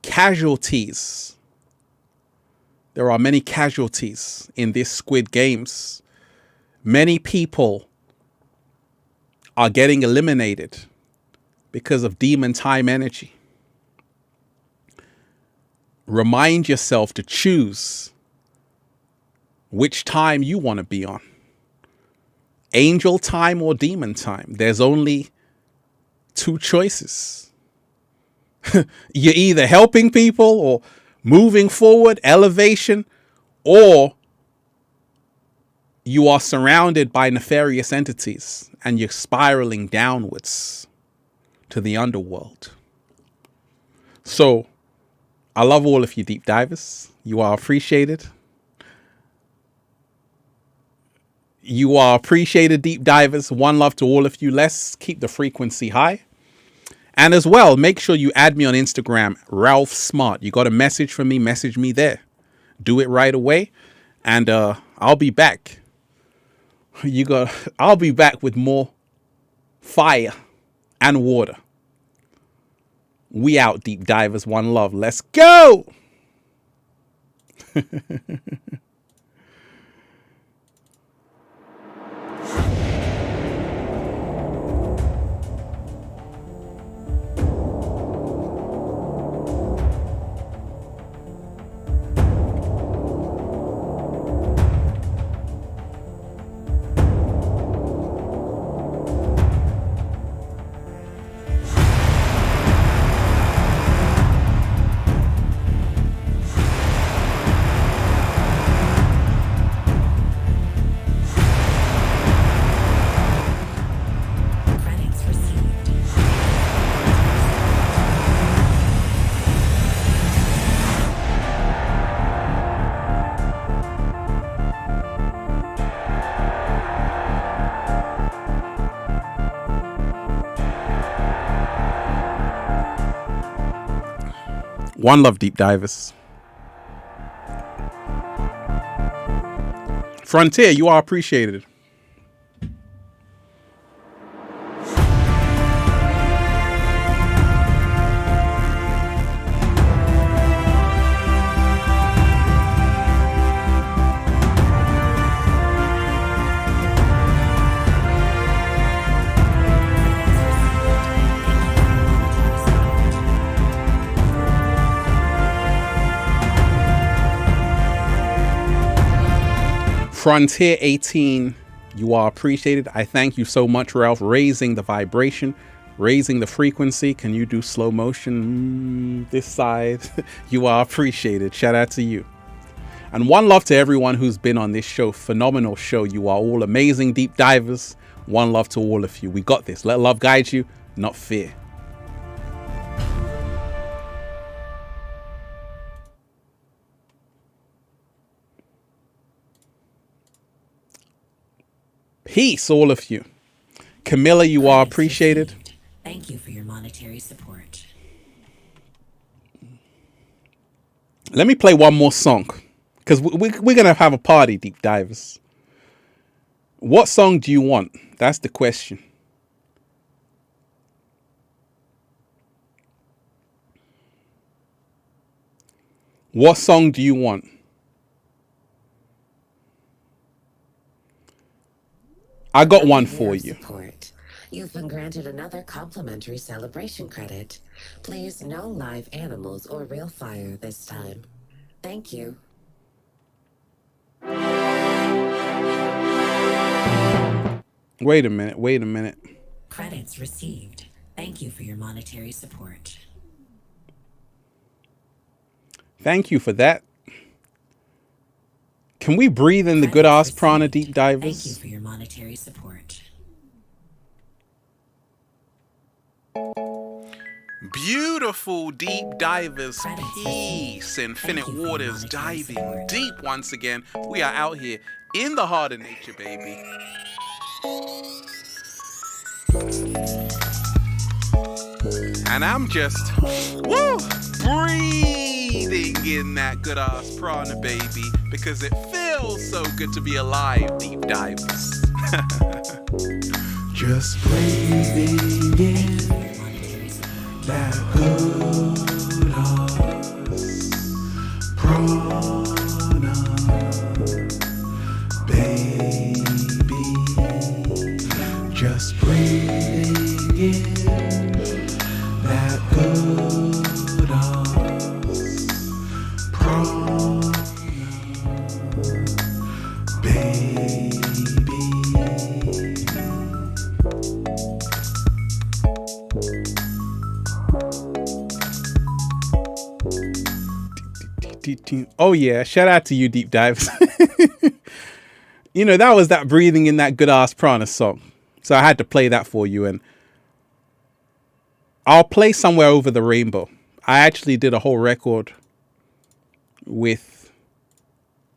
casualties, there are many casualties in this Squid Games. Many people are getting eliminated because of demon time energy. Remind yourself to choose which time you want to be on. Angel time or demon time. There's only two choices. You're either helping people or moving forward, elevation, or you are surrounded by nefarious entities and you're spiraling downwards to the underworld. So I love all of you deep divers. You are appreciated. You are appreciated, deep divers. One love to all of you. Let's keep the frequency high. And as well, make sure you add me on Instagram, Ralph Smart. You got a message from me, message me there. Do it right away. And I'll be back. I'll be back with more fire and water. We out, deep divers. One love. Let's go. One love, deep divers. Frontier, you are appreciated. Frontier 18, you are appreciated. I thank you so much, Ralph, raising the vibration, raising the frequency. Can you do slow motion this side? You are appreciated. Shout out to you. And one love to everyone who's been on this show. Phenomenal show. You are all amazing deep divers. One love to all of you. We got this. Let love guide you, not fear. Peace, all of you. Camilla, you are appreciated. Thank you for your monetary support. Let me play one more song, because we're going to have a party, deep divers. What song do you want? That's the question. What song do you want? I got one for you. Support. You've been granted another complimentary celebration credit. Please, no live animals or real fire this time. Thank you. Wait a minute. Credits received. Thank you for your monetary support. Thank you for that. Can we breathe in the good ass prana, deep divers? Thank you for your monetary support. Beautiful deep divers, peace, infinite waters, diving deep once again. We are out here in the heart of nature, baby. And I'm just, breathing in that good ass prana, baby, because it feels so good to be alive, deep divers. Just breathing in that good ass prana, baby. Just breathing in that good ass prana, baby. Oh yeah, shout out to you, deep dives. You know, that was that breathing in that good ass prana song. So I had to play that for you, and I'll play Somewhere Over the Rainbow. I actually did a whole record with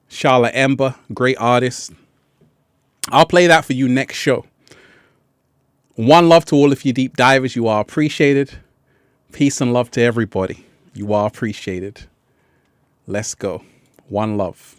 Charlotte Ember, great artist. I'll play that for you next show. One love to all of you deep divers. You are appreciated. Peace and love to everybody. You are appreciated. Let's go. One love.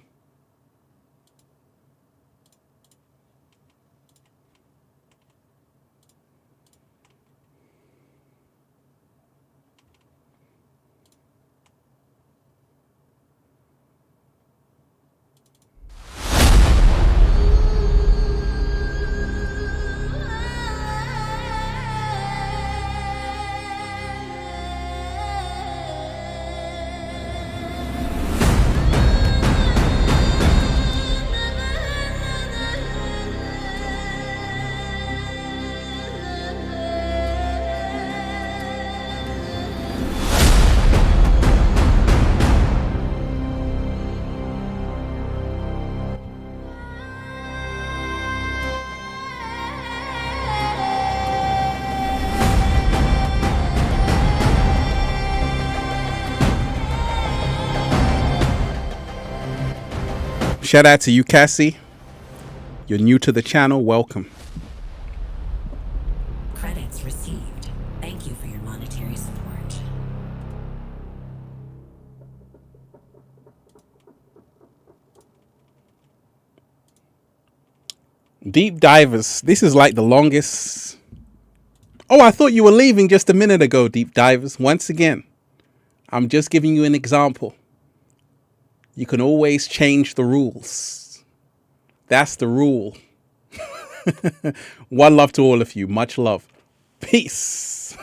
Shout out to you, Cassie. You're new to the channel. Welcome. Credits received. Thank you for your monetary support. Deep divers. This is like the longest. Oh, I thought you were leaving just a minute ago, deep divers. Once again, I'm just giving you an example. You can always change the rules. That's the rule. One love to all of you. Much love. Peace.